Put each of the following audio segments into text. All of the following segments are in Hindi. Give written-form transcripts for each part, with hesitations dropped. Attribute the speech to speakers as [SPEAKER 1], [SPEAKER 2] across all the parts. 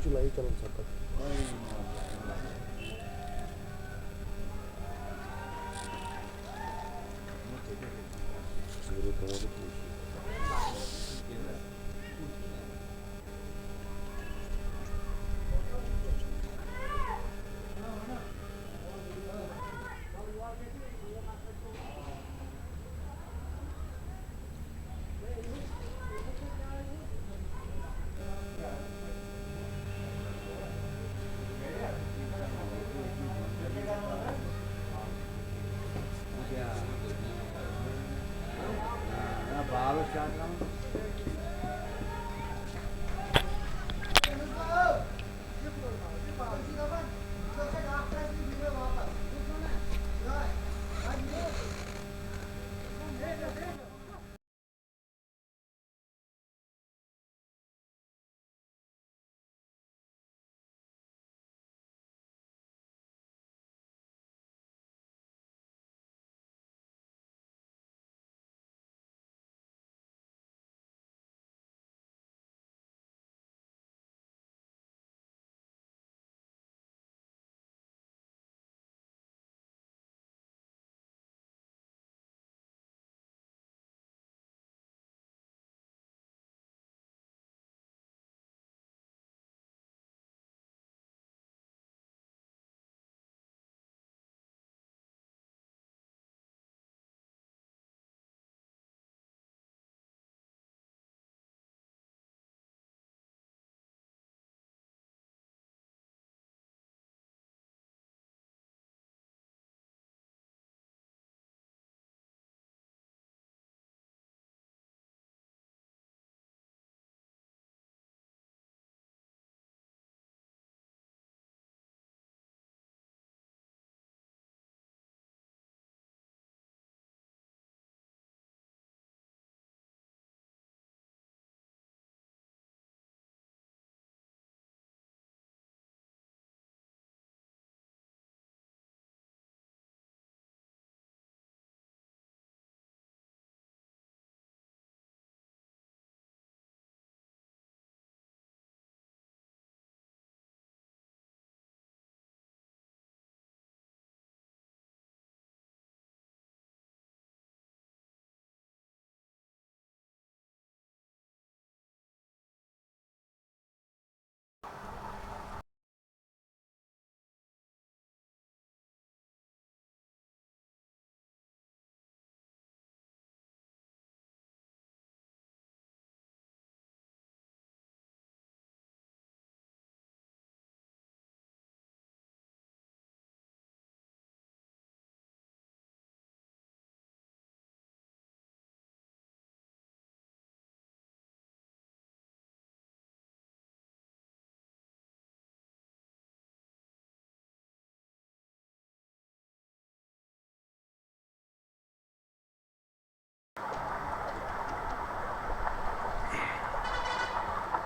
[SPEAKER 1] जुलाई चलन सकता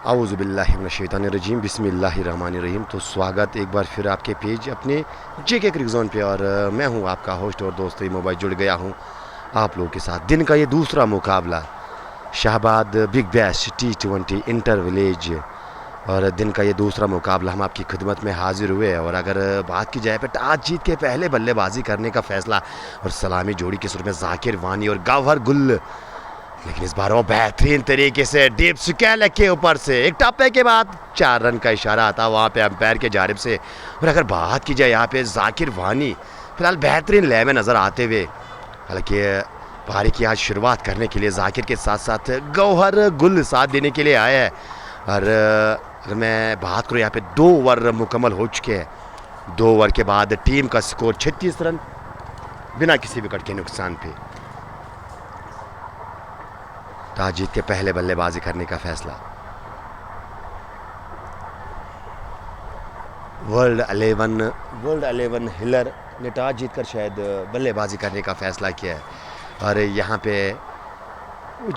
[SPEAKER 2] आऊज़ुबिल्लाहिमिनश्शैतानिर्रजीम बिस्मिल्लाहिर्रहमानिर्रहीम। तो स्वागत एक बार फिर आपके पेज अपने जेके क्रिक जोन पे, और मैं हूं आपका होस्ट और दोस्त मोबाइल जुड़ गया हूं आप लोगों के साथ। दिन का ये दूसरा मुकाबला Shahbad big bash T20 inter village, और दिन का ये दूसरा मुकाबला हम आपकी खिदमत में हाजिर हुए। और अगर बात की जाए पे टॉस जीत के पहले बल्लेबाजी करने का फैसला और सलामी जोड़ी के सुर में जाकिर वानी और गौहर गुल, लेकिन इस बार वो बेहतरीन तरीके से डीप स्कैल के ऊपर से एक टप्पे के बाद 4 रन का इशारा आता वहाँ पे अंपायर के जानिब से। और अगर बात की जाए यहाँ पे जाकिर वानी फिलहाल बेहतरीन लय में नज़र आते हुए, हालांकि पारी की आज शुरुआत करने के लिए जाकिर के साथ साथ गौहर गुल साथ देने के लिए आए हैं। और अगर मैं बात करूँ यहाँ पे 2 ओवर मुकम्मल हो चुके हैं। 2 ओवर के बाद टीम का स्कोर 36 रन बिना किसी विकेट के नुकसान पे। टॉस जीत के पहले बल्लेबाजी करने का फैसला वर्ल्ड 11 हिलर ने टॉस जीतकर शायद बल्लेबाजी करने का फैसला किया है। और यहाँ पे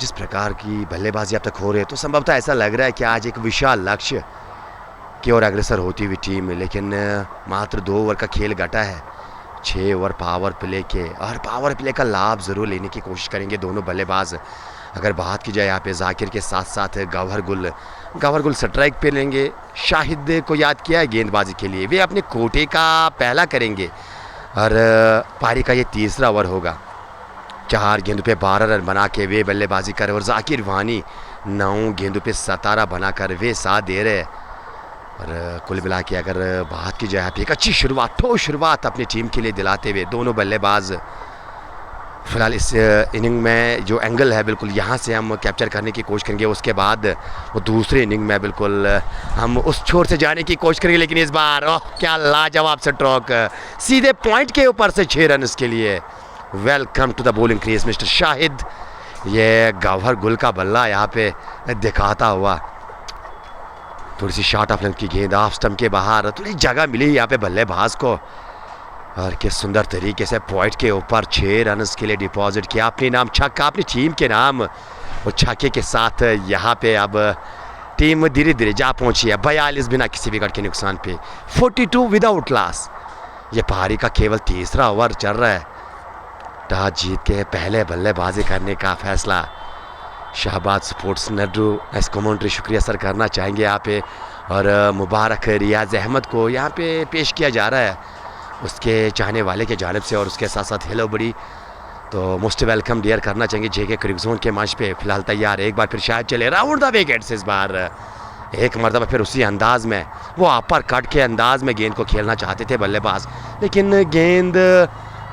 [SPEAKER 2] जिस प्रकार की बल्लेबाजी अब तक हो रही है तो संभवतः ऐसा लग रहा है कि आज एक विशाल लक्ष्य की ओर अग्रसर होती हुई टीम, लेकिन मात्र 2 ओवर का खेल घटा है 6 ओवर पावर प्ले के, और पावर प्ले का लाभ ज़रूर लेने की कोशिश करेंगे दोनों बल्लेबाज। अगर बात की जाए यहाँ पे जाकिर के साथ साथ गौहर गुल स्ट्राइक पे लेंगे। शाहिद को याद किया है गेंदबाजी के लिए, वे अपने कोटे का पहला करेंगे और पारी का ये तीसरा ओवर होगा। 4 गेंदों पे 12 रन बना के वे बल्लेबाजी कर रहे और जाकिर वानी 9 गेंदों पे 17 बनाकर वे साथ दे रहे। और कुल मिला के अगर बात की जाए एक अच्छी शुरुआत, ठोस शुरुआत अपनी टीम के लिए दिलाते हुए दोनों बल्लेबाज। फिलहाल इस इनिंग में जो एंगल है बिल्कुल यहाँ से हम कैप्चर करने की कोशिश करेंगे, उसके बाद वो दूसरे इनिंग में बिल्कुल हम उस छोर से जाने की कोशिश करेंगे। लेकिन इस बार क्या लाजवाब स्ट्रोक, सीधे पॉइंट के ऊपर से 6 रन इसके लिए। Welcome to the bowling crease mister Shahid. ये गौहर गुल का बल्ला यहाँ पे दिखाता हुआ, थोड़ी सी शॉर्ट ऑफ लेंथ की गेंद ऑफ स्टंप के बाहर, थोड़ी जगह मिली यहाँ पे बल्लेबाज को, और किस सुंदर तरीके से पॉइंट के ऊपर 6 रन के लिए डिपॉजिट किया अपने नाम, छक्का अपनी टीम के नाम। और छक्के के साथ यहाँ पे अब टीम धीरे धीरे जा पहुंची है 42 बिना किसी विकेट के नुकसान पे, 42 विदाउट लॉस। ये पारी का केवल तीसरा ओवर चल रहा है। टॉस जीत के पहले बल्लेबाजी करने का फैसला शाहबाद स्पोर्ट्स नड्डू एस कमेंट्री शुक्रिया सर करना चाहेंगे यहाँ पे, और मुबारक रियाज अहमद को यहाँ पे पेश किया जा रहा है उसके चाहने वाले के जानिब से, और उसके साथ साथ हेलो बड़ी तो मोस्ट वेलकम डियर करना चाहेंगे जेके क्रिक जोन के मंच पे। फिलहाल तैयार, एक बार फिर शायद चले राउंड द विकेट्स। इस बार एक मरतबा फिर उसी अंदाज में, वो अपर कट के अंदाज में गेंद को खेलना चाहते थे बल्लेबाज, लेकिन गेंद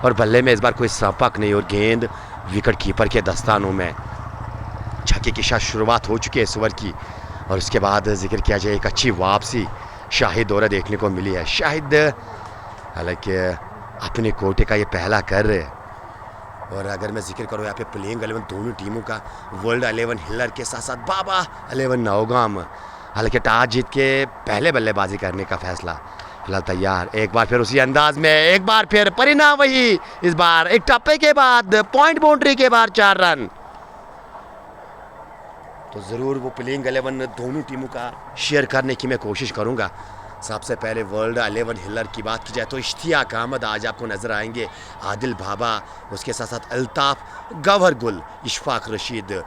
[SPEAKER 2] और बल्ले में इस बार कोई संपर्क नहीं, और गेंद विकेट कीपर के दस्तानों में। छक्के की शायद शुरुआत हो चुकी है इस ओवर की, और उसके बाद जिक्र किया जाए एक अच्छी वापसी शाहिद दौरा देखने को मिली है। शाहिद हालांकि अपने कोटे का ये पहला कर रहे, और अगर मैं जिक्र करूँ यहाँ पे प्लेइंग 11 दोनों टीमों का, वर्ल्ड 11 हिलर के साथ साथ बाबा 11 नौगाम, हालांकि टॉस जीत के पहले बल्लेबाजी करने का फैसला। फिलहाल तैयार, एक बार फिर उसी अंदाज में, एक बार फिर परिणाम वही। इस बार एक टप्पे के बाद पॉइंट बाउंड्री के बाद 4 रन। तो ज़रूर वो प्लेइंग 11 दोनों टीमों का शेयर करने की मैं कोशिश करूँगा। सबसे पहले वर्ल्ड 11 हिलर की बात की जाए तो इश्तियाक अहमद आज आपको नज़र आएंगे, आदिल बाबा, उसके साथ साथ अल्ताफ, गौहर गुल, इशफाक रशीद,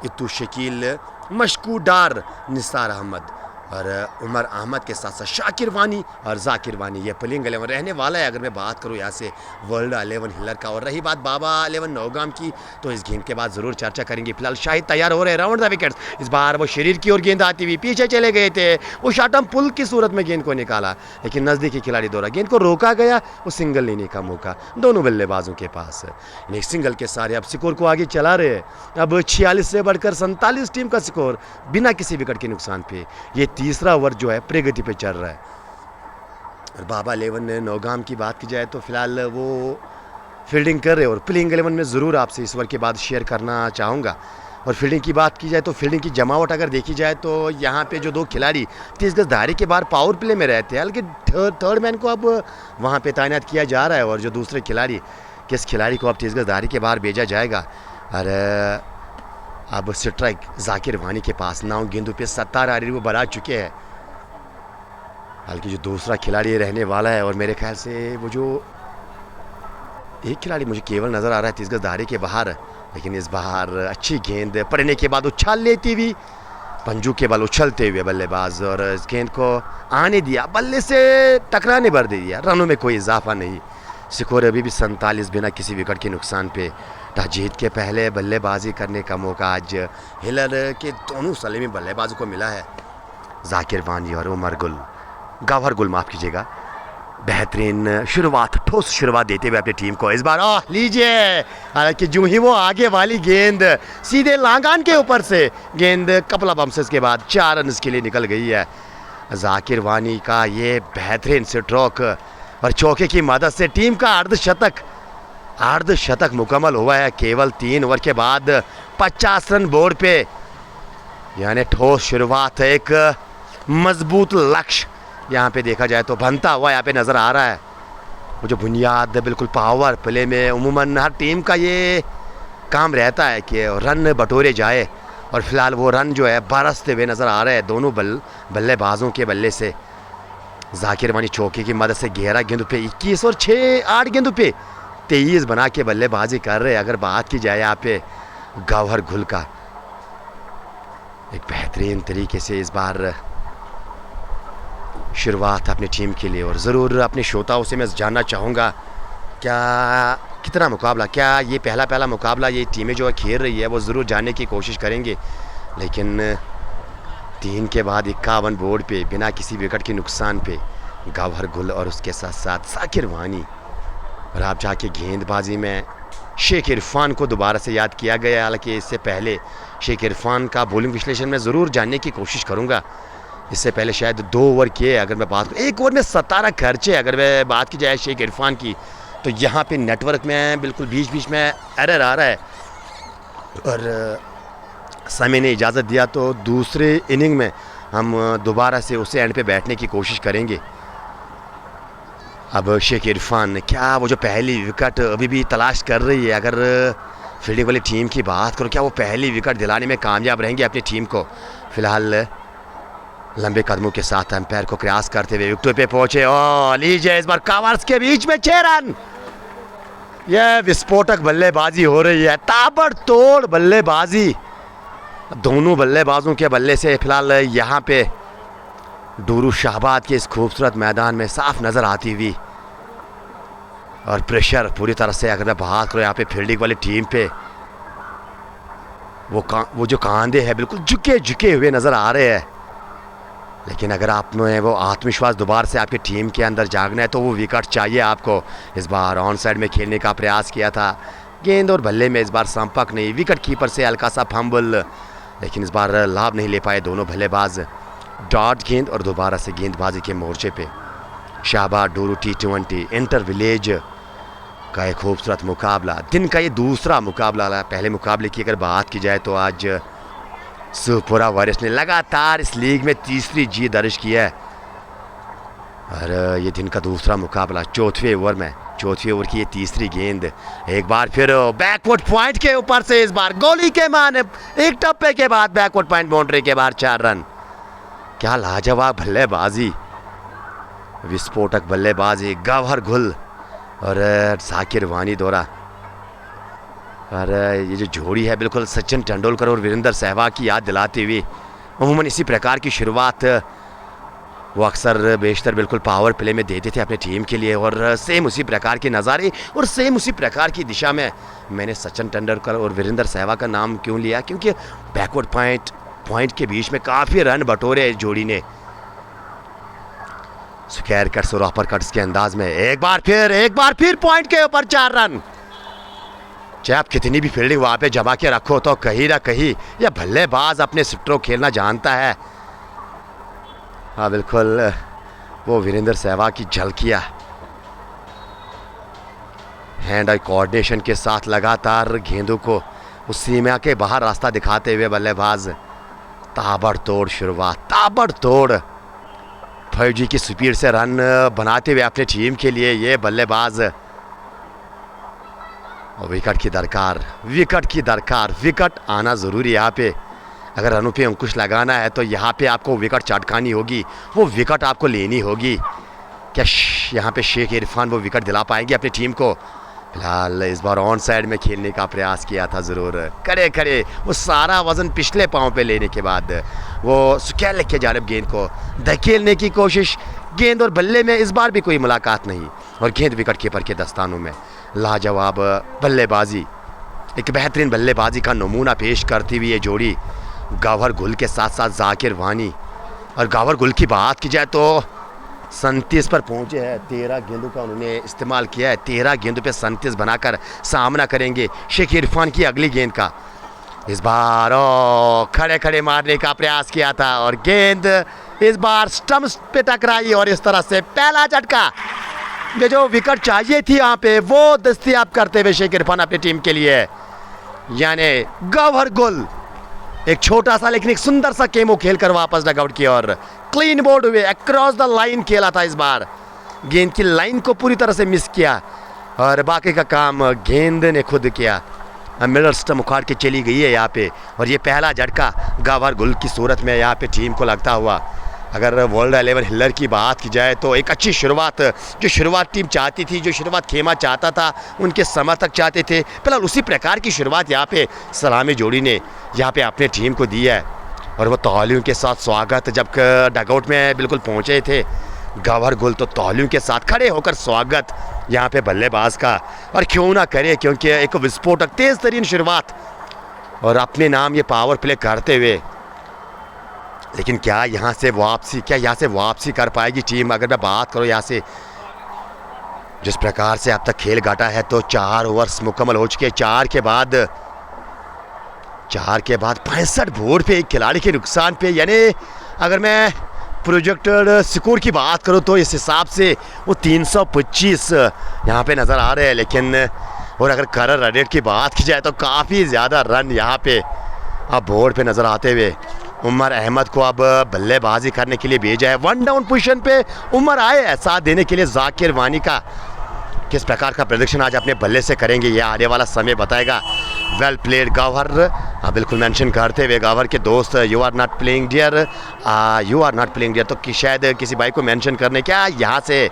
[SPEAKER 2] इत्तू शकील, मशकू डार, निसार अहमद और उमर अहमद के साथ साथ शाकिर वानी और जाकिर वानी। ये प्लेइंग 11 रहने वाला है अगर मैं बात करूँ यहाँ से वर्ल्ड 11 हिलर का। और रही बात बाबा 11 नौगाम की, तो इस गेंद के बाद ज़रूर चर्चा करेंगे। फिलहाल शाहिद तैयार हो रहे राउंड द विकेट्स। इस बार वो शरीर की ओर गेंद आती हुई पीछे चले गए थे, वो शॉटम पुल की सूरत में गेंद को निकाला, लेकिन नज़दीकी खिलाड़ी द्वारा गेंद को रोका गया। वो सिंगल लेने का मौका दोनों बल्लेबाजों के पास है। सिंगल के सारे अब स्कोर को आगे चला रहे हैं। अब 46 से बढ़कर 47 टीम का स्कोर बिना किसी विकेट के नुकसान पे। ये तीसरा ओवर जो है प्रगति पे चल रहा है। और बाबा 11 नौगाम की बात की जाए तो फिलहाल वो फील्डिंग कर रहे हैं, और प्लेइंग 11 में ज़रूर आपसे इस ओवर के बाद शेयर करना चाहूँगा। और फील्डिंग की बात की जाए तो फील्डिंग की जमावट अगर देखी जाए तो यहाँ पे जो 2 खिलाड़ी 30 गज धारे के बाहर पावर प्ले में रहते हैं, बल्कि थर्ड मैन को अब वहाँ पे तैनात किया जा रहा है, और जो दूसरे खिलाड़ी, किस खिलाड़ी को अब 30 गज धारे के बाहर भेजा जाएगा। और अब स्ट्राइक जाकिर वानी के पास 9 गेंदों पे 17 रन वो बना चुके हैं। हालांकि जो दूसरा खिलाड़ी रहने वाला है, और मेरे ख्याल से वो जो एक खिलाड़ी मुझे केवल नज़र आ रहा है 30 गज धारे के बाहर, लेकिन इस बार अच्छी गेंद पड़ने के बाद उछाल लेती हुई, पंजू के बल उछलते हुए बल्लेबाज, और इस गेंद को आने दिया, बल्ले से टकराने भर दे दिया, रनों में कोई इजाफा नहीं। स्कोर अभी भी 47 बिना किसी विकेट के नुकसान पे। टॉस जीत के पहले बल्लेबाजी करने का मौका आज हिलर के दोनों सलीमी बल्लेबाजों को मिला है, जाकिर वानी और उमर गुल, गौहर गुल माफ़ कीजिएगा। बेहतरीन शुरुआत, ठोस शुरुआत देते हुए अपनी टीम को इस बार लीजिए। हालांकि जो ही वो आगे वाली गेंद सीधे लांगान के ऊपर से गेंद कपल ऑफ बम्सेस के बाद 4 रन के लिए निकल गई है। जाकिर वानी का ये बेहतरीन स्ट्रोक और चौके की मदद से टीम का अर्धशतक मुकम्मल हुआ है केवल 3 ओवर के बाद 50 रन बोर्ड पे। यानी ठोस शुरुआत, एक मजबूत लक्ष्य यहाँ पे देखा जाए तो बनता हुआ यहाँ पे नज़र आ रहा है। वो जो बुनियाद बिल्कुल पावर प्ले में उमूमन हर टीम का ये काम रहता है कि रन बटोरे जाए, और फिलहाल वो रन जो है बरसते हुए नज़र आ रहे हैं दोनों बल्लेबाजों के बल्ले से। जाकिर वानी चौके की मदद से 11 गेंदों पे 21 और 8 गेंदों पे 23 बना के बल्लेबाजी कर रहे हैं। अगर बात की जाए यहाँ पे गौहर गुल का, एक बेहतरीन तरीके से इस बार शुरुआत अपनी टीम के लिए। और ज़रूर अपने श्रोताओं से मैं जानना चाहूँगा क्या कितना मुकाबला, क्या ये पहला मुकाबला ये टीमें जो है खेल रही है वो ज़रूर जानने की कोशिश करेंगे। लेकिन 3 के बाद 51 बोर्ड पे बिना किसी विकेट के नुकसान पे गौहर गुल और उसके साथ साथ जाकिर वानी। और आप जाके गेंदबाजी में शेख इरफान को दोबारा से याद किया गया। हालांकि इससे पहले शेख इरफान का बॉलिंग विश्लेषण में ज़रूर जानने की कोशिश करूँगा। इससे पहले शायद 2 ओवर किए, अगर मैं बात करूँ 1 ओवर में 17 खर्चे। अगर मैं बात की जाए शेख इरफान की तो यहाँ पे नेटवर्क में बिल्कुल बीच में एरर आ रहा है। और समय ने इजाज़त दिया तो दूसरे इनिंग में हम दोबारा से उसे एंड पे बैठने की कोशिश करेंगे। अब शेख इरफान क्या वो जो पहली विकेट अभी भी तलाश कर रही है, अगर फील्डिंग वाली टीम की बात करो क्या वो पहली विकेट दिलाने में कामयाब रहेंगे अपनी टीम को। फिलहाल लंबे कदमों के साथ एम्पायर को क्रॉस करते हुए विकेटों पे पहुंचे और लीजिए इस बार कवर्स के बीच में 6 रन। यह विस्फोटक बल्लेबाजी हो रही है, ताबड़तोड़ बल्लेबाजी दोनों बल्लेबाजों के बल्ले से। फिलहाल यहाँ पे डूरू शाहबाद के इस खूबसूरत मैदान में साफ नज़र आती हुई और प्रेशर पूरी तरह से। अगर मैं बात करूँ यहाँ पे फील्डिंग वाली टीम पे वो जो कांधे हैं बिल्कुल झुके हुए नज़र आ रहे हैं। लेकिन अगर आपने वो आत्मविश्वास दोबारा से आपकी टीम के अंदर जागना है तो वो विकेट चाहिए आपको। इस बार ऑन साइड में खेलने का प्रयास किया था, गेंद और बल्ले में इस बार संपर्क नहीं, विकेट कीपर से हल्का सा फंबल, लेकिन इस बार लाभ नहीं ले पाए दोनों बल्लेबाज। डॉट गेंद और दोबारा से गेंदबाजी के मोर्चे पे Shahabad Dooru T20 inter village का एक खूबसूरत मुकाबला, दिन का ये दूसरा मुकाबला। पहले मुकाबले की अगर बात की जाए तो आज सुपुरा वॉरियर्स ने लगातार इस लीग में तीसरी जीत दर्ज की है। और ये दिन का दूसरा मुकाबला चौथे ओवर की ये तीसरी गेंद, एक बार फिर बैकवर्ड पॉइंट के ऊपर से इस बार गोली के मान एक टप्पे के बाद बैकवर्ड पॉइंट बाउंड्री के बाहर 4 रन। क्या लाजवाब बल्लेबाजी, विस्फोटक बल्लेबाजी गौहर गुल और जाकिर वानी द्वारा। और ये जो जोड़ी है बिल्कुल सचिन तेंदुलकर और वीरेंद्र सहवाग की याद दिलाती हुई। अमूमन इसी प्रकार की शुरुआत वो अक्सर बेशतर बिल्कुल पावर प्ले में देते थे अपनी टीम के लिए। और सेम उसी प्रकार के नज़ारे और सेम उसी प्रकार की दिशा में मैंने सचिन तेंदुलकर और वीरेंद्र सहवाग का नाम क्यों लिया, क्योंकि बैकवर्ड पॉइंट के बीच में काफ़ी रन बटोरे इस जोड़ी ने। स्क्वायर कट्स और अपर कट्स के अंदाज में एक बार फिर पॉइंट के ऊपर 4 रन। चाहे आप कितनी भी फील्डिंग वहाँ पे जमा के रखो तो कहीं ना कहीं यह बल्लेबाज अपने स्ट्रोक खेलना जानता है। हाँ बिल्कुल, वो वीरेंद्र सहवाग की झलकियाँ हैंड आई कोऑर्डिनेशन के साथ लगातार गेंदों को उस सीमा के बाहर रास्ता दिखाते हुए बल्लेबाज ताबड़तोड़ शुरुआत, ताबड़तोड़ 5G की स्पीड से रन बनाते हुए अपने टीम के लिए ये बल्लेबाज। और विकेट की दरकार, विकेट आना ज़रूरी है यहाँ पे। अगर रनों पे अंकुश लगाना है तो यहाँ पे आपको विकेट चटकानी होगी, वो विकेट आपको लेनी होगी। क्या यहाँ पे शेख इरफान वो विकेट दिला पाएंगे अपनी टीम को? फिलहाल इस बार ऑन साइड में खेलने का प्रयास किया था ज़रूर, करे वो सारा वज़न पिछले पाँव पे लेने के बाद वो स्क्वायर लेग के जानिब गेंद को धकेलने की कोशिश। गेंद और बल्ले में इस बार भी कोई मुलाकात नहीं और गेंद विकेट कीपर के दस्तानों में। लाजवाब बल्लेबाजी, एक बेहतरीन बल्लेबाजी का नमूना पेश करती हुई ये जोड़ी गौहर गुल के साथ साथ जाकिर वानी। और गौहर गुल की बात की जाए तो 37 पर पहुंचे हैं, 13 गेंदों का उन्होंने इस्तेमाल किया है, 13 गेंदों पे 37 बनाकर सामना करेंगे शेख इरफान की अगली गेंद का। इस बार खड़े मारने का प्रयास किया था और गेंद इस बार स्टंप्स पे टकराई और इस तरह से पहला झटका। ये जो विकेट चाहिए थी यहाँ पे वो दस्तयाब करते हुए शेख इरफान अपनी टीम के लिए, यानी गौहर गुल एक छोटा सा लेकिन एक सुंदर सा केमो खेलकर वापस डगआउट की और क्लीन बोर्ड हुए, अक्रॉस द लाइन खेला था। इस बार गेंद की लाइन को पूरी तरह से मिस किया और बाकी का काम गेंद ने खुद किया। मिडल स्टंप उखाड़ के चली गई है यहाँ पे और ये पहला झटका गौहर गुल की सूरत में यहाँ पे टीम को लगता हुआ। अगर वर्ल्ड 11 हिलर की बात की जाए तो एक अच्छी शुरुआत, जो शुरुआत टीम चाहती थी, जो शुरुआत खेमा चाहता था, उनके समर्थक चाहते थे, फिलहाल उसी प्रकार की शुरुआत यहाँ पे सलामी जोड़ी ने यहाँ पे अपने टीम को दी है। और वो तालियों के साथ स्वागत, जब डगआउट में बिल्कुल पहुँचे थे गौहर गुल, तो तालियों के साथ खड़े होकर स्वागत यहाँ पे बल्लेबाज का। और क्यों ना करे, क्योंकि एक विस्फोटक तेज़ तरीन शुरुआत और अपने नाम ये पावर प्ले करते हुए, लेकिन क्या यहाँ से वापसी कर पाएगी टीम? अगर मैं बात करूँ यहाँ से जिस प्रकार से अब तक खेल घटा है, तो 4 ओवर्स मुकम्मल हो चुके हैं। 4 के बाद 65 बोर्ड पे एक खिलाड़ी के नुकसान पे, यानी अगर मैं प्रोजेक्टेड स्कोर की बात करूँ तो इस हिसाब से वो 325 यहाँ पे नज़र आ रहे हैं। लेकिन और अगर करंट रन रेट की बात की जाए तो काफ़ी ज़्यादा रन यहाँ पे अब बोर्ड पे नज़र आते हुए। उमर अहमद को अब बल्लेबाजी करने के लिए भेजा है। 1 डाउन पोजीशन पे उमर आए हैं साथ देने के लिए। जाकिर वानी का किस प्रकार का प्रदर्शन आज अपने बल्ले से करेंगे, ये आने वाला समय बताएगा। वेल प्लेड गौहर, बिल्कुल मेंशन करते हुए गौहर के दोस्त, you are not playing dear, तो कि शायद किसी भाई को मेंशन करने, क्या यहाँ से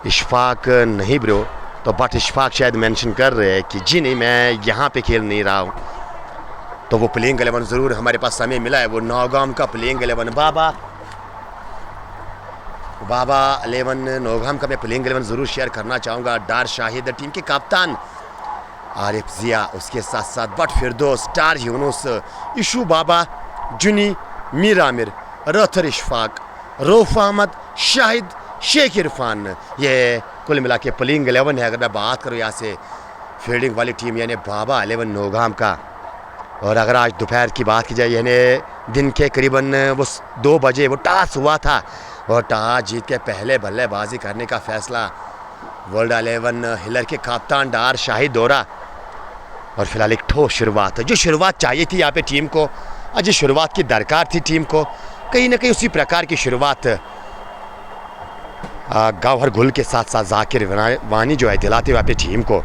[SPEAKER 2] इशफाक नहीं ब्रो, तो बट इशफाक शायद मेंशन कर रहे हैं कि जी नहीं, मैं यहाँ पे खेल नहीं रहा हूँ। तो वो प्लेइंग 11 ज़रूर हमारे पास समय मिला है, वो नौगाम का प्लेइंग 11 बाबा 11 नौगाम का मैं प्लेइंग 11 ज़रूर शेयर करना चाहूँगा। डार शाहिद टीम के कप्तान, आरिफ जिया, उसके साथ साथ बट फिरदौस, स्टार यूनुस, इशू बाबा, जुनी, मीर आमिर, रथर इशफाक, रऊफ अहमद, शाहिद, शेख इरफान, ये कुल मिला के प्लेइंग 11 है। अगर मैं बात करूँ यहाँ से फील्डिंग वाली टीम यानी बाबा 11 नौगाम का। और अगर आज दोपहर की बात की जाए, यानी दिन के करीबन वो 2 बजे वो टॉस हुआ था और टॉस जीत के पहले बल्लेबाजी करने का फैसला वर्ल्ड 11 हिलर के कप्तान डार शाहिद दोरा। और फिलहाल एक ठोस शुरुआत, जो शुरुआत चाहिए थी यहाँ पे टीम को, जिस शुरुआत की दरकार थी टीम को, कहीं ना कहीं उसी प्रकार की शुरुआत गौहर गुल के साथ साथ जाकिर वानी जो है दिलाते हुए यहाँ पे टीम को।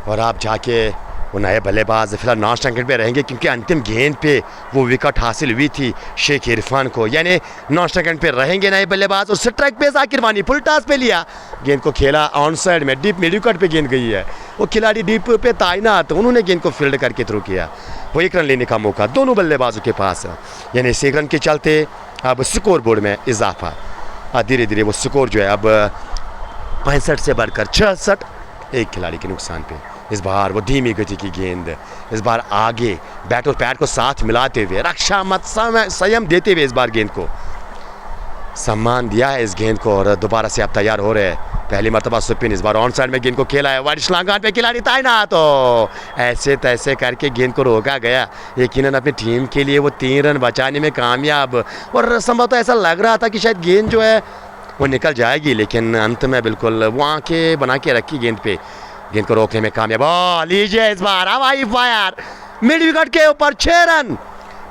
[SPEAKER 2] और आप जाके वो नए बल्लेबाज फिलहाल नॉन स्ट्राइक पे रहेंगे, क्योंकि अंतिम गेंद पे वो विकेट हासिल हुई थी शेख इरफान को, यानी नॉन स्ट्राइक पे रहेंगे नए बल्लेबाज। और स्ट्राइक पे जाकिर वानी फुल टॉस पे लिया, गेंद को खेला ऑन साइड में, डीप मिड विकेट पे गेंद गई है। वो खिलाड़ी डीप पे तैनात, उन्होंने गेंद को फील्ड करके थ्रू किया। वो 1 रन लेने का मौका दोनों बल्लेबाजों के पास, यानी इस 1 रन के चलते अब स्कोर बोर्ड में इजाफा। धीरे धीरे वो स्कोर जो है अब 65 से बढ़कर 66, एक खिलाड़ी के नुकसान पे। इस बार वो धीमी गति की गेंद, इस बार आगे बैट और पैड को साथ मिलाते हुए, रक्षा मत संयम देते हुए इस बार गेंद को सम्मान दिया है इस गेंद को। और दोबारा से अब तैयार हो रहे हैं। पहली मरतबा स्पिन, इस बार ऑन साइड में गेंद को खेला है, वाइड श्लाघाट पे खिलाड़ी तैनात, तो ऐसे तैसे करके गेंद को रोका गया। यकीनन अपनी टीम के लिए वो 3 रन बचाने में कामयाब। और संभवतः ऐसा लग रहा था कि शायद गेंद जो है वो निकल जाएगी, लेकिन अंत में बिल्कुल वो आंखें बना के रखी गेंद पे, गेंद को रोकने में कामयाब। लीजिए इस बार हवाई फायर, मिड विकेट के ऊपर 6 रन,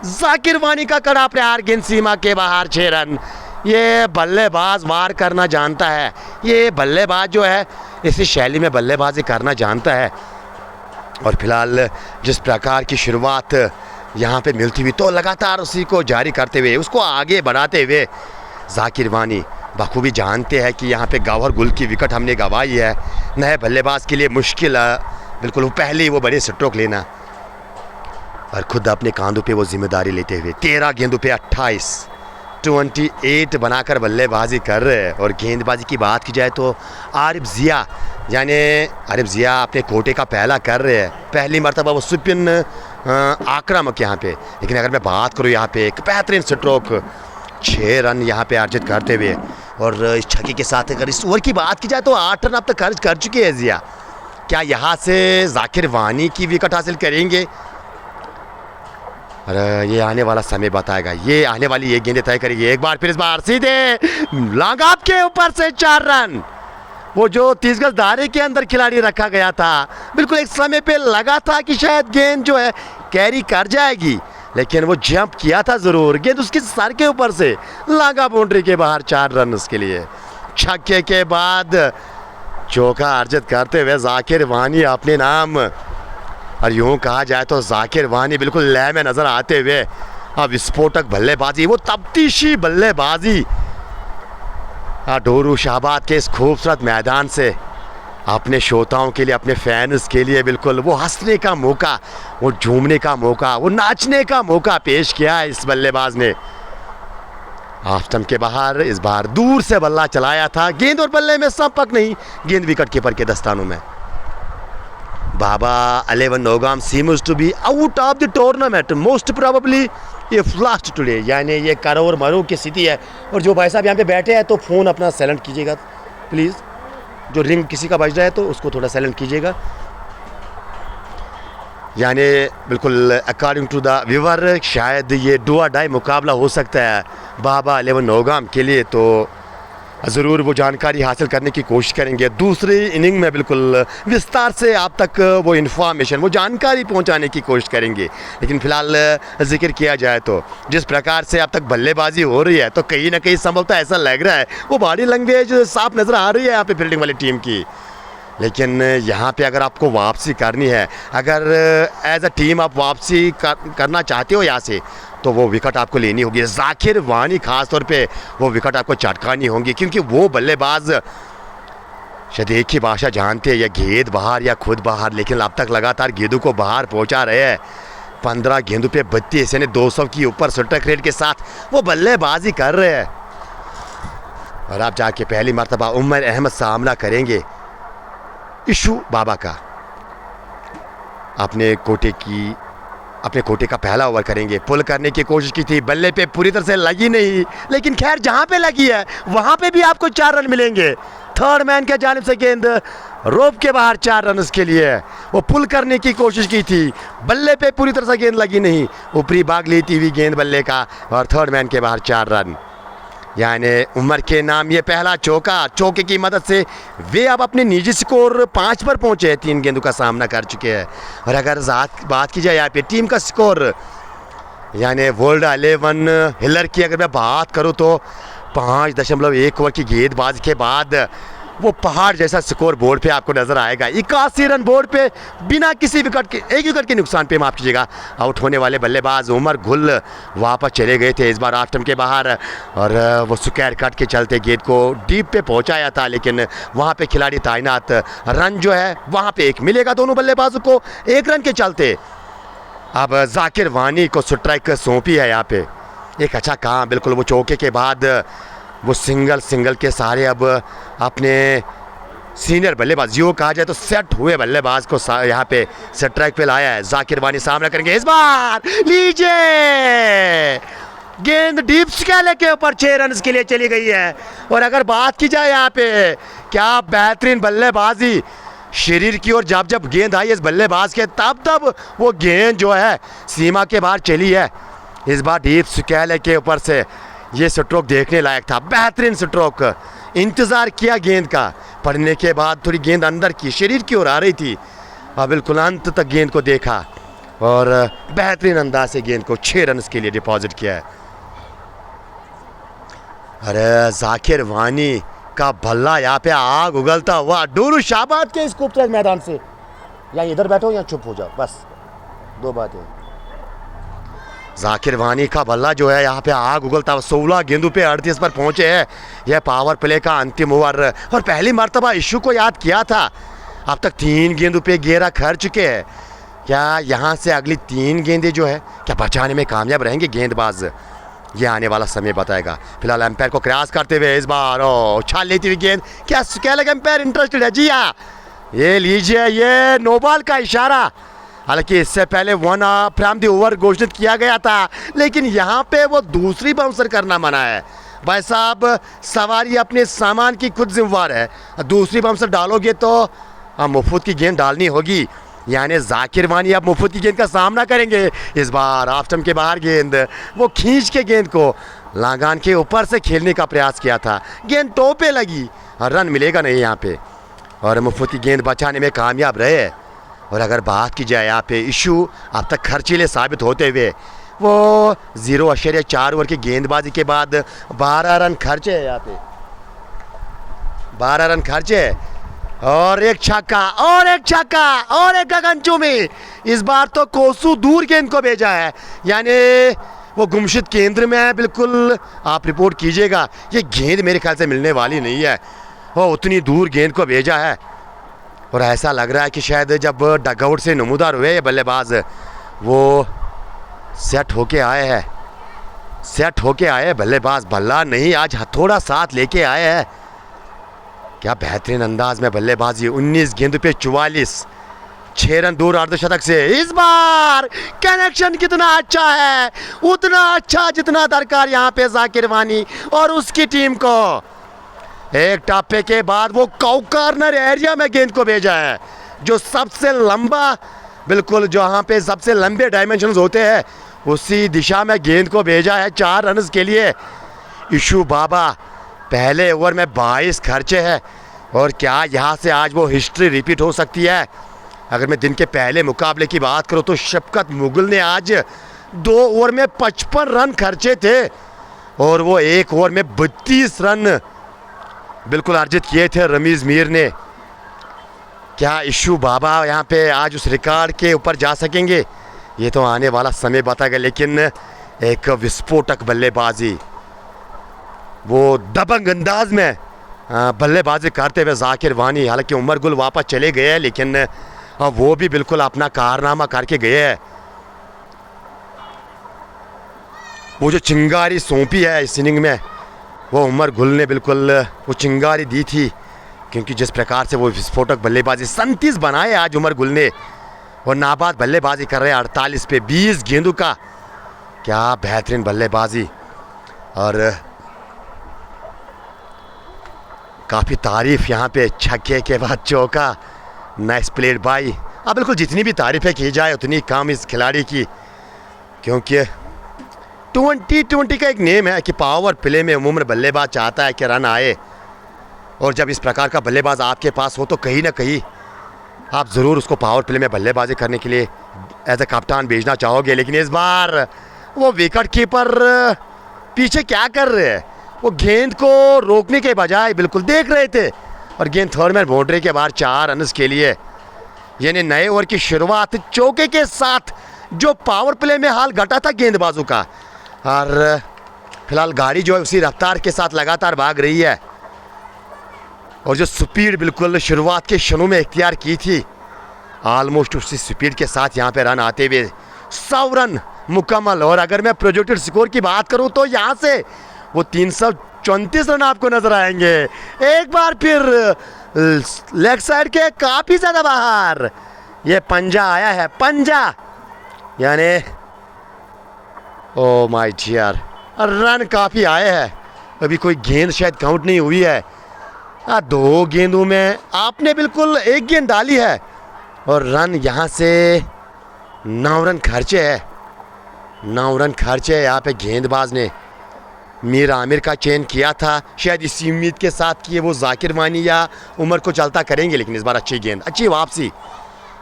[SPEAKER 2] जाकिर वानी का कड़ा प्रहार, गेंद सीमा के बाहर 6 रन। ये बल्लेबाज वार करना जानता है, ये बल्लेबाज जो है इसी शैली में बल्लेबाजी करना जानता है। और फिलहाल जिस प्रकार की शुरुआत यहाँ पे मिलती हुई, तो लगातार उसी को जारी करते हुए, उसको आगे बढ़ाते हुए जाकिर वानी बखूबी जानते हैं कि यहाँ पे गौहर गुल की विकेट हमने गंवाई है। नए बल्लेबाज के लिए मुश्किल बिल्कुल, वो पहले ही वो बड़े स्ट्रोक लेना और खुद अपने कांधों पे वो जिम्मेदारी लेते हुए 13 गेंदों पे 28 बनाकर बल्लेबाजी कर रहे हैं। और गेंदबाजी की बात की जाए तो आरिफ जिया अपने कोटे का पहला कर रहे हैं। पहली मरतबा वो स्पिन आक्रामक यहाँ पे, लेकिन अगर मैं बात करूँ यहाँ पे एक बेहतरीन स्ट्रोक, 6 रन यहाँ पे अर्जित करते हुए। और इस छक्के के साथ अगर इस ओवर की बात की जाए तो 8 रन अब तक खर्च कर चुके हैं जिया। क्या यहाँ से जाकिर वानी की विकेट हासिल करेंगे? और ये आने वाला समय बताएगा, ये आने वाली ये गेंदें तय करेगी। एक बार फिर इस बार सीधे लगाम के ऊपर से 4 रन, वो जो 30 गज दायरे के अंदर खिलाड़ी रखा गया था, बिल्कुल एक समय पे लगा था कि शायद गेंद जो है कैरी कर जाएगी, लेकिन वो जंप किया था ज़रूर, गेंद उसके सर के ऊपर से लगा बाउंड्री के बाहर। 4 रन उसके लिए। छक्के के बाद चौका अर्जित करते हुए जाकिर वानी अपने नाम, और यूँ कहा जाए तो जाकिर वानी बिल्कुल लय में नज़र आते हुए अब विस्फोटक बल्लेबाजी, वो तफ्तीशी बल्लेबाजी डोरू शाहबाद के इस खूबसूरत मैदान से अपने श्रोताओं के लिए, अपने फैंस के लिए बिल्कुल वो हंसने का मौका, वो झूमने का मौका, वो नाचने का मौका पेश किया है इस बल्लेबाज ने। ऑफ स्टंप के बाहर इस बार दूर से बल्ला चलाया था, गेंद और बल्ले में संपर्क नहीं, गेंद विकेट कीपर के दस्तानों में। Baba 11 Naugam seems to be out of the tournament most probably if last today, यानी ये करो और मरो की स्थिति है। और जो भाई साहब यहाँ पे बैठे हैं तो फ़ोन अपना साइलेंट कीजिएगा प्लीज़, जो रिंग किसी का बज रहा है तो उसको थोड़ा साइलेंट कीजिएगा। यानी बिल्कुल अकॉर्डिंग टू द व्यूअर शायद ये डू और डाई मुकाबला हो सकता है बाबा 11 नौगाम के लिए, तो ज़रूर वो जानकारी हासिल करने की कोशिश करेंगे। दूसरी इनिंग में बिल्कुल विस्तार से आप तक वो इन्फॉर्मेशन, वो जानकारी पहुंचाने की कोशिश करेंगे। लेकिन फ़िलहाल जिक्र किया जाए तो जिस प्रकार से अब तक बल्लेबाजी हो रही है तो कहीं ना कहीं संभवतः ऐसा लग रहा है वो बॉडी लैंग्वेज साफ नज़र आ रही है यहाँ पे फील्डिंग वाली टीम की। लेकिन यहाँ पे अगर आपको वापसी करनी है, अगर एज अ टीम आप वापसी करना चाहते हो यहाँ से, तो वो विकेट आपको लेनी होगी। जाकिर वानी खास तौर पे वो विकेट आपको चटकानी होंगी, क्योंकि वो बल्लेबाज शायद एक ही भाषा जानते हैं, या गेंद बाहर या खुद बाहर, लेकिन अब तक लगातार गेंदों को बाहर पहुंचा रहे हैं। 15 गेंदों पे 32 यानी 200 की ऊपर स्ट्राइक रेट के साथ वो बल्लेबाजी कर रहे हैं। और आप जाके पहली मरतबा उमर अहमद सामना करेंगे इशू बाबा का, अपने कोटे का पहला ओवर करेंगे। पुल करने की कोशिश की थी, बल्ले पे पूरी तरह से लगी नहीं, लेकिन खैर जहां पे लगी है वहां पे भी आपको 4 रन मिलेंगे। थर्ड मैन के जानिब से गेंद रोप के बाहर 4 रन के लिए। वो पुल करने की कोशिश की थी, बल्ले पे पूरी तरह से गेंद लगी नहीं, ऊपरी भाग लेती हुई गेंद बल्ले का, और थर्ड मैन के बाहर 4 रन। यानी उमर के नाम ये पहला चौके की मदद से वे अब अपने निजी स्कोर 5 पर पहुंचे हैं, 3 गेंदों का सामना कर चुके हैं। और अगर बात की जाए यहाँ पे टीम का स्कोर, यानी वर्ल्ड 11 हिलर की अगर मैं बात करूँ तो 5.1 ओवर की गेंदबाजी के बाद वो पहाड़ जैसा स्कोर बोर्ड पे आपको नजर आएगा। 81 रन बोर्ड पे बिना किसी विकेट के, एक विकेट के नुकसान पे माफ कीजिएगा, आउट होने वाले बल्लेबाज उमर गुल वापस चले गए थे इस बार ऑफ स्टंप के बाहर। और वो स्क्वायर कट के चलते गेंद को डीप पे पहुंचाया था, लेकिन वहां पे खिलाड़ी तैनात, रन जो है वहां पे एक मिलेगा दोनों बल्लेबाजों को 1 रन के चलते। अब जाकिर वानी को स्ट्राइक सौंपी है यहाँ पे, एक अच्छा काम, बिल्कुल वो चौके के बाद वो सिंगल के सहारे अब अपने सीनियर बल्लेबाज, यूँ कहा जाए तो सेट हुए बल्लेबाज को यहाँ पे स्ट्राइक पे लाया है। जाकिर वानी सामना करेंगे इस बार, लीजिए गेंद डीप स्केल के ऊपर 6 रन के लिए चली गई है। और अगर बात की जाए यहाँ पे क्या बेहतरीन बल्लेबाजी, शरीर की ओर जब गेंद आई इस बल्लेबाज के तब वो गेंद जो है सीमा के बाहर चली है। इस बार डीप स्केल के ऊपर से ये स्ट्रोक देखने लायक था, बेहतरीन स्ट्रोक। इंतज़ार किया गेंद का, पड़ने के बाद थोड़ी गेंद अंदर की शरीर की ओर आ रही थी, और बिल्कुल अंत तक गेंद को देखा और बेहतरीन अंदाज से गेंद को 6 रन के लिए डिपॉजिट किया है। अरे जाकिर वानी का भल्ला यहाँ पे आग उगलता हुआ डोरू शाहबाद के इस खूबसूरत मैदान से, या इधर बैठो या चुप हो जाओ, बस 2 बातें। जाकिर वानी का बल्ला जो है यहाँ पे आग उगलता, 16 गेंदों पे 38 पर पहुंचे हैं। यह पावर प्ले का अंतिम ओवर, और पहली मर्तबा इशू को याद किया था। अब तक 3 गेंदों पे 11 खर चुके हैं। क्या यहाँ से अगली 3 गेंदें जो है क्या बचाने में कामयाब रहेंगे गेंदबाज, ये आने वाला समय बताएगा। फिलहाल एम्पायर को क्रॉस करते हुए इस बार उछाल लेती हुई गेंद, क्या लगा एम्पायर इंटरेस्टेड है? जी हाँ, ये लीजिए, ये नो बॉल का इशारा। हालांकि इससे पहले 1 फ्रॉम द ओवर घोषित किया गया था, लेकिन यहाँ पे वो दूसरी बाउंसर करना मना है। भाई साहब, सवारी अपने सामान की खुद जिम्मेवार है, दूसरी बाउंसर डालोगे तो मुफ्त की गेंद डालनी होगी। यानी जाकिर वानी अब मुफ्त की गेंद का सामना करेंगे। इस बार ऑफ स्टंप के बाहर गेंद, वो खींच के गेंद को लागान के ऊपर से खेलने का प्रयास किया था, गेंद टो पे लगी, रन मिलेगा नहीं यहाँ पे, और मुफ्त की गेंद बचाने में कामयाब रहे। और अगर बात की जाए यहाँ पे इशू अब तक खर्चीले साबित होते हुए, वो 0.4 ओवर की गेंदबाजी के बाद 12 रन खर्चे है यहाँ पे, 12 रन खर्चे, और एक छक्का और एक गगनचुंबी। इस बार तो कोसू दूर गेंद को भेजा है, यानी वो गुमशुद केंद्र में है, बिल्कुल आप रिपोर्ट कीजिएगा। ये गेंद मेरे ख्याल से मिलने वाली नहीं है, वो उतनी दूर गेंद को भेजा है और ऐसा लग रहा है कि शायद जब डगआउट से नमूदार हुए ये बल्लेबाज वो सेट होके आए हैं, सेट होके आए बल्लेबाज। भल्ला नहीं, आज हथौड़ा साथ लेके आए हैं। क्या बेहतरीन अंदाज में बल्लेबाजी, 19 गेंद पे 44, 6 रन दूर अर्धशतक से। इस बार कनेक्शन कितना अच्छा है, उतना अच्छा जितना दरकार यहाँ पे जाकिर वानी और उसकी टीम को। एक टापे के बाद वो कॉर्नर एरिया में गेंद को भेजा है, जो सबसे लंबा, बिल्कुल जहाँ पे सबसे लंबे डायमेंशंस होते हैं उसी दिशा में गेंद को भेजा है 4 रन के लिए। इशू बाबा पहले ओवर में 22 खर्चे हैं और क्या यहाँ से आज वो हिस्ट्री रिपीट हो सकती है? अगर मैं दिन के पहले मुकाबले की बात करूँ तो शफकत मुगल ने आज 2 ओवर में 55 रन खर्चे थे और वो 1 ओवर में 32 रन बिल्कुल अर्जित किए थे रमीज़ मीर ने। क्या इशू बाबा यहाँ पे आज उस रिकॉर्ड के ऊपर जा सकेंगे? ये तो आने वाला समय बताएगा, लेकिन एक विस्फोटक बल्लेबाजी, वो दबंग अंदाज में बल्लेबाजी करते हुए जाकिर वानी। हालांकि उमर गुल वापस चले गए हैं, लेकिन वो भी बिल्कुल अपना कारनामा करके गए हैं। वो जो चिंगारी सौंपी है इस इनिंग में, वो उमर गुल ने बिल्कुल वो चिंगारी दी थी, क्योंकि जिस प्रकार से वो विस्फोटक बल्लेबाजी 37 बनाए आज उमर गुल ने और नाबाद बल्लेबाजी कर रहे हैं 48 पे 20 गेंदों का। क्या बेहतरीन बल्लेबाजी और काफ़ी तारीफ यहाँ पे छक्के के बाद चौका, नाइस प्लेड बाई। अब बिल्कुल जितनी भी तारीफें की जाए उतनी कम इस खिलाड़ी की, क्योंकि 2020 का एक नेम है कि पावर प्ले में उम्र बल्लेबाज चाहता है कि रन आए, और जब इस प्रकार का बल्लेबाज आपके पास हो तो कहीं ना कहीं आप ज़रूर उसको पावर प्ले में बल्लेबाजी करने के लिए एज ए कप्तान भेजना चाहोगे। लेकिन इस बार वो विकेट कीपर पीछे क्या कर रहे हैं, वो गेंद को रोकने के बजाय बिल्कुल देख रहे थे और गेंद थर्ड मैन बाउंड्री के बाहर 4 रन के लिए। यानी नए ओवर की शुरुआत चौके के साथ, जो पावर प्ले में हाल घटा था गेंदबाजों का, और फिलहाल गाड़ी जो है उसी रफ्तार के साथ लगातार भाग रही है और जो स्पीड बिल्कुल शुरुआत के क्षणों में इख्तियार की थी, ऑलमोस्ट उसी स्पीड के साथ यहाँ पे रन आते हुए 100 रन मुकम्मल। और अगर मैं प्रोजेक्टेड स्कोर की बात करूँ तो यहाँ से वो 334 रन आपको नजर आएंगे। एक बार फिर लेग साइड के काफ़ी ज़्यादा बाहर ये पंजा आया है, पंजा, यानी ओ माय डियर, रन काफ़ी आए हैं। अभी कोई गेंद शायद काउंट नहीं हुई है। 2 गेंदों में आपने बिल्कुल 1 गेंद डाली है और रन यहाँ से 9 रन खर्चे है, 9 रन खर्चे है यहाँ पे गेंदबाज ने। मीर आमिर का चयन किया था शायद इसी उम्मीद के साथ कि वो जाकिर वानी या उमर को चलता करेंगे, लेकिन इस बार अच्छी गेंद, अच्छी वापसी।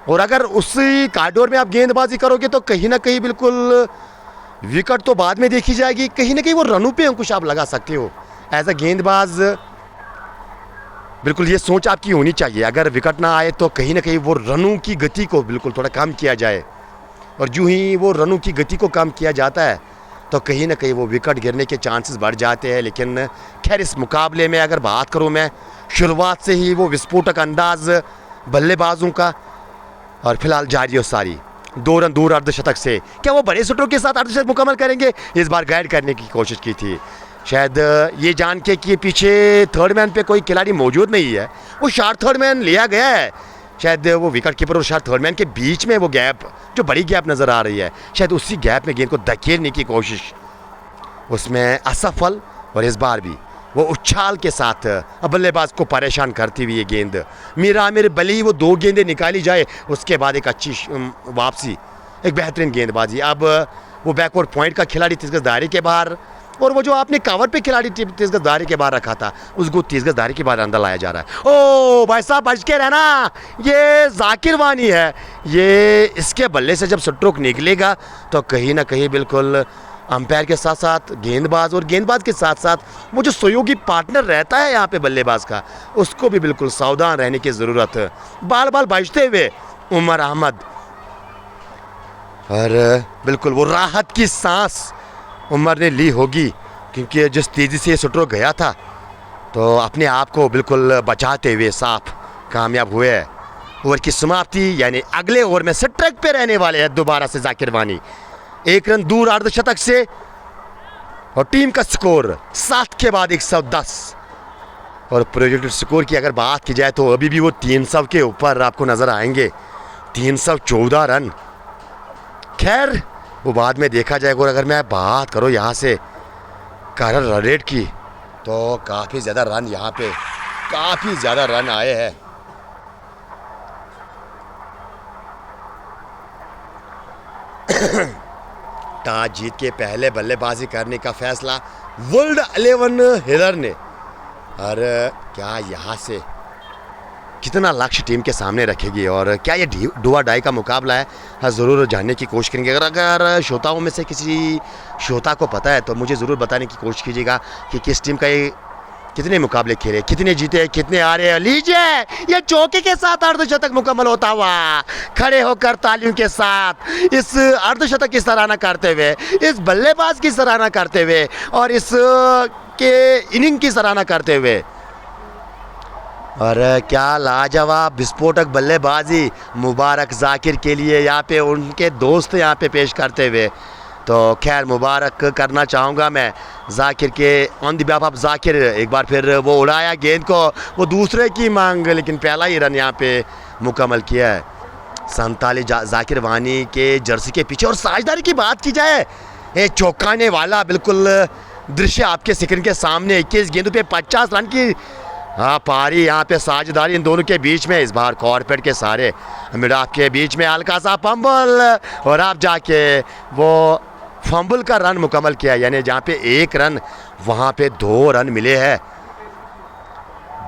[SPEAKER 2] और अगर उसी कॉरिडोर में आप गेंदबाजी करोगे तो कहीं ना कहीं बिल्कुल विकेट तो बाद में देखी जाएगी, कहीं ना कहीं वो रनों पे अंकुश आप लगा सकते हो। एज अ गेंदबाज बिल्कुल ये सोच आपकी होनी चाहिए, अगर विकेट ना आए तो कहीं ना कहीं वो रनों की गति को बिल्कुल थोड़ा कम किया जाए, और जो ही वो रनों की गति को कम किया जाता है तो कहीं ना कहीं वो विकेट गिरने के चांसेस बढ़ जाते हैं। लेकिन खैर इस मुकाबले में अगर बात करूं मैं, शुरुआत से ही वो विस्फोटक अंदाज बल्लेबाजों का, और फिलहाल जारी और सारी 2 रन दूर अर्धशतक से। क्या वो बड़े शॉटों के साथ अर्धशतक मुकम्मल करेंगे? इस बार गाइड करने की कोशिश की थी, शायद ये जान के कि पीछे थर्ड मैन पे कोई खिलाड़ी मौजूद नहीं है, वो शार्ट थर्ड मैन लिया गया है। शायद वो विकेट कीपर और शार्ट थर्ड मैन के बीच में वो गैप, जो बड़ी गैप नज़र आ रही है, शायद उसी गैप में गेंद को धकेलने की कोशिश, उसमें असफल। और इस बार भी वो उछाल के साथ बल्लेबाज को परेशान करती हुई ये गेंद। मीर आमिर भले ही वो 2 गेंदें निकाली जाए, उसके बाद एक अच्छी वापसी, एक बेहतरीन गेंदबाजी। अब वो बैकवर्ड पॉइंट का खिलाड़ी 30 गज दायरे के बाहर, और वो जो आपने कवर पे खिलाड़ी 30 गज दायरे के बाहर रखा था, उसको 30 गज दायरे के बाहर अंदर लाया जा रहा है। ओ भाई साहब बच के रहना, ये जाकिर वानी है, ये इसके बल्ले से जब स्ट्रोक निकलेगा तो कहीं ना कहीं बिल्कुल अंपायर के साथ साथ गेंदबाज, और गेंदबाज के साथ साथ वो जो सहयोगी पार्टनर रहता है यहाँ पे बल्लेबाज का, उसको भी बिल्कुल सावधान रहने की ज़रूरत है। बाल बाल बजते हुए उमर अहमद, और बिल्कुल वो राहत की सांस उमर ने ली होगी, क्योंकि जिस तेज़ी से स्ट्रोक गया था तो अपने आप को बिल्कुल बचाते हुए साफ कामयाब हुए हैं। ओवर की समाप्ति यानी अगले ओवर में स्ट्राइक पे रहने वाले हैं दोबारा से जाकिर वानी, 1 रन दूर अर्धशतक से। और टीम का स्कोर 7 के बाद 110। और प्रोजेक्टेड स्कोर की अगर बात की जाए तो अभी भी वो 300 के ऊपर आपको नज़र आएंगे, 314 रन। खैर वो बाद में देखा जाएगा। और अगर मैं बात करूँ यहाँ से करंट रन रेट की तो काफ़ी ज़्यादा रन यहाँ पे काफ़ी ज़्यादा रन आए हैं। टॉस जीत के पहले बल्लेबाजी करने का फैसला वर्ल्ड 11 हिलर ने। और क्या यहाँ से कितना लक्ष्य टीम के सामने रखेगी और क्या ये डुआ डाई का मुकाबला है, हाँ ज़रूर जानने की कोशिश करेंगे। अगर श्रोताओं में से किसी श्रोता को पता है तो मुझे ज़रूर बताने की कोशिश कीजिएगा कि किस टीम का ये कितने मुकाबले खेले, कितने जीते, कितने हारे। लीजिए ये चौके के साथ अर्धशतक मुकम्मल होता हुआ, खड़े होकर तालियों के साथ इस अर्धशतक की सराहना करते हुए, इस बल्लेबाज की सराहना करते हुए और इस के इनिंग की सराहना करते हुए। और क्या लाजवाब विस्फोटक बल्लेबाजी मुबारक जाकिर के लिए यहाँ पे उनके दोस्त यहाँ पे पेश करते हुए। तो खैर मुबारक करना चाहूँगा मैं जाकिर के on the behalf of Zakir. एक बार फिर वो उड़ाया गेंद को, वो दूसरे की मांग, लेकिन पहला ही रन यहाँ पे मुकम्मल किया है। 47 जाकिर वानी के जर्सी के पीछे। और साझेदारी की बात की जाए, ये चौंकाने वाला बिल्कुल दृश्य आपके स्क्रीन के सामने। 21 गेंदों पे 50 रन की पारी यहाँ पे साझेदारी इन दोनों के बीच में। इस बार कॉर्पोरेट के सारे मिड ऑफ के बीच में हल्का सा फंबल और आप जाके वो फंबल का रन मुकम्मल किया, यानी जहाँ पे 1 रन वहाँ पे 2 रन मिले हैं।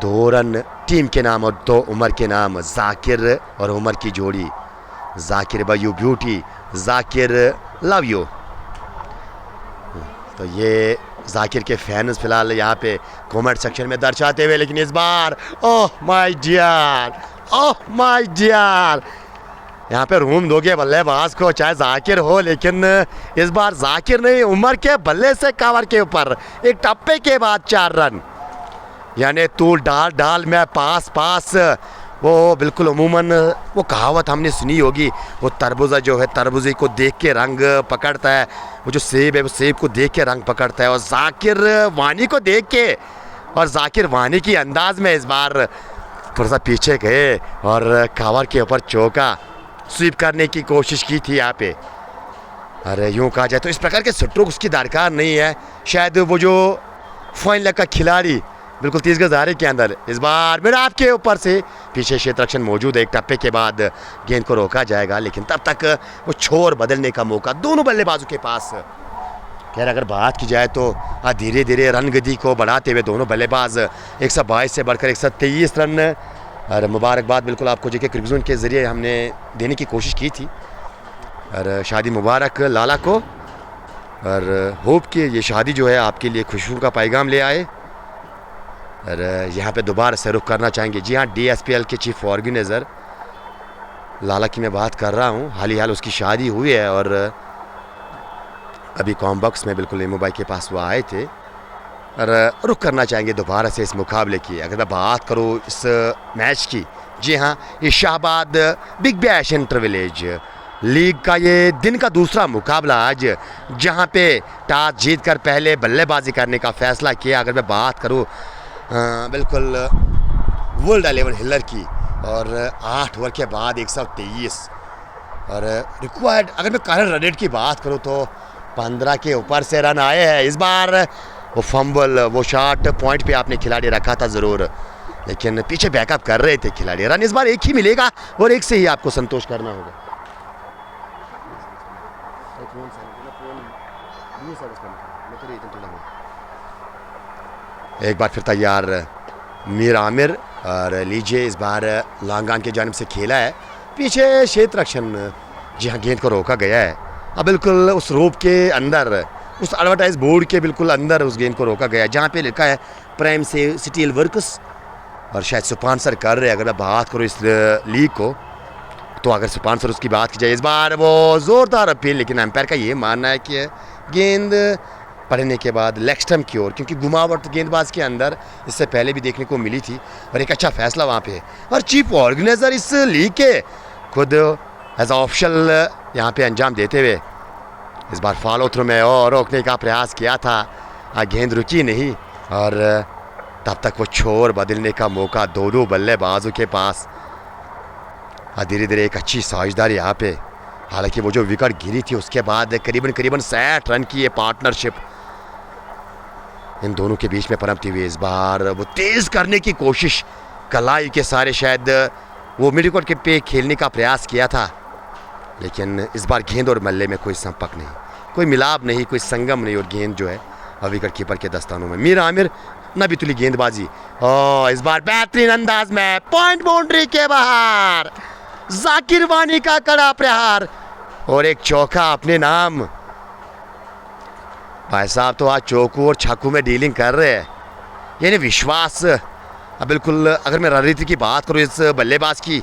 [SPEAKER 2] 2 रन टीम के नाम और 2 उमर के नाम। जाकिर और उमर की जोड़ी, Zakir bye you beauty, Zakir love you. तो ये जाकिर के फैंस फिलहाल यहाँ पे कमेंट सेक्शन में दर्शाते हुए, लेकिन इस बार oh my dear, oh my dear, यहाँ पे रूम दोगे बल्लेबाज को चाहे जाकिर हो, लेकिन इस बार जाकिर नहीं, उमर के बल्ले से कवर के ऊपर एक टप्पे के बाद 4 रन, यानी तू डाल डाल में पास पास। वो बिल्कुल अमूमन वो कहावत हमने सुनी होगी, वो तरबूजा जो है तरबूजे को देख के रंग पकड़ता है, वो जो सेब है वो सेब को देख के रंग पकड़ता है। और जाकिर वानी को देख के और जाकिर वानी की अंदाज में इस बार थोड़ा सा पीछे गए और कवर के ऊपर चौका स्वीप करने की कोशिश की थी यहाँ पे। अरे यूँ कहा जाए तो इस प्रकार के स्ट्रोक उसकी दरकार नहीं है। शायद वो जो फाइनल का खिलाड़ी बिल्कुल 30 गज दायरे के अंदर, इस बार मिड ऑफ के ऊपर से पीछे क्षेत्र रक्षण मौजूद है, एक टप्पे के बाद गेंद को रोका जाएगा, लेकिन तब तक वो छोर बदलने का मौका दोनों बल्लेबाजों के पास। खैर अगर बात की जाए तो धीरे धीरे रन गति को बढ़ाते हुए दोनों बल्लेबाज 122 से बढ़कर 123 रन। और मुबारकबाद बिल्कुल आपको जेके क्रिकेट जोन के ज़रिए हमने देने की कोशिश की थी। और शादी मुबारक लाला को, और होप कि ये शादी जो है आपके लिए खुशियों का पैगाम ले आए। और यहाँ पे दोबारा से रुख करना चाहेंगे, जी हाँ, DSPL के चीफ ऑर्गेनाइज़र लाला की मैं बात कर रहा हूँ। हाल ही हाल उसकी शादी हुई है और अभी कॉम्बॉक्स में बिल्कुल एमओ भाई के पास वो आए थे। और रुख करना चाहेंगे दोबारा से इस मुकाबले की। अगर मैं बात करूँ इस मैच की, जी हाँ, ये Shahbad big bash inter village league का ये दिन का दूसरा मुकाबला आज, जहाँ पे टॉस जीतकर पहले बल्लेबाजी करने का फैसला किया। अगर मैं बात करूँ बिल्कुल वर्ल्ड 11 हिलर की, और 8 ओवर के बाद 123 और रिक्वायर्ड। अगर मैं करंट रन रेट की बात करूँ तो 15 के ऊपर से रन आए हैं। इस बार वो फंबल, वो शॉट पॉइंट पे आपने खिलाड़ी रखा था ज़रूर, लेकिन पीछे बैकअप कर रहे थे खिलाड़ी। रन इस बार एक ही मिलेगा और एक से ही आपको संतोष करना होगा। एक बार फिर तैयार मीर आमिर, और लीजिए इस बार लांगान की जानिब से खेला है, पीछे क्षेत्र रक्षण, जी हाँ, गेंद को रोका गया है। अब बिल्कुल उस रोप के अंदर, उस एडवर्टाइज बोर्ड के बिल्कुल अंदर उस गेंद को रोका गया है, जहाँ पे लिखा है प्राइम से स्टील वर्क्स, और शायद स्पॉन्सर कर रहे हैं। अगर मैं बात करूँ इस लीग को, तो अगर स्पॉन्सर उसकी बात की जाए, इस बार वो ज़ोरदार अपील, लेकिन एम्पायर का ये मानना है कि गेंद पड़ने के बाद लेग स्टंप की ओर, क्योंकि घुमावट गेंदबाज के अंदर इससे पहले भी देखने को मिली थी, और एक अच्छा फैसला वहाँ पे। और चीफ ऑर्गेनाइजर इस लीग के खुद एज ऑप्शनल यहाँ पे अंजाम देते हुए इस बार फॉलो थ्रू में और रोकने का प्रयास किया था, गेंद रुकी नहीं, और तब तक वो छोर बदलने का मौका दो बल्लेबाजों के पास। धीरे धीरे एक अच्छी साझेदारी यहाँ पे, हालांकि वो जो विकेट गिरी थी उसके बाद करीबन 60 रन की ये पार्टनरशिप इन दोनों के बीच में पनपती हुई इस बार वो तेज करने की कोशिश, कलाई के सारे शायद वो मिड विकेट के पे खेलने का प्रयास किया था, लेकिन इस बार गेंद और मल्ले में कोई संपर्क नहीं, कोई मिलाप नहीं, कोई संगम नहीं, और गेंद जो है विकेट कीपर के दस्तानों में। मीर आमिर न भी तुली गेंदबाजी, और इस बार बेहतरीन अंदाज में पॉइंट बाउंड्री के बाहर जाकिर वानी का कड़ा प्रहार और एक चौका अपने नाम। भाई साहब तो आज चौकू और छक्कू में डीलिंग कर रहे हैं, यानी विश्वास बिल्कुल। अगर मैं रणनीति की बात करूँ इस बल्लेबाज की,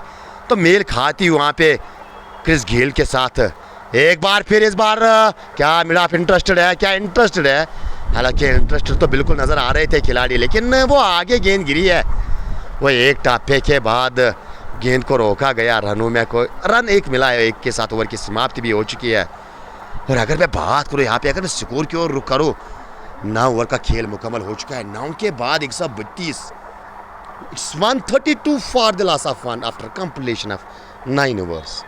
[SPEAKER 2] तो मेल खाती हूँ वहाँ पे क्रिस गेल के साथ। एक बार फिर इस बार क्या मिड ऑफ इंटरेस्टेड है, क्या इंटरेस्टेड है? हालांकि इंटरेस्टेड तो बिल्कुल नज़र आ रहे थे खिलाड़ी, लेकिन वो आगे गेंद गिरी है। वो एक टापे के बाद गेंद को रोका गया, रनों में कोई रन एक मिला है, एक के साथ ओवर की समाप्ति भी हो चुकी है। और अगर मैं बात करूँ यहाँ पे, अगर मैं स्कोर की ओर रुख करूँ, 9 ओवर का खेल मुकम्मल हो चुका है। 9 के बाद 132, it's 132 for the loss of 1 after completion of 9 overs.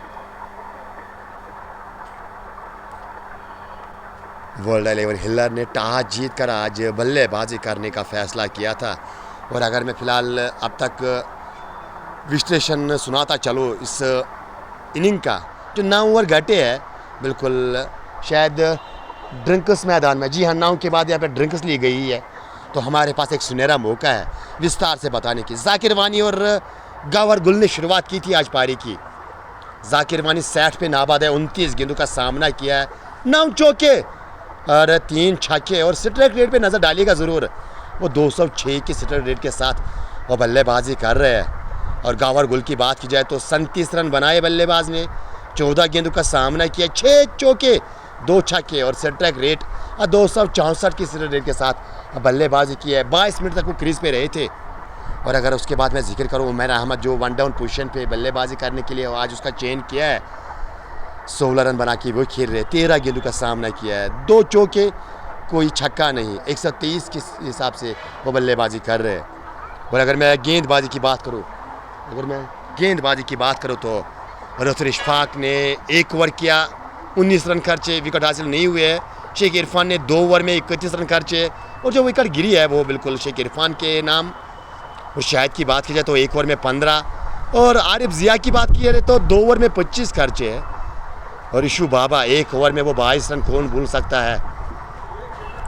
[SPEAKER 2] World 11 Hiller ने टॉस जीत कर आज बल्लेबाजी करने का फैसला किया था। और अगर मैं फ़िलहाल अब तक विश्लेषण सुनाता चलो इस इनिंग का, जो 9 ओवर घटे हैं, बिल्कुल शायद ड्रिंक्स मैदान में, जी हाँ 9 के बाद यहाँ पे ड्रिंक्स ली गई है, तो हमारे पास एक सुनहरा मौका है विस्तार से बताने की। जाकिर वानी और गौहर गुल ने शुरुआत की थी आज पारी की। जाकिर वानी 60 पे नाबाद है, 29 गेंदों का सामना किया है, 9 चौके और 3 छक्के, और स्ट्राइक रेट पे नज़र डालिएगा ज़रूर, वो 206 की स्ट्राइक रेट के साथ वो बल्लेबाजी कर रहे हैं। और गौहर गुल की बात की जाए तो 37 रन बनाए बल्लेबाज ने, 14 गेंदों का सामना किया, 6 चौके 2 छक्के, और स्ट्राइक रेट 264 की स्ट्राइक रेट के साथ बल्लेबाजी की है। 22 मिनट तक वो क्रीज पे रहे थे। और अगर उसके बाद मैं जिक्र करूँ उमर अहमद, जो 1 डाउन पोजीशन पे बल्लेबाजी करने के लिए आज उसका चयन किया है, 16 रन बना के वो खेल रहे, 13 गेंदों का सामना किया है, 2 चौके, कोई छक्का नहीं, 123 के हिसाब से वो बल्लेबाजी कर रहे हैं। और अगर मैं गेंदबाजी की बात करूँ, तो रसूल इशफाक ने 1 ओवर किया, 19 रन खर्चे, विकेट हासिल नहीं हुए हैं। शेख इरफान ने 2 ओवर में 31 रन खर्चे, और जो विकेट गिरी है वो बिल्कुल शेख इरफान के नाम। और शाहिद की बात की जाए तो 1 ओवर में 15, और आरिफ जिया की बात की जाए तो 2 ओवर में 25 खर्चे हैं। और इशू बाबा 1 ओवर में वो 22 रन, कौन भूल सकता है।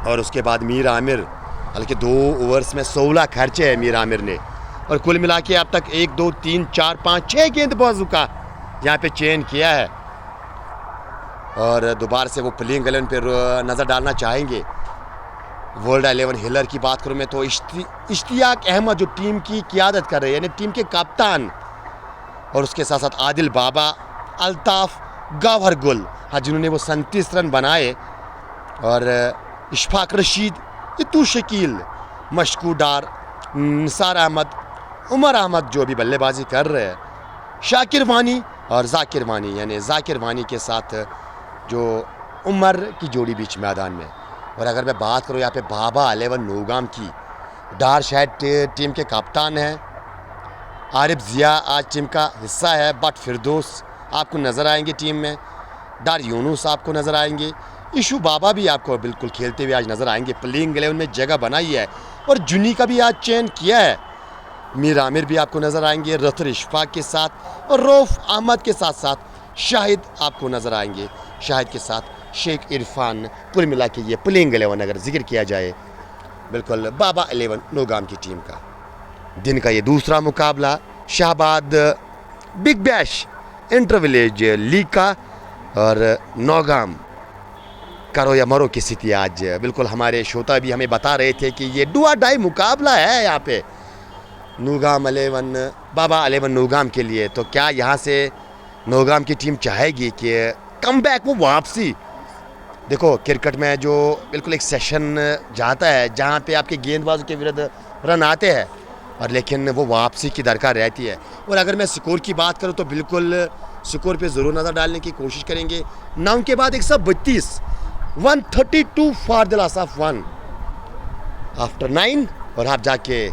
[SPEAKER 2] और उसके बाद मीर आमिर, हालांकि 2 ओवर्स में 16 खर्चे हैं मीर आमिर ने, और कुल मिला के अब तक 1 2 3 4 5 6 गेंदबाजों का यहाँ पे चयन किया है। और दोबारा से वो प्लेइंग 11 पर नज़र डालना चाहेंगे। वर्ल्ड 11 हिलर की बात करूँ मैं तो इश्तियाक अहमद जो टीम की क़ियादत कर रहे हैं, यानी टीम के कप्तान, और उसके साथ साथ आदिल बाबा, अल्ताफ़, गौहर गुल, हाँ जिन्होंने वो 37 रन बनाए, और इशफाक रशीद, इतू शकील, मशकू डार, निसार अहमद, उमर अहमद जो भी बल्लेबाजी कर रहे हैं, शाकिर वानी और जाकिर वानी, यानी जाकिर वानी के साथ जो उमर की जोड़ी बीच मैदान में। और अगर मैं बात करूँ यहाँ पे बाबा 11 नौगाम की, डार शायद टीम के कप्तान हैं, आरिफ जिया आज टीम का हिस्सा है, बट फिरदौस आपको नज़र आएंगे टीम में, डार यूनुस आपको नज़र आएंगे, इशू बाबा भी आपको बिल्कुल खेलते हुए आज नज़र आएंगे, प्लेइंग 11 में जगह बनाई है। और जुनी का भी आज चयन किया है, मीर आमिर भी आपको नज़र आएंगे रसूल इशफाक के साथ, और रऊफ अहमद के साथ साथ शाहिद आपको नज़र आएंगे, शाहिद के साथ शेख इरफान। कुल मिला के ये प्लेइंग 11 अगर जिक्र किया जाए बिल्कुल बाबा 11 नौगाम की टीम का। दिन का ये दूसरा मुकाबला Shahbad big bash inter village league का, और नौगाम करो या मरो की स्थिति आज बिल्कुल हमारे श्रोता भी हमें बता रहे थे कि ये डू और डाई मुकाबला है यहाँ पे नौगाम 11 बाबा 11 नौगाम के लिए। तो क्या यहाँ से नौगाम की टीम चाहेगी कि कम बैक, वो वापसी देखो क्रिकेट में जो बिल्कुल एक सेशन जाता है जहाँ पे आपके गेंदबाजों के विरुद्ध रन आते हैं और लेकिन वो वापसी की दरकार रहती है। और अगर मैं स्कोर की बात करूँ तो बिल्कुल स्कोर पे ज़रूर नज़र डालने की कोशिश करेंगे। 9 के बाद 132, 132 for the loss of 1 after 9। और आप जाके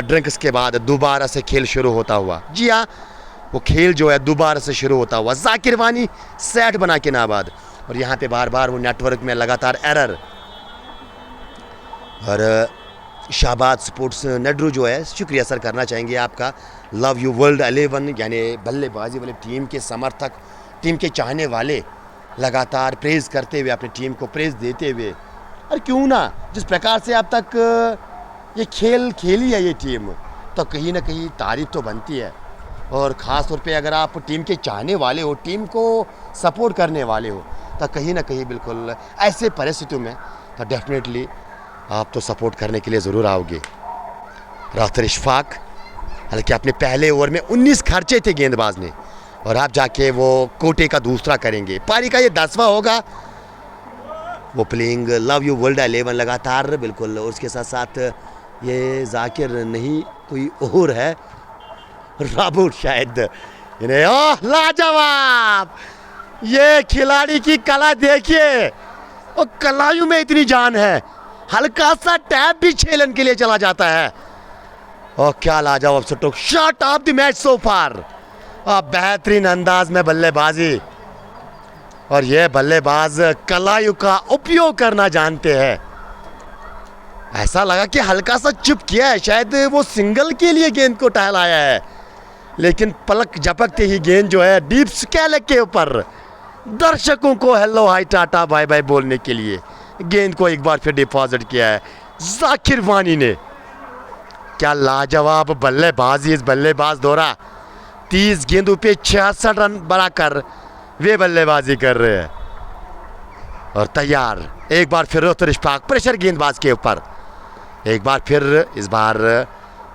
[SPEAKER 2] ड्रिंक्स के बाद दोबारा से खेल शुरू होता हुआ, जी हाँ, वो खेल जो है दोबारा से शुरू होता हुआ। जाकिर वानी सेट बना के नाबाद, और यहाँ पे बार बार वो नेटवर्क में लगातार एरर। और शाहबाद स्पोर्ट्स नेडरू जो है, शुक्रिया सर करना चाहेंगे आपका। लव यू वर्ल्ड 11 यानी बल्लेबाजी वाले टीम के समर्थक, टीम के चाहने वाले लगातार प्रेज़ करते हुए, अपनी टीम को प्रेज़ देते हुए, और क्यों ना जिस प्रकार से अब तक ये खेल खेली है ये टीम, तो कहीं ना कहीं तारीफ तो बनती है। और ख़ास तौर पे अगर आप टीम के चाहने वाले हो, टीम को सपोर्ट करने वाले हो, तो कहीं ना कहीं बिल्कुल ऐसे परिस्थितियों में तो डेफिनेटली आप तो सपोर्ट करने के लिए ज़रूर आओगे। रातर इशफाक, हालांकि अपने पहले ओवर में 19 खर्चे थे गेंदबाज ने, और आप जाके वो कोटे का दूसरा करेंगे। पारी का ये 10वां होगा। वो प्लेइंग लव यू वर्ल्ड 11 लगातार बिल्कुल। और उसके साथ साथ ये जाकिर नहीं कोई और है, राबुट शायद। ओह लाजवाब, ये खिलाड़ी की कला देखिए, और कलाइयों में इतनी जान है, हल्का सा टैप भी 6 रन के लिए चला जाता है। और क्या लाजवाब stroke, shot of the match so far. बेहतरीन अंदाज में बल्लेबाजी, और ये बल्लेबाज कलाइयों का उपयोग करना जानते हैं। ऐसा लगा कि हल्का सा चुप किया है, शायद वो सिंगल के लिए गेंद को टहलाया है, लेकिन पलक झपकते ही गेंद जो है डीप स्केल के ऊपर दर्शकों को hello hi tata bye bye बोलने के लिए गेंद को एक बार फिर डिपॉजिट किया है जाकिर वानी ने। क्या लाजवाब बल्लेबाजी इस बल्लेबाज द्वारा। 30 गेंदों पे 66 रन बनाकर वे बल्लेबाजी कर रहे हैं। और तैयार, एक बार फिर रोहतर इशफाक प्रेशर गेंदबाज के ऊपर। एक बार फिर इस बार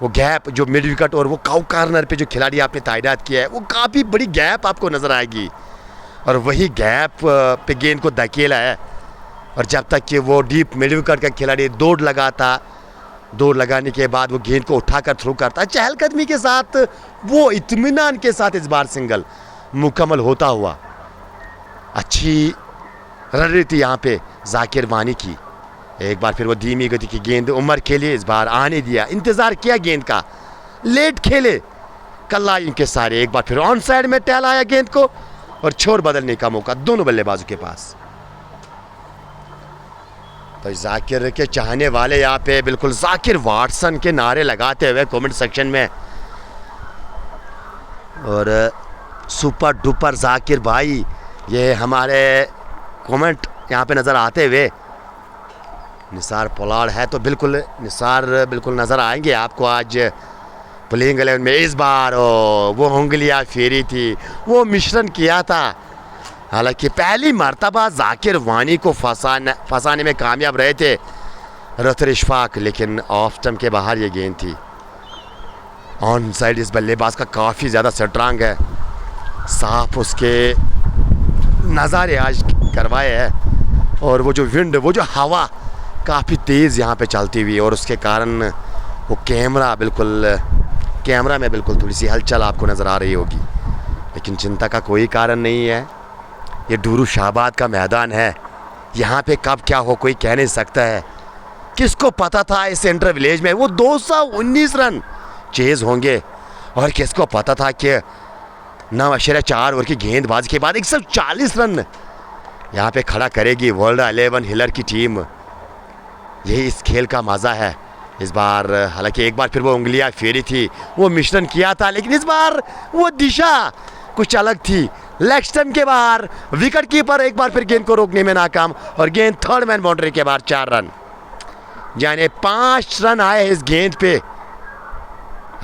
[SPEAKER 2] वो गैप जो मिड विकेट और वो काउ कार्नर पे जो खिलाड़ी आपने तैनात किया है, वो काफ़ी बड़ी गैप आपको नज़र आएगी, और वही गैप पे गेंद को धकेला है। और जब तक कि वो डीप मिड विकेट का खिलाड़ी दौड़ लगाता, दौड़ लगाने के बाद वो गेंद को उठाकर थ्रो करता, चहलकदमी के साथ वो इत्मीनान के साथ इस बार सिंगल मुकम्मल होता हुआ। अच्छी रणनीति यहाँ पे जाकिर वानी की। एक बार फिर वो धीमी गति की गेंद उमर के लिए इस बार आने दिया, इंतज़ार किया गेंद का, लेट खेले कल्लाई के सारे। एक बार फिर ऑन साइड में टहलाया गेंद को, और छोर बदलने का मौका दोनों बल्लेबाजों के पास। तो जाकिर के चाहने वाले यहाँ पे बिल्कुल जाकिर वाटसन के नारे लगाते हुए कमेंट सेक्शन में, और सुपर डुपर जाकिर भाई, ये हमारे कमेंट यहाँ पे नज़र आते हुए। निसार पोलार्ड है तो बिल्कुल निसार बिल्कुल नज़र आएंगे आपको आज प्लेइंग 11 में। इस बार वो उंगलियाँ फेरी थी, वो मिश्रण किया था। हालांकि पहली मर्तबा जाकिर वानी को फंसाने में कामयाब रहे थे रोहतर इशफाक, लेकिन ऑफ स्टंप के बाहर ये गेंद थी। ऑन साइड इस बल्लेबाज का काफ़ी ज़्यादा स्ट्रांग है, साफ उसके नज़ारे आज करवाए हैं। और वो जो विंड, वो जो हवा काफ़ी तेज़ यहाँ पे चलती हुई, और उसके कारण वो कैमरा में बिल्कुल थोड़ी सी हलचल आपको नज़र आ रही होगी, लेकिन चिंता का कोई कारण नहीं है। ये डूरू शाहबाद का मैदान है, यहाँ पे कब क्या हो कोई कह नहीं सकता है। किसको पता था इस इंटर विलेज में वो 219 रन चेज़ होंगे, और किसको पता था कि 9.4 ओवर की गेंदबाजी के बाद 140 रन यहाँ पे खड़ा करेगी वर्ल्ड 11 हिलर की टीम। यही इस खेल का मज़ा है। इस बार हालांकि एक बार फिर वो उंगलियां फेरी थी, वो मिश्रण किया था, लेकिन इस बार वो दिशा कुछ अलग थी। लेग स्टंप के बाहर विकेट कीपर एक बार फिर गेंद को रोकने में नाकाम, और गेंद थर्ड मैन बाउंड्री के बाहर 4 रन, यानी 5 रन आए इस गेंद पे।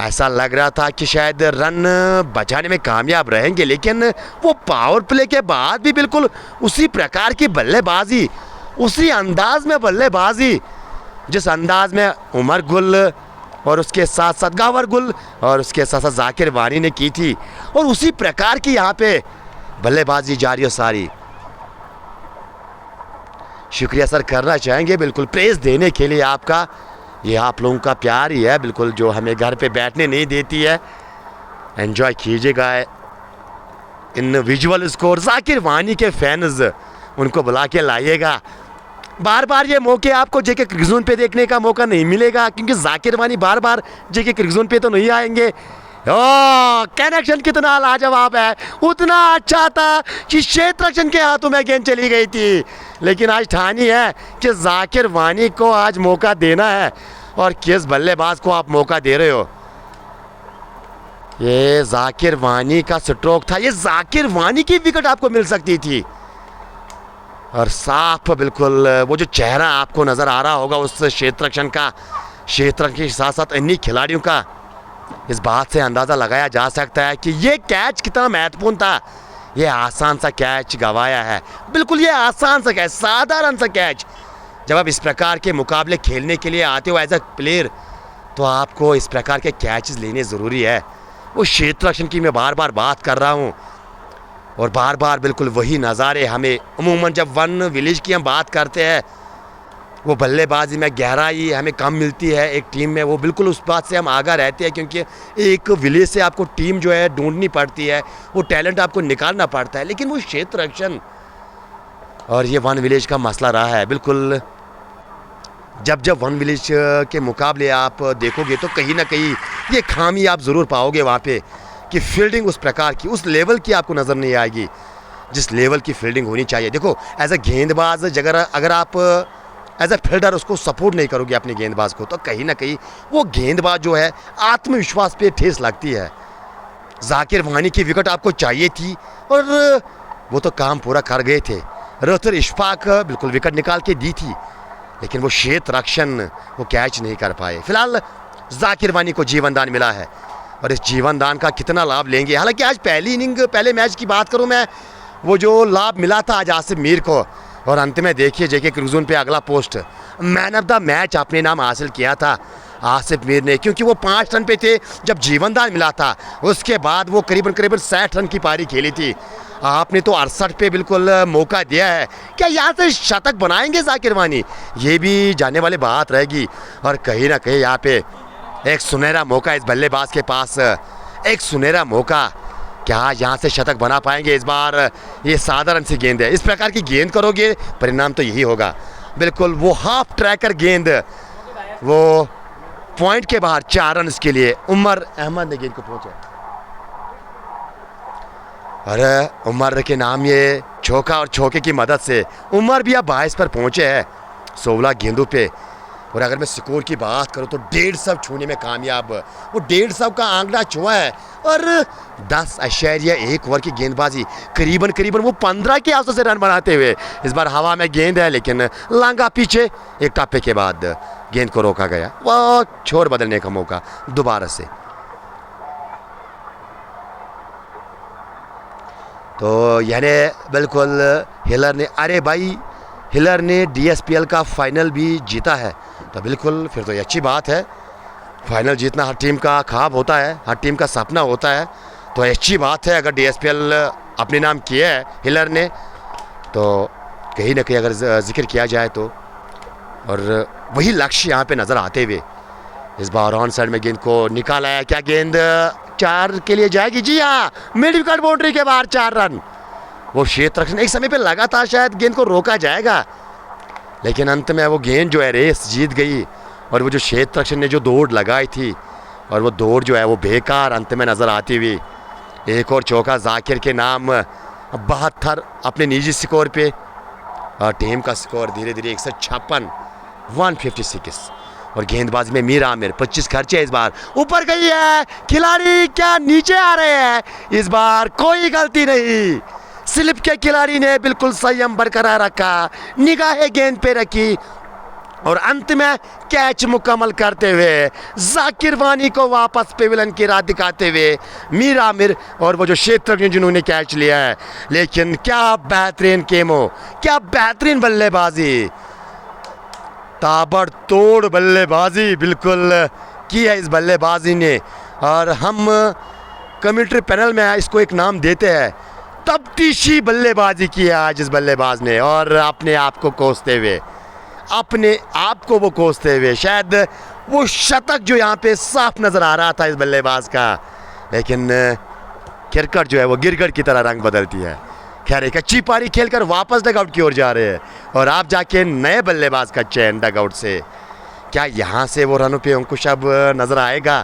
[SPEAKER 2] ऐसा लग रहा था कि शायद रन बचाने में कामयाब रहेंगे, लेकिन वो पावर प्ले के बाद भी बिल्कुल उसी प्रकार की बल्लेबाजी, उसी अंदाज में बल्लेबाजी जिस अंदाज में उमर गुल और उसके साथ साथ गावर गुल और उसके साथ साथ जाकिर वानी ने की थी, और उसी प्रकार की यहाँ पे बल्लेबाजी जारी और सारी। शुक्रिया सर करना चाहेंगे बिल्कुल प्रेस देने के लिए आपका। ये आप लोगों का प्यार ही है बिल्कुल जो हमें घर पे बैठने नहीं देती है। एंजॉय कीजिएगा इन विजुअल स्कोर। जाकिर वानी के फैंस उनको बुला के लाइएगा। बार बार ये मौके आपको जेके क्रिक जोन पे देखने का मौका नहीं मिलेगा क्योंकि जाकिर वानी बार बार जेके क्रिक जोन पे तो नहीं आएंगे। ओ कनेक्शन कितना लाजवाब है, उतना अच्छा था कि क्षेत्र रक्षण के हाथों में गेंद चली गई थी, लेकिन आज ठानी है कि जाकिर वानी को आज मौका देना है। और किस बल्लेबाज को आप मौका दे रहे हो? ये जाकिर वानी का स्ट्रोक था, ये जाकिर वानी की विकेट आपको मिल सकती थी। और साफ बिल्कुल वो जो चेहरा आपको नज़र आ रहा होगा उस क्षेत्र रक्षण का, क्षेत्र रक्षण के साथ साथ अन्य खिलाड़ियों का, इस बात से अंदाज़ा लगाया जा सकता है कि ये कैच कितना महत्वपूर्ण था। ये आसान सा कैच गंवाया है, बिल्कुल ये आसान सा कैच, साधारण सा कैच। जब आप इस प्रकार के मुकाबले खेलने के लिए आते हो एज अ प्लेयर तो आपको इस प्रकार के कैचेस लेने ज़रूरी है। वो क्षेत्र रक्षण की मैं बार बार बात कर रहा हूँ और बार बार बिल्कुल वही नज़ारे हमें अमूमन जब वन विलेज की हम बात करते हैं वो बल्लेबाजी में गहराई हमें कम मिलती है एक टीम में, वो बिल्कुल उस बात से हम आगाह रहते हैं क्योंकि एक विलेज से आपको टीम जो है ढूंढनी पड़ती है, वो टैलेंट आपको निकालना पड़ता है। लेकिन वो क्षेत्र रक्षण और ये वन विलेज का मसला रहा है। बिल्कुल जब जब वन विलेज के मुकाबले आप देखोगे तो कहीं ना कहीं ये खामी आप ज़रूर पाओगे वहाँ पे कि फील्डिंग उस प्रकार की, उस लेवल की आपको नज़र नहीं आएगी जिस लेवल की फील्डिंग होनी चाहिए। देखो एज अ गेंदबाज अगर आप एज अ फील्डर उसको सपोर्ट नहीं करोगे अपने गेंदबाज को तो कहीं ना कहीं वो गेंदबाज जो है आत्मविश्वास पे ठेस लगती है। जाकिर वानी की विकेट आपको चाहिए थी और वो तो काम पूरा कर गए थे। रोहतर इशफाक बिल्कुल विकेट निकाल के दी थी लेकिन वो क्षेत्र रक्षण वो कैच नहीं कर पाए। फिलहाल जाकिर वानी को जीवनदान मिला है और इस जीवनदान का कितना लाभ लेंगे। हालांकि आज पहले मैच की बात करूं मैं, वो जो लाभ मिला था आज आसिफ मीर को और अंत में देखिए जेके क्रिक जोन पे अगला post man of the match अपने नाम हासिल किया था आसिफ मीर ने, क्योंकि वो 5 रन पे थे जब जीवनदान मिला था। उसके बाद वो करीबन 60 रन की पारी खेली थी। आपने तो 68 पे बिल्कुल मौका दिया है, क्या यहाँ से शतक बनाएंगे जाकिर वानी? ये भी जानने वाली बात रहेगी। और कहीं ना कहीं यहाँ पे एक सुनहरा मौका इस बल्लेबाज के पास, एक सुनहरा मौका, क्या यहाँ से शतक बना पाएंगे इस बार? ये साधारण सी गेंद है, इस प्रकार की गेंद करोगे परिणाम तो यही होगा। बिल्कुल वो हाफ ट्रैकर गेंद, वो पॉइंट के बाहर 4 रन के लिए उमर अहमद ने गेंद को पहुंचा। अरे उमर के नाम ये चौका और चौके की मदद से उमर भी अब 22 पर पहुंचे हैं 16 गेंदों पे। और अगर मैं स्कोर की बात करूं तो 150 छूने में कामयाब, वो 150 का आंकड़ा छुआ है और 10.1 ओवर की गेंदबाजी करीबन वो 15 के आसपास से रन बनाते हुए इस बार हवा में गेंद है लेकिन लांगा पीछे, एक टप्पे के बाद गेंद को रोका गया। वो छोर बदलने का मौका दोबारा से। तो यानी बिल्कुल हिलर ने DSPL का फाइनल भी जीता है, तो बिल्कुल फिर तो ये अच्छी बात है। फाइनल जीतना हर टीम का ख्वाब होता है, हर टीम का सपना होता है, तो अच्छी बात है अगर DSPL अपने नाम किया है हिलर ने, तो कहीं ना कहीं अगर जिक्र किया जाए तो। और वही लक्ष्य यहाँ पे नज़र आते हुए इस बार ऑन साइड में गेंद को निकाला है। क्या गेंद 4 के लिए जाएगी? जी हाँ, मिड विकेट बाउंड्री के बाहर 4 रन। वो क्षेत्र रक्षण एक समय पे लगा था शायद गेंद को रोका जाएगा, लेकिन अंत में वो गेंद जो है रेस जीत गई और वो जो क्षेत्र रक्षण ने जो दौड़ लगाई थी और वो दौड़ जो है वो बेकार अंत में नज़र आती हुई। एक और चौका जाकिर के नाम 72 अपने निजी स्कोर पे और टीम का स्कोर धीरे धीरे 156 156। और गेंदबाजी में मीर आमिर 25 खर्चे इस बार ऊपर गई है, खिलाड़ी क्या नीचे आ रहे हैं? इस बार कोई गलती नहीं, स्लिप के खिलाड़ी ने बिल्कुल संयम बरकरार रखा, निगाहें गेंद पे रखी और अंत में कैच मुकम्मल करते हुए जाकिर वानी को वापस पेविलियन की राह दिखाते हुए मीर आमिर और वो जो क्षेत्र जिन्होंने कैच लिया है। लेकिन क्या बेहतरीन केमो, क्या बेहतरीन बल्लेबाजी, ताबड़तोड़ बल्लेबाजी बिल्कुल की है इस बल्लेबाजी ने। और हम कमेंट्री पैनल में इसको एक नाम देते हैं तफ्तीशी बल्लेबाजी की है आज इस बल्लेबाज ने, और अपने आप को कोसते हुए, अपने आप को वो कोसते हुए, शायद वो शतक जो यहाँ पे साफ नज़र आ रहा था इस बल्लेबाज का, लेकिन क्रिकेट जो है वो गिरगिट की तरह रंग बदलती है। खैर, एक अच्छी पारी खेलकर वापस डगआउट की ओर जा रहे हैं, और आप जाके नए बल्लेबाज का चयन डगआउट से। क्या यहाँ से वो रनों पे अंकुश अब नज़र आएगा?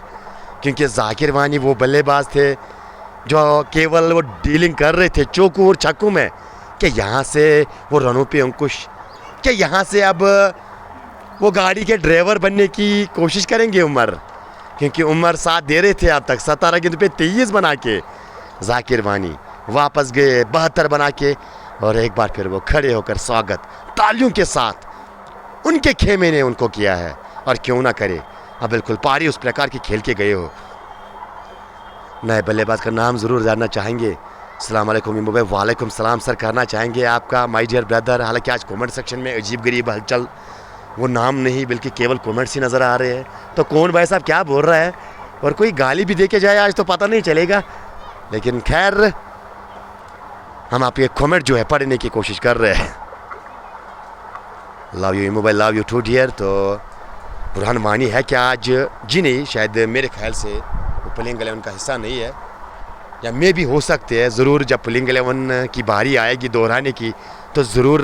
[SPEAKER 2] क्योंकि जाकिर वानी वो बल्लेबाज थे जो केवल वो डीलिंग कर रहे थे चौकों और छक्कों में। क्या यहाँ से वो रनों पे अंकुश, क्या यहाँ से अब वो गाड़ी के ड्राइवर बनने की कोशिश करेंगे उमर? क्योंकि उमर साथ दे रहे थे अब तक 17 गेंद पे 23 बना के। जाकिर वानी वापस गए 72 बना के, और एक बार फिर वो खड़े होकर स्वागत तालियों के साथ उनके खेमे ने उनको किया है, और क्यों ना करे। अब बिल्कुल पारी उस प्रकार की खेल के गए हो। नए बल्लेबाज का नाम ज़रूर जानना चाहेंगे। अस्सलाम वालेकुम इमो भाई। वालेकुम सलाम सर करना चाहेंगे आपका माय डियर ब्रदर। हालांकि आज कमेंट सेक्शन में अजीब गरीब हलचल, वो नाम नहीं बल्कि केवल कमेंट्स ही नज़र आ रहे हैं। तो कौन भाई साहब क्या बोल रहा है, और कोई गाली भी दे के जाए आज तो पता नहीं चलेगा। लेकिन खैर, हम आपके कमेंट जो है पढ़ने की कोशिश कर रहे हैं। लव यू इमो भाई, लव यू टू डियर। तो बुरहान वानी है क्या आज? जी नहीं, शायद मेरे ख्याल से वो प्लेइंग 11 का हिस्सा नहीं है, या मे भी हो सकते हैं। ज़रूर जब प्लेइंग 11 की बारी आएगी दोहराने की तो ज़रूर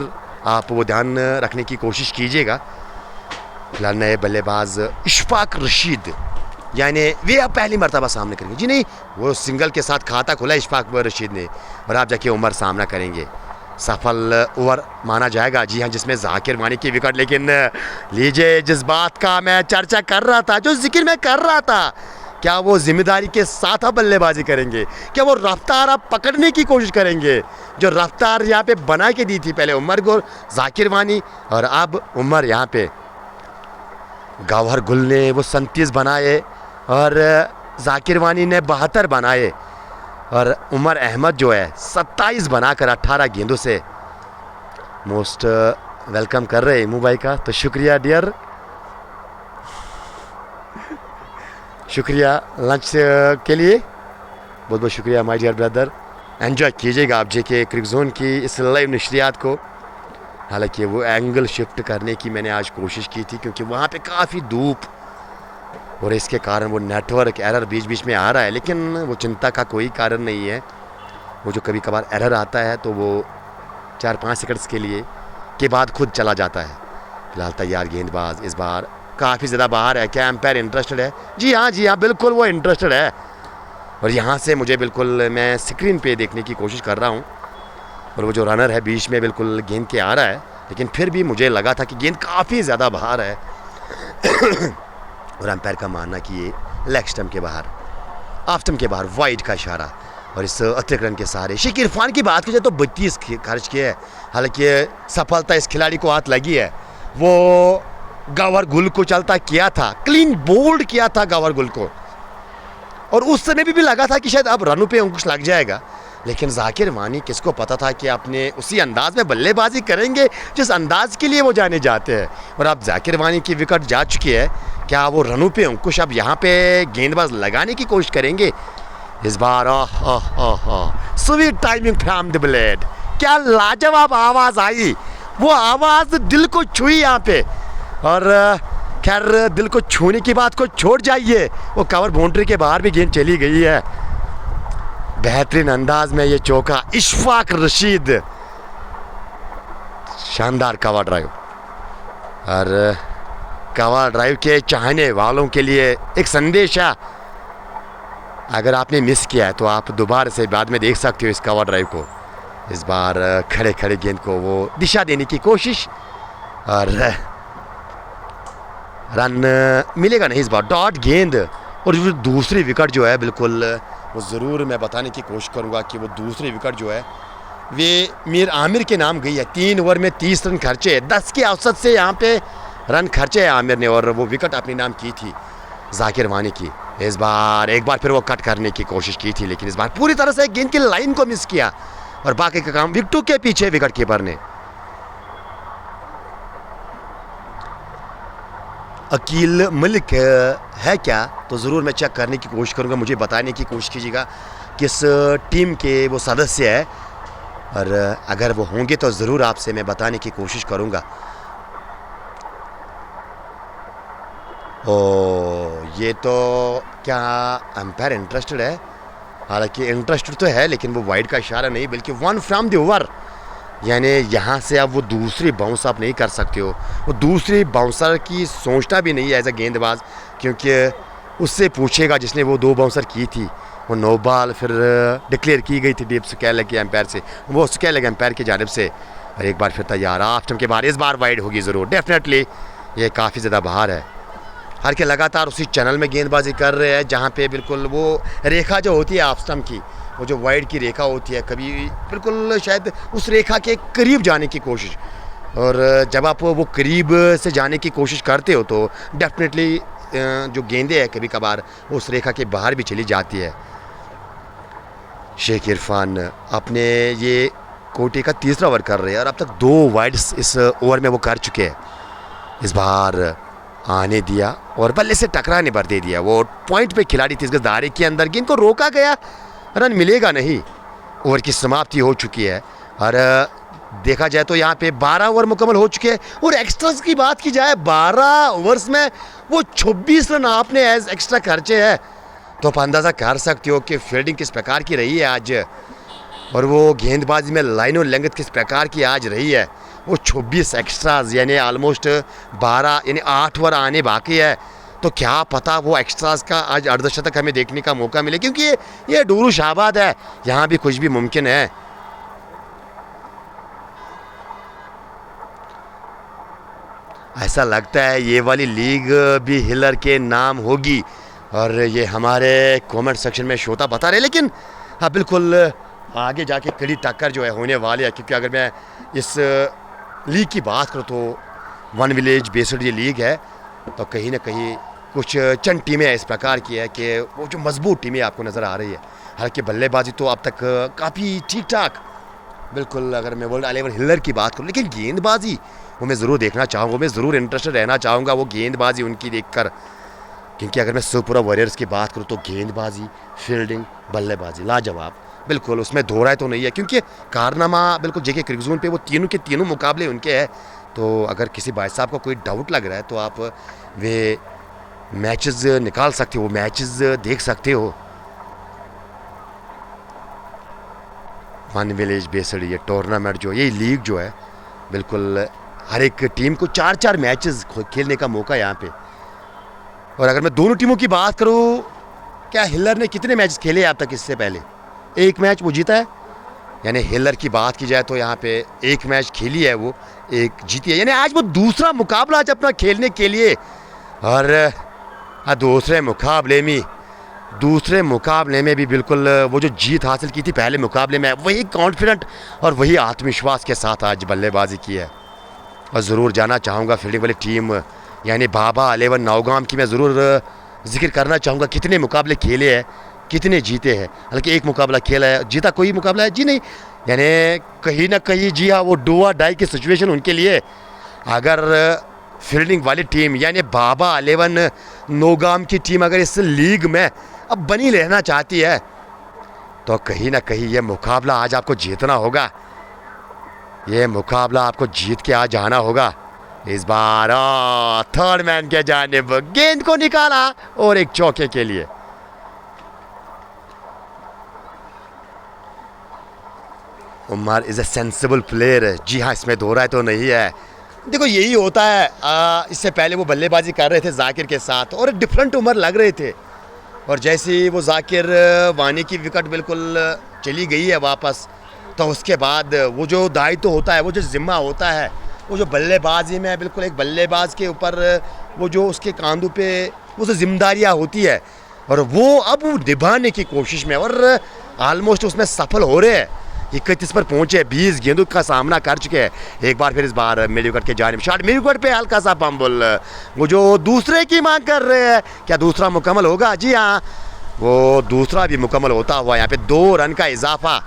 [SPEAKER 2] आप वो ध्यान रखने की कोशिश कीजिएगा। फिलहाल नए बल्लेबाज इशफाक रशीद, यानी वे अब पहली मरतबा सामने करेंगे। जी नहीं, वो सिंगल के साथ खाता खोला इशफाक रशीद ने, और आप जाके उमर सामना करेंगे। सफल ओवर माना जाएगा, जी हाँ, जिसमें जाकिर वानी की विकेट। लेकिन लीजिए, जिस बात का मैं चर्चा कर रहा था, जो जिक्र मैं कर रहा था, क्या वो जिम्मेदारी के साथ अब बल्लेबाजी करेंगे? क्या वो रफ्तार अब पकड़ने की कोशिश करेंगे, जो रफ्तार यहाँ पे बना के दी थी पहले उमर को जाकिर वानी, और अब उमर यहाँ पे गौहर गुल ने वो 37 बनाए और जाकिर वानी ने 72 बनाए, और उमर अहमद जो है 27 बनाकर 18 गेंदों से मोस्ट वेलकम कर रहे हैं इमू भाई का। तो शुक्रिया डियर, शुक्रिया लंच के लिए, बहुत बहुत शुक्रिया माय डियर ब्रदर। एंजॉय कीजिएगा आप जेके क्रिक जोन की इस लाइव नशरियात को। हालांकि वो एंगल शिफ्ट करने की मैंने आज कोशिश की थी, क्योंकि वहाँ पे काफ़ी धूप, और इसके कारण वो नेटवर्क एरर बीच बीच में आ रहा है। लेकिन वो चिंता का कोई कारण नहीं है। वो जो कभी कभार एरर आता है तो वो 4-5 सेकंड्स के लिए के बाद खुद चला जाता है। फिलहाल तैयार गेंदबाज इस बार काफ़ी ज़्यादा बाहर है। क्या एम्पायर इंटरेस्टेड है? जी हाँ, बिल्कुल वो इंटरेस्टेड है। और यहाँ से मुझे बिल्कुल, मैं स्क्रीन पे देखने की कोशिश कर रहा हूँ, और वो जो रनर है बीच में बिल्कुल गेंद के आ रहा है, लेकिन फिर भी मुझे लगा था कि गेंद काफ़ी ज़्यादा बाहर है। और एम्पायर का मानना कि ये लेग स्टंप के बाहर, ऑफ स्टंप के बाहर, वाइड का इशारा। और इस अतिरिक्त रन के सहारे शेख इरफान की बात की जाए तो 32 खर्च किए है। हालांकि सफलता इस खिलाड़ी को हाथ लगी है। वो गौहर गुल को चलता किया था, क्लीन बोल्ड किया था गौहर गुल को, और उस समय भी लगा था कि शायद अब रनों पे अंकुश लग जाएगा। लेकिन जाकिर वानी, किसको पता था कि आपने उसी अंदाज में बल्लेबाजी करेंगे जिस अंदाज के लिए वो जाने जाते हैं। और अब जाकिर वानी की विकेट जा चुकी है। क्या वो रनों पे अंकुश अब यहाँ पे गेंदबाज लगाने की कोशिश करेंगे इस बार? Sweet timing from the blade. क्या लाजवाब आवाज़ आई, वो आवाज़ दिल को छुई यहाँ पे। और खैर, दिल को छूने की बात को छोड़ जाइए, वो कवर बाउंड्री के बाहर भी गेंद चली गई है। बेहतरीन अंदाज में ये चौका, इशफाक रशीद, शानदार कवर ड्राइव। और कवर ड्राइव के चाहने वालों के लिए एक संदेश है, अगर आपने मिस किया है तो आप दोबारा से बाद में देख सकते हो इस कवर ड्राइव को। इस बार खड़े खड़े गेंद को वो दिशा देने की कोशिश, और रन मिलेगा नहीं इस बार, डॉट गेंद। और दूसरी विकेट जो है, बिल्कुल वो ज़रूर मैं बताने की कोशिश करूँगा कि वो दूसरी विकेट जो है वे मीर आमिर के नाम गई है। 3 ओवर में 30 रन खर्चे, 10 के औसत से यहाँ पे रन खर्चे है आमिर ने, और वो विकेट अपने नाम की थी जाकिर वानी की। इस बार एक बार फिर वो कट करने की कोशिश की थी, लेकिन इस बार पूरी तरह से गेंद की लाइन को मिस किया, और बाकी का काम विकेटों के पीछे विकेट कीपर ने। अकील मलिक है क्या? तो ज़रूर मैं चेक करने की कोशिश करूँगा, मुझे बताने की कोशिश कीजिएगा किस टीम के वो सदस्य है। और अगर वो होंगे तो ज़रूर आपसे मैं बताने की कोशिश करूँगा। ओ ये तो क्या अंपायर इंटरेस्टेड है? हालांकि इंटरेस्टेड तो है, लेकिन वो वाइड का इशारा नहीं बल्कि वन फ्रॉम द ओवर, यानी यहाँ से अब वो दूसरी बाउंस आप नहीं कर सकते हो। वो दूसरी बाउंसर की सोचना भी नहीं है एज अ गेंदबाज, क्योंकि उससे पूछेगा जिसने वो 2 बाउंसर की थी, वो 9 बॉल फिर डिक्लेयर की गई थी डीप स्केल के एम्पायर से, वो स्केल के एम्पायर की जानिब से। और एक बार फिर तैयार ऑफ स्टंप के बाहर, इस बार वाइड होगी ज़रूर, डेफिनेटली ये काफ़ी ज़्यादा बाहर है। हर के लगातार उसी चैनल में गेंदबाजी कर रहे हैं जहाँ पे बिल्कुल वो रेखा जो होती है ऑफ स्टंप की, वो जो वाइड की रेखा होती है, कभी बिल्कुल शायद उस रेखा के करीब जाने की कोशिश, और जब आप वो करीब से जाने की कोशिश करते हो तो डेफिनेटली जो गेंदें हैं कभी कभार उस रेखा के बाहर भी चली जाती है। शेख इरफान अपने ये कोटे का तीसरा ओवर कर रहे हैं और अब तक 2 वाइड्स इस ओवर में वो कर चुके हैं। इस बार आने दिया और बल्ले से टकरा ने भर दे दिया। वो पॉइंट पे खिलाड़ी थी, इस दायरे के अंदर गेंद को रोका गया, रन मिलेगा नहीं। ओवर की समाप्ति हो चुकी है और देखा जाए तो यहाँ पे 12 ओवर मुकम्मल हो चुके हैं। और एक्स्ट्रास की बात की जाए, 12 ओवर्स में वो 26 रन आपने एज एक्स्ट्रा खर्चे हैं, तो आप अंदाज़ा कर सकते हो कि फील्डिंग किस प्रकार की रही है आज, और वो गेंदबाजी में लाइन और लेंथ किस प्रकार की आज रही है। वो 26 एक्स्ट्राज यानी ऑलमोस्ट 12 यानी 8 ओवर आने बाकी है, तो क्या पता वो एक्स्ट्राज का आज अर्धशतक हमें देखने का मौका मिले, क्योंकि ये डूरू शाहबाद है, यहाँ भी कुछ भी मुमकिन है। ऐसा लगता है ये वाली लीग भी हिलर के नाम होगी, और ये हमारे कमेंट सेक्शन में श्रोता बता रहे, लेकिन हाँ बिल्कुल आगे जाके कड़ी टक्कर जो है होने वाली है। क्योंकि अगर मैं इस लीग की बात करूँ तो वन विलेज बेस्ड ये लीग है, तो कहीं ना कहीं कुछ चंद टीमें इस प्रकार की है कि वो जो मजबूत टीमें आपको नज़र आ रही है। हालांकि बल्लेबाजी तो अब तक काफ़ी ठीक ठाक, बिल्कुल अगर मैं वर्ल्ड 11 हिलर की बात करूँ, लेकिन गेंदबाजी वो मैं ज़रूर देखना चाहूँगा, मैं ज़रूर इंटरेस्टेड रहना चाहूँगा वो गेंदबाजी उनकी देखकर। क्योंकि अगर मैं सुपुरा वॉरियर्स की बात करूँ तो गेंदबाजी, फील्डिंग, बल्लेबाजी लाजवाब, बिल्कुल उसमें दो राय तो नहीं है। क्योंकि कारनामा बिल्कुल जेके क्रिकेट जोन पे वो तीनों के तीनों मुकाबले उनके हैं। तो अगर किसी भाई साहब को कोई डाउट लग रहा है तो आप वे मैचेस निकाल सकते हो, मैचेस देख सकते हो। वन विलेज बेस्ड ये टूर्नामेंट जो ये लीग जो है, बिल्कुल हर एक टीम को 4-4 मैचेस खेलने का मौका यहाँ पे। और अगर मैं दोनों टीमों की बात करूँ, क्या हिलर ने कितने मैचेस खेले अब तक? इससे पहले एक मैच वो जीता है, यानी हिलर की बात की जाए तो यहाँ पे एक मैच खेली है, वो एक जीती है, यानी आज वो दूसरा मुकाबला आज अपना खेलने के लिए। और दूसरे मुकाबले में भी बिल्कुल वो जो जीत हासिल की थी पहले मुकाबले में, वही कॉन्फिडेंट और वही आत्मविश्वास के साथ आज बल्लेबाजी की है। और ज़रूर जाना चाहूँगा फील्डिंग वाली टीम यानी बाबा 11 नौगाम की मैं ज़रूर जिक्र करना चाहूँगा। कितने मुकाबले खेले हैं, कितने जीते हैं। हालांकि एक मुकाबला खेला है, जीता कोई मुकाबला है जी नहीं, यानी कहीं ना कहीं जी हाँ वो डू और डाई की सिचुएशन उनके लिए। अगर फील्डिंग वाली टीम यानी बाबा 11 नौगाम की टीम अगर इस लीग में अब बनी रहना चाहती है तो कहीं ना कहीं ये मुकाबला आज आपको जीतना होगा, ये मुकाबला आपको जीत के आज आना होगा। इस बार थर्ड मैन के जानिब गेंद को निकाला और एक चौके के लिए। Umar is a sensible player, जी हाँ इसमें दो राय तो नहीं है। देखो यही होता है, इससे पहले वो बल्लेबाजी कर रहे थे जाकिर के साथ और डिफरेंट उमर लग रहे थे, और जैसे ही वो जाकिर वानी की विकेट बिल्कुल चली गई है वापस, तो उसके बाद वो जो दायित्व होता है, वो जो जिम्मा होता है, वो जो बल्लेबाजी में बिल्कुल एक बल्लेबाज के ऊपर वो जो उसके कांधों पे वो जो जिम्मेदारियाँ होती है, और वो अब निभाने की कोशिश में और आलमोस्ट उसमें सफल हो रहे हैं। 31 पर पहुंचे, 20 गेंदों का सामना कर चुके हैं। एक बार फिर इस बार मिड विकेट के जानिब शॉट, मिड विकेट पे हल्का सा पंबल, वो जो दूसरे की मांग कर रहे हैं, क्या दूसरा मुकम्मल होगा? जी हाँ, वो दूसरा भी मुकम्मल होता हुआ यहाँ पे 2 रन का इजाफा।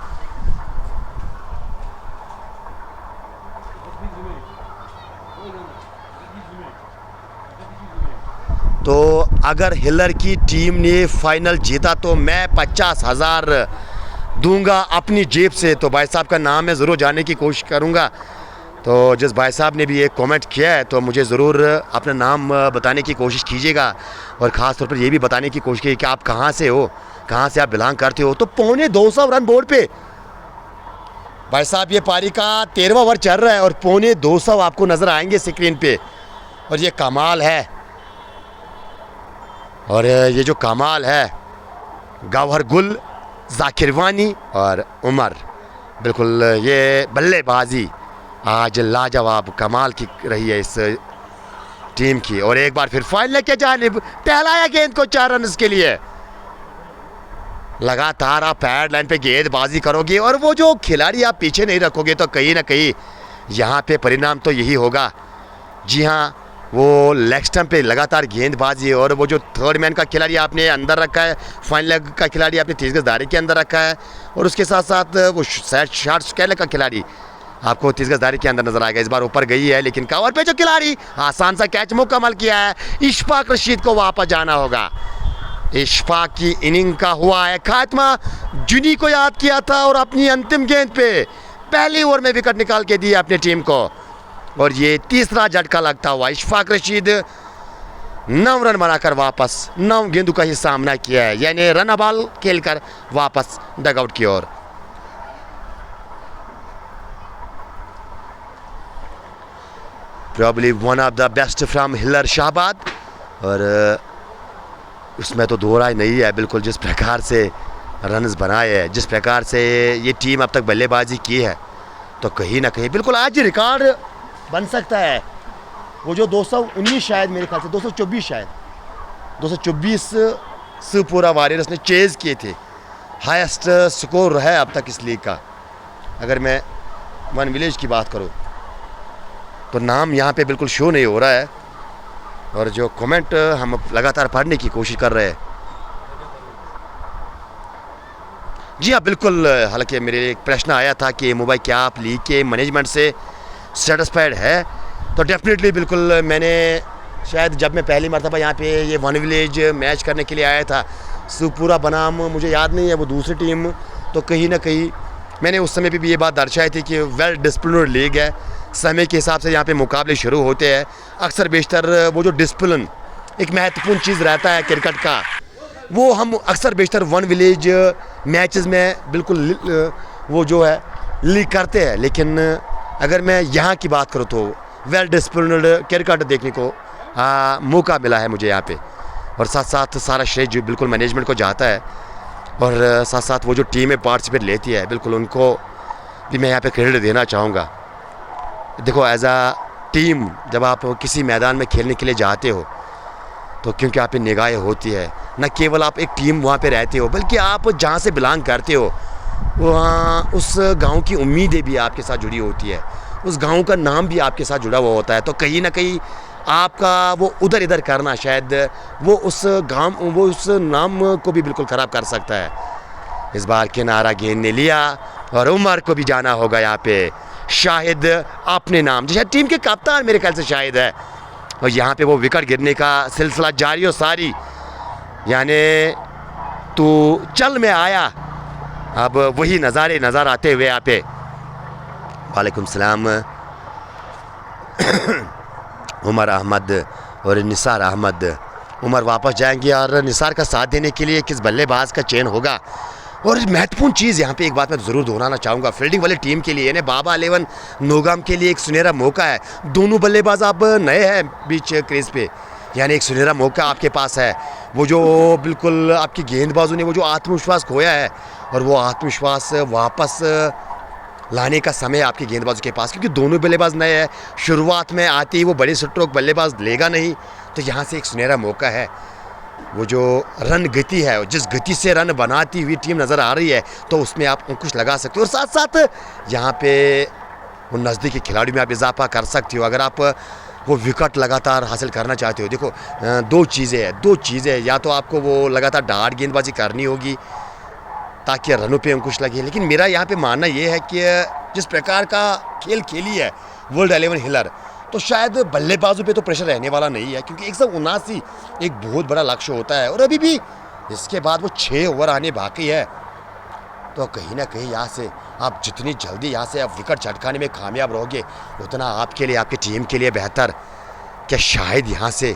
[SPEAKER 2] तो अगर हिलर की टीम ने फाइनल जीता तो मैं 50,000 दूंगा अपनी जेब से। तो भाई साहब का नाम मैं ज़रूर जानने की कोशिश करूंगा। तो जिस भाई साहब ने भी एक कमेंट किया है तो मुझे ज़रूर अपना नाम बताने की कोशिश कीजिएगा, और ख़ास तौर पर ये भी बताने की कोशिश कीजिए कि आप कहाँ से हो, कहाँ से आप बिलोंग करते हो। तो 250 रन बोर्ड पे भाई साहब, ये पारी का 13वां ओवर चल रहा है और 250 आपको नज़र आएंगे स्क्रीन पे, और ये कमाल है। और ये जो कमाल है, गौहर गुल, जाकिर वानी और उमर, बिल्कुल ये बल्लेबाजी आज लाजवाब कमाल की रही है इस टीम की। और एक बार फिर फाइनल के जानिब टहलाया गेंद को 4 रन के लिए। लगातार आप पैड लाइन पे गेंदबाजी करोगे और वो जो खिलाड़ी आप पीछे नहीं रखोगे तो कहीं ना कहीं यहाँ पे परिणाम तो यही होगा। जी हाँ, वो लेग स्टंप पे लगातार गेंदबाजी, और वो जो थर्ड मैन का खिलाड़ी आपने अंदर रखा है, फाइनल लेग का खिलाड़ी आपने 30 गज दायरे के अंदर रखा है, और उसके साथ साथ वो शॉर्ट स्केल का खिलाड़ी आपको 30 गज दायरे के अंदर नजर आएगा। इस बार ऊपर गई है लेकिन कवर पे जो खिलाड़ी आसान सा कैच मुकम्मल किया है, इशफाक रशीद को वापस जाना होगा। इशफाक की इनिंग का हुआ है खात्मा। जुनी को याद किया था और अपनी अंतिम गेंद पे पहली ओवर में विकेट निकाल के दिया अपनी टीम को, और ये तीसरा झटका लगता हुआ इशफाक रशीद 9 रन बनाकर वापस 9 गेंदों का ही सामना किया है, यानी रन बॉल खेलकर वापस डगआउट की ओर। Probably one of the best from Hiller Shahabad, और उसमें तो दो राय नहीं है। बिल्कुल जिस प्रकार से रन्स बनाए हैं, जिस प्रकार से ये टीम अब तक बल्लेबाजी की है, तो कहीं ना कहीं बिल्कुल आज रिकॉर्ड बन सकता है। वो जो 219 शायद, मेरे ख्याल से 224 शायद 224 से पूरा वॉरियर्स ने चेज़ किए थे, हाईएस्ट स्कोर है अब तक इस लीग का। अगर मैं वन विलेज की बात करूँ तो नाम यहाँ पे बिल्कुल शो नहीं हो रहा है, और जो कमेंट हम लगातार पढ़ने की कोशिश कर रहे हैं। जी हाँ बिल्कुल, हालांकि मेरे एक प्रश्न आया था कि मुंबई क्या आप लीग के मैनेजमेंट से सेटिस्फाइड है, तो डेफिनेटली बिल्कुल। मैंने शायद जब मैं पहली मरतबा यहाँ पे ये वन विलेज मैच करने के लिए आया था, सुपुरा बनाम मुझे याद नहीं है वो दूसरी टीम, तो कहीं ना कहीं मैंने उस समय भी ये बात दर्शाई थी कि वेल डिसिप्लिनड लीग है। समय के हिसाब से यहाँ पे मुकाबले शुरू होते हैं। अक्सर बेशतर वो जो डिसिप्लिन एक महत्वपूर्ण चीज़ रहता है क्रिकेट का, वो हम अक्सर बेशतर वन विलेज मैचेस में बिल्कुल वो जो है लीग करते हैं। लेकिन अगर मैं यहाँ की बात करूँ तो वेल डिसिप्लिनड क्रिकेट देखने को मौका मिला है मुझे यहाँ पे, और साथ साथ सारा श्रेय जो बिल्कुल मैनेजमेंट को जाता है, और साथ साथ वो जो टीमें पार्टिसिपेट लेती है बिल्कुल उनको भी मैं यहाँ पे क्रेडिट देना चाहूँगा। देखो एज आ टीम जब आप किसी मैदान में खेलने के लिए जाते हो तो क्योंकि आप पे निगाहें होती है, न केवल आप एक टीम वहाँ पे रहते हो बल्कि आप जहाँ से बिलोंग करते हो वहाँ उस गांव की उम्मीदें भी आपके साथ जुड़ी होती है, उस गांव का नाम भी आपके साथ जुड़ा हुआ होता है। तो कहीं ना कहीं आपका वो उधर इधर करना शायद वो उस नाम को भी बिल्कुल ख़राब कर सकता है। इस बार किनारा गेंद ने लिया और उमर को भी जाना होगा यहाँ पे। शाहिद अपने नाम जैसे टीम के कप्तान मेरे ख्याल से शाहिद है, और यहाँ पे वो विकेट गिरने का सिलसिला जारी और सारी, यानी तो चल में आया। अब वही नज़ारे नज़र आते हुए यहाँ पे। वालेकुम सलाम। उमर अहमद और निसार अहमद, उमर वापस जाएंगे और निसार का साथ देने के लिए किस बल्लेबाज का चयन होगा। और महत्वपूर्ण चीज़ यहाँ पे एक बात मैं ज़रूर दोहराना चाहूँगा, फील्डिंग वाली टीम के लिए यानी बाबा 11 नोगाम के लिए एक सुनहरा मौका है। दोनों बल्लेबाज अब नए हैं बीच क्रीज पे, यानी एक सुनहरा मौका आपके पास है। वो जो बिल्कुल आपकी गेंदबाजों ने वो जो आत्मविश्वास खोया है, और वो आत्मविश्वास वापस लाने का समय आपके गेंदबाजों के पास, क्योंकि दोनों बल्लेबाज नए हैं। शुरुआत में आते ही वो बड़े स्ट्रोक बल्लेबाज लेगा नहीं, तो यहाँ से एक सुनहरा मौका है। वो जो रन गति है, जिस गति से रन बनाती हुई टीम नज़र आ रही है, तो उसमें आप अंकुश लगा सकते हो, और साथ साथ यहाँ पे वो नज़दीकी खिलाड़ियों में आप इजाफा कर सकते हो अगर आप वो विकेट लगातार हासिल करना चाहते हो। देखो दो चीज़ें या तो आपको वो लगातार डार्ट गेंदबाजी करनी होगी ताकि रनों पे अंकुश लगे, लेकिन मेरा यहाँ पे मानना ये है कि जिस प्रकार का खेल खेली है वर्ल्ड 11 हिलर, तो शायद बल्लेबाजों पे तो प्रेशर रहने वाला नहीं है, क्योंकि 179 एक बहुत बड़ा लक्ष्य होता है, और अभी भी इसके बाद वो 6 ओवर आने बाकी है। तो कहीं ना कहीं यहाँ से आप जितनी जल्दी यहाँ से आप विकेट झटकाने में कामयाब रहोगे उतना आपके लिए, आपकी टीम के लिए बेहतर। क्या शायद यहाँ से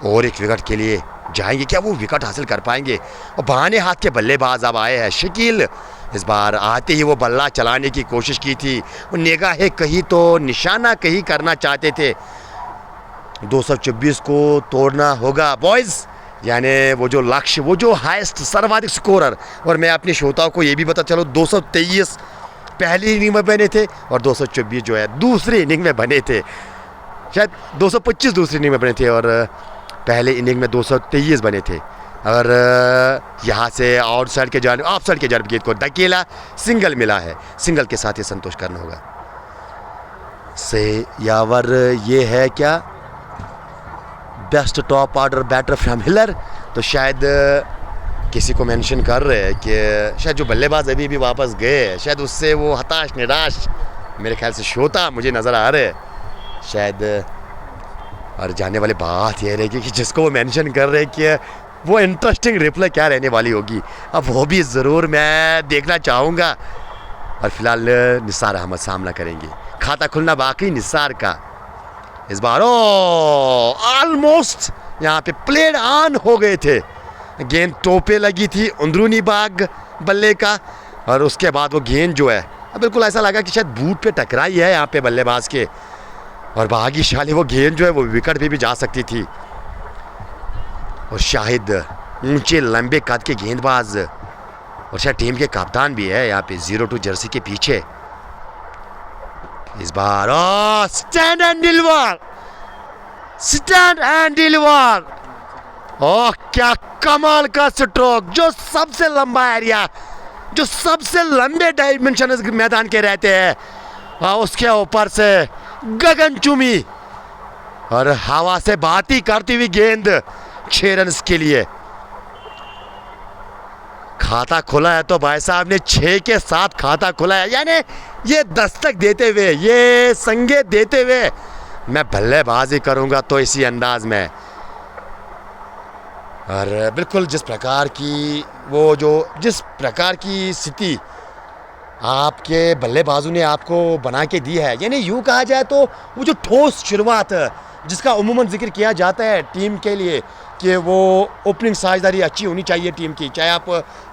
[SPEAKER 2] और एक विकेट के लिए जाएंगे, क्या वो विकेट हासिल कर पाएंगे? और बाएं हाथ के बल्लेबाज अब आए हैं शकील। इस बार आते ही वो बल्ला चलाने की कोशिश की थी, वो निगाहें कहीं तो निशाना कहीं करना चाहते थे। 224 को तोड़ना होगा बॉयज़, यानी वो जो लक्ष्य, वो जो हाईएस्ट सर्वाधिक स्कोरर। और मैं अपने श्रोताओं को ये भी बता चलो 223 पहली इनिंग में बने थे और 224 जो है दूसरी इनिंग में बने थे। शायद 225 दूसरी इनिंग में बने थे और पहले इनिंग में 223 बने थे। और यहाँ से आउटसाइड के जानिब, ऑफ साइड के जानिब गेंद को धकेला, सिंगल मिला है। सिंगल के साथ ही संतोष करना होगा से यावर। ये है क्या best top order batter from Hiller, तो शायद किसी को मेंशन कर रहे हैं कि शायद जो बल्लेबाज अभी भी वापस गए शायद उससे वो हताश निराश मेरे ख्याल से श्रोता मुझे नज़र आ रहे हैं शायद। और जाने वाली बात यह रहेगी कि जिसको वो मेंशन कर रहे हैं कि वो इंटरेस्टिंग रिप्लाई क्या रहने वाली होगी, अब वो भी ज़रूर मैं देखना चाहूँगा। और फिलहाल निसार अहमद सामना करेंगे, खाता खुलना बाकी निसार का। इस बार ऑलमोस्ट यहाँ पे प्लेड ऑन हो गए थे, गेंद टोपे लगी थी अंदरूनी भाग बल्ले का और उसके बाद वो गेंद जो है बिल्कुल ऐसा लगा कि शायद बूट पे टकराई है यहाँ पे बल्लेबाज के, और भाग्यशाली वो गेंद जो है वो विकेट पे भी जा सकती थी। और शाहिद ऊंचे लंबे कद के गेंदबाज और शायद टीम के कप्तान भी है यहाँ पे 02 जर्सी के पीछे। इस बार stand and deliver, stand and deliver. Oh क्या कमाल का स्ट्रोक, जो सबसे लंबा एरिया, जो सबसे लंबे डायमेंशन मैदान के रहते हैं उसके ऊपर से गगनचुंबी और हवा से बहती करती हुई गेंद 6 रन के लिए। खाता खुला है तो भाई साहब ने 6 के साथ खाता खुला है, यानी ये दस्तक देते हुए, ये संकेत देते हुए मैं बल्लेबाजी करूंगा तो इसी अंदाज में। और बिल्कुल जिस प्रकार की स्थिति आपके बल्लेबाजों ने आपको बना के दी है, यानी यूँ कहा जाए तो वो जो ठोस शुरुआत जिसका उमूमन जिक्र किया जाता है टीम के लिए कि वो ओपनिंग साझेदारी अच्छी होनी चाहिए टीम की, चाहे आप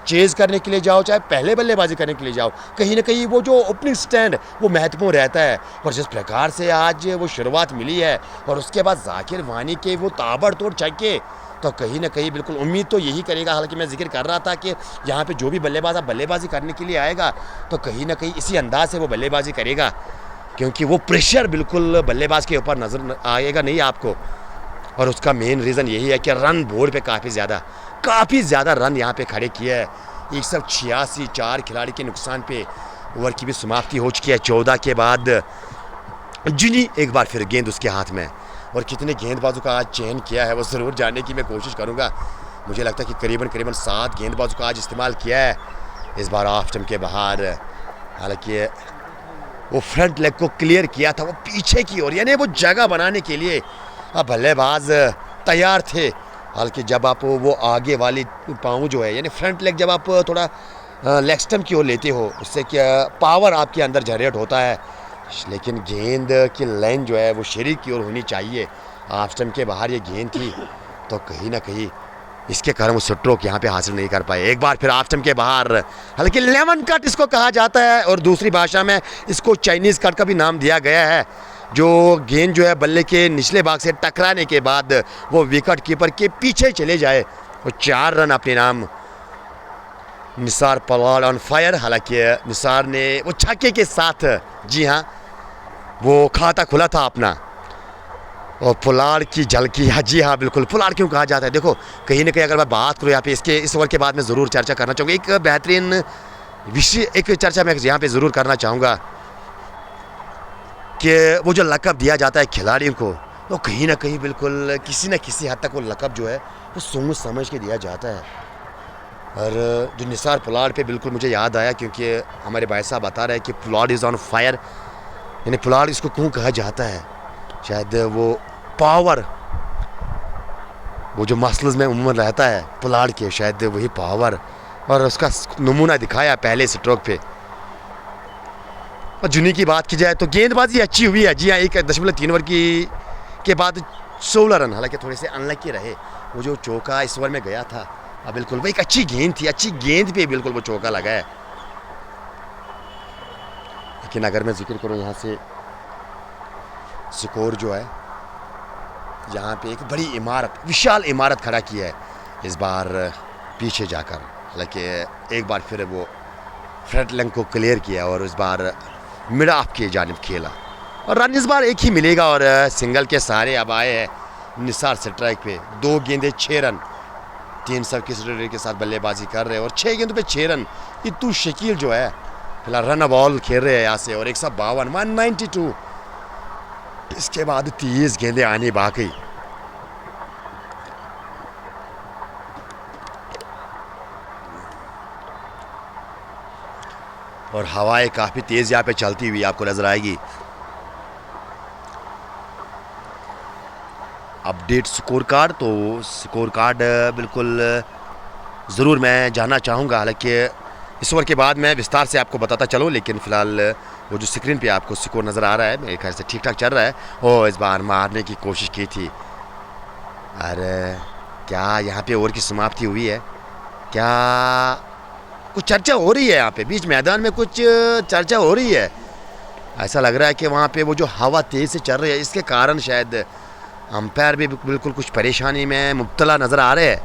[SPEAKER 2] चेज़ करने के लिए जाओ चाहे पहले बल्लेबाजी करने के लिए जाओ, कहीं ना कहीं वो जो ओपनिंग स्टैंड वो महत्वपूर्ण रहता है। और जिस प्रकार से आज वो शुरुआत मिली है और उसके बाद जाकिर वानी के वो ताबड़तोड़ छक्के, तो कहीं ना कहीं बिल्कुल उम्मीद तो यही करेगा। हालांकि मैं जिक्र कर रहा था कि यहाँ पे जो भी बल्लेबाज बल्लेबाजी करने के लिए आएगा तो कहीं ना कहीं इसी अंदाज से वो बल्लेबाजी करेगा, क्योंकि वो प्रेशर बिल्कुल बल्लेबाज के ऊपर नज़र आएगा नहीं आपको। और उसका मेन रीज़न यही है कि रन बोर्ड पे काफ़ी ज़्यादा रन यहाँ पे खड़े किए हैं। 186 4 खिलाड़ी के नुकसान पे ओवर की भी समाप्ति हो चुकी है 14 के बाद। जिनी एक बार फिर गेंद उसके हाथ में, और कितने गेंदबाजों का आज चयन किया है वो ज़रूर जानने की मैं कोशिश करूँगा। मुझे लगता है कि करीबन 7 गेंदबाजों का आज इस्तेमाल किया है इस बार ऑफ स्टंप के बाहर। हालांकि वो फ्रंट लेग को क्लियर किया था वो पीछे की ओर, यानी वो जगह बनाने के लिए अब बल्लेबाज तैयार थे। हालांकि जब आप वो आगे वाली पाँव जो है यानी फ्रंट लेग जब आप थोड़ा लेग स्टंप की ओर लेते हो उससे क्या पावर आपके अंदर जनरेट होता है, लेकिन गेंद की लाइन जो है वो शरीर की ओर होनी चाहिए। ऑफ स्टंप के बाहर ये गेंद थी तो कहीं ना कहीं इसके कारण वो स्ट्रोक यहाँ पे हासिल नहीं कर पाए। एक बार फिर ऑफ स्टंप के बाहर, हालांकि लेमन कट इसको कहा जाता है और दूसरी भाषा में इसको चाइनीज़ कट का भी नाम दिया गया है, जो गेंद जो है बल्ले के निचले भाग से टकराने के बाद वो विकेट कीपर के पीछे चले जाए। वो 4 रन अपने नाम। निसार पलाल ऑन फायर, हालांकि निसार ने वो छक्के के साथ, जी हाँ, वो खाता खुला था अपना। और पुलाड़ की झलकी, हाँ जी हाँ बिल्कुल, पुलाड़ क्यों कहा जाता है? देखो कहीं ना कहीं अगर मैं बात करूँ यहाँ पे इस ओवर के बाद में ज़रूर चर्चा करना चाहूँगा। एक बेहतरीन विषय, एक चर्चा मैं यहाँ पे ज़रूर करना चाहूँगा कि वो जो लक़ब दिया जाता है खिलाड़ियों को, तो कहीं ना कहीं बिल्कुल किसी न किसी हद तक वो लक़ब जो है वो सोच समझ के दिया जाता है। और जो निसार पुलाड़ पे बिल्कुल मुझे याद आया, क्योंकि हमारे भाई साहब बता रहे हैं कि पुलाड़ इज़ ऑन फायर, यानी पुलाड़ इसको क्यों कहा जाता है? शायद वो पावर, वो जो मसल्स में उम्र रहता है पुलाड़ के, शायद वही पावर और उसका नमूना दिखाया पहले स्ट्रोक पे। और जुनी की बात की जाए तो गेंदबाजी अच्छी हुई है। जी हाँ, 1.3 ओवर के बाद 16 रन, हालांकि थोड़े से अनलकी रहे। वो जो चौका इस ओवर में गया था, अब बिल्कुल वो एक अच्छी गेंद थी, अच्छी गेंद पे बिल्कुल वो चौका लगा है। लेकिन अगर मैं जिक्र करूँ यहाँ से स्कोर जो है, यहाँ पे एक बड़ी इमारत, विशाल इमारत खड़ा किया है इस बार पीछे जाकर। हालांकि एक बार फिर वो फ्रंट लाइन को क्लियर किया और इस बार मिड ऑफ की जानिब खेला और रन इस बार एक ही मिलेगा। और सिंगल के सहारे अब आए हैं निसार स्ट्राइक पे। 2 गेंदे 6 रन, 3 सर्किस रेट के साथ बल्लेबाजी कर रहे हैं और 6 गेंदों पे 6 रन। इतू शकील जो है फिलहाल रन बॉल खेल रहे हैं यहाँ से और 152, 192। इसके बाद 30 गेंदे आने बाकी। और हवाएं काफी तेज यहाँ पे चलती हुई आपको नजर आएगी। अपडेट स्कोर कार्ड, तो स्कोर कार्ड बिल्कुल ज़रूर मैं जानना चाहूँगा। हालांकि इस ओवर के बाद मैं विस्तार से आपको बताता चलूँ, लेकिन फ़िलहाल वो जो स्क्रीन पे आपको स्कोर नज़र आ रहा है मेरे ख्याल से ठीक ठाक चल रहा है। और इस बार मारने की कोशिश की थी। अरे क्या यहाँ पे ओवर की समाप्ति हुई है? क्या कुछ चर्चा हो रही है यहाँ पे बीच मैदान में? कुछ चर्चा हो रही है। ऐसा लग रहा है कि वहाँ पे वो जो हवा तेज़ से चल रही है, इसके कारण शायद अंपायर भी बिल्कुल कुछ परेशानी में मुब्तला नज़र आ रहे हैं।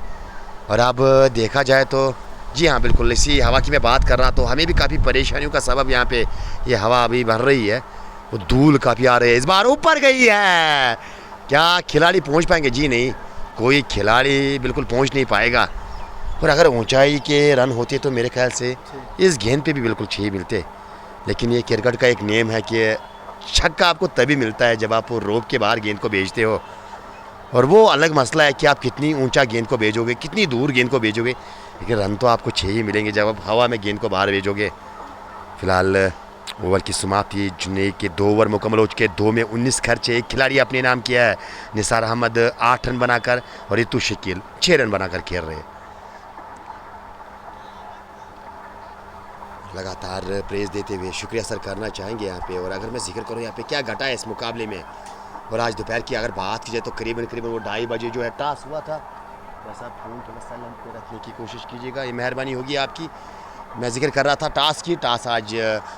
[SPEAKER 2] और अब देखा जाए तो जी हाँ, बिल्कुल इसी हवा की मैं बात कर रहा, तो हमें भी काफ़ी परेशानियों का सबब यहाँ पे ये हवा अभी बन रही है। वो धूल काफ़ी आ रही है। इस बार ऊपर गई है, क्या खिलाड़ी पहुँच पाएंगे? जी नहीं, कोई खिलाड़ी बिल्कुल पहुँच नहीं पाएगा। और अगर ऊंचाई के रन होते तो मेरे ख्याल से इस गेंद पे भी बिल्कुल 6 मिलते। लेकिन ये क्रिकेट का एक नेम है कि छक्का आपको तभी मिलता है जब आप रोप के बाहर गेंद को भेजते हो। और वो अलग मसला है कि आप कितनी ऊंचा गेंद को भेजोगे, कितनी दूर गेंद को भेजोगे, लेकिन रन तो आपको 6 ही मिलेंगे जब आप हवा में गेंद को बाहर भेजोगे। फिलहाल ओवर की समाप्ति जुनैद के 2 ओवर मुकम्मल हो चुके। 2 में 19 खर्चे, एक खिलाड़ी अपने नाम किया है। निसार अहमद 8 रन बनाकर और रितु शकील 6 रन बनाकर खेल रहे हैं। लगातार प्रेज देते हुए शुक्रिया सर करना चाहेंगे यहाँ पे। और अगर मैं जिक्र करूँ यहाँ पे क्या घटा है इस मुकाबले में, और आज दोपहर की अगर बात की जाए तो करीबन वो 2:30 बजे जो है टॉस हुआ था। बस आप फ़ोन थोड़ा साइलेंट पे रखने की कोशिश कीजिएगा, ये मेहरबानी होगी आपकी। मैं जिक्र कर रहा था टॉस की। टॉस आज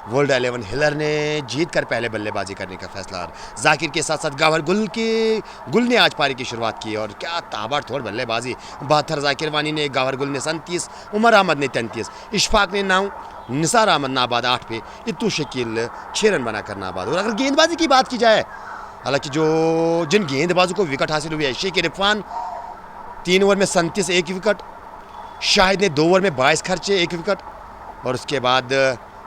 [SPEAKER 2] वर्ल्ड 11 हिलर ने जीत कर पहले बल्लेबाजी करने का फैसला। जाकिर के साथ साथ गावर गुल ने आज पारी की शुरुआत की और क्या ताबड़तोड़ बल्लेबाजी। 72 जाकिर वानी ने, गावर गुल ने 37, उमर अहमद ने 33, इशफाक ने 9, निसार अहमद नाबाद 8 पे, इत्तू शकील 6 रन बनाकर नाबाद। और अगर गेंदबाजी की बात की जाए, हालांकि जिन गेंदबाजों को विकेट हासिल हुई है, शेख इरफान 3 ओवर में 37 1 विकेट, शाहिद ने 2 ओवर में 22 खर्चे 1 विकेट, और उसके बाद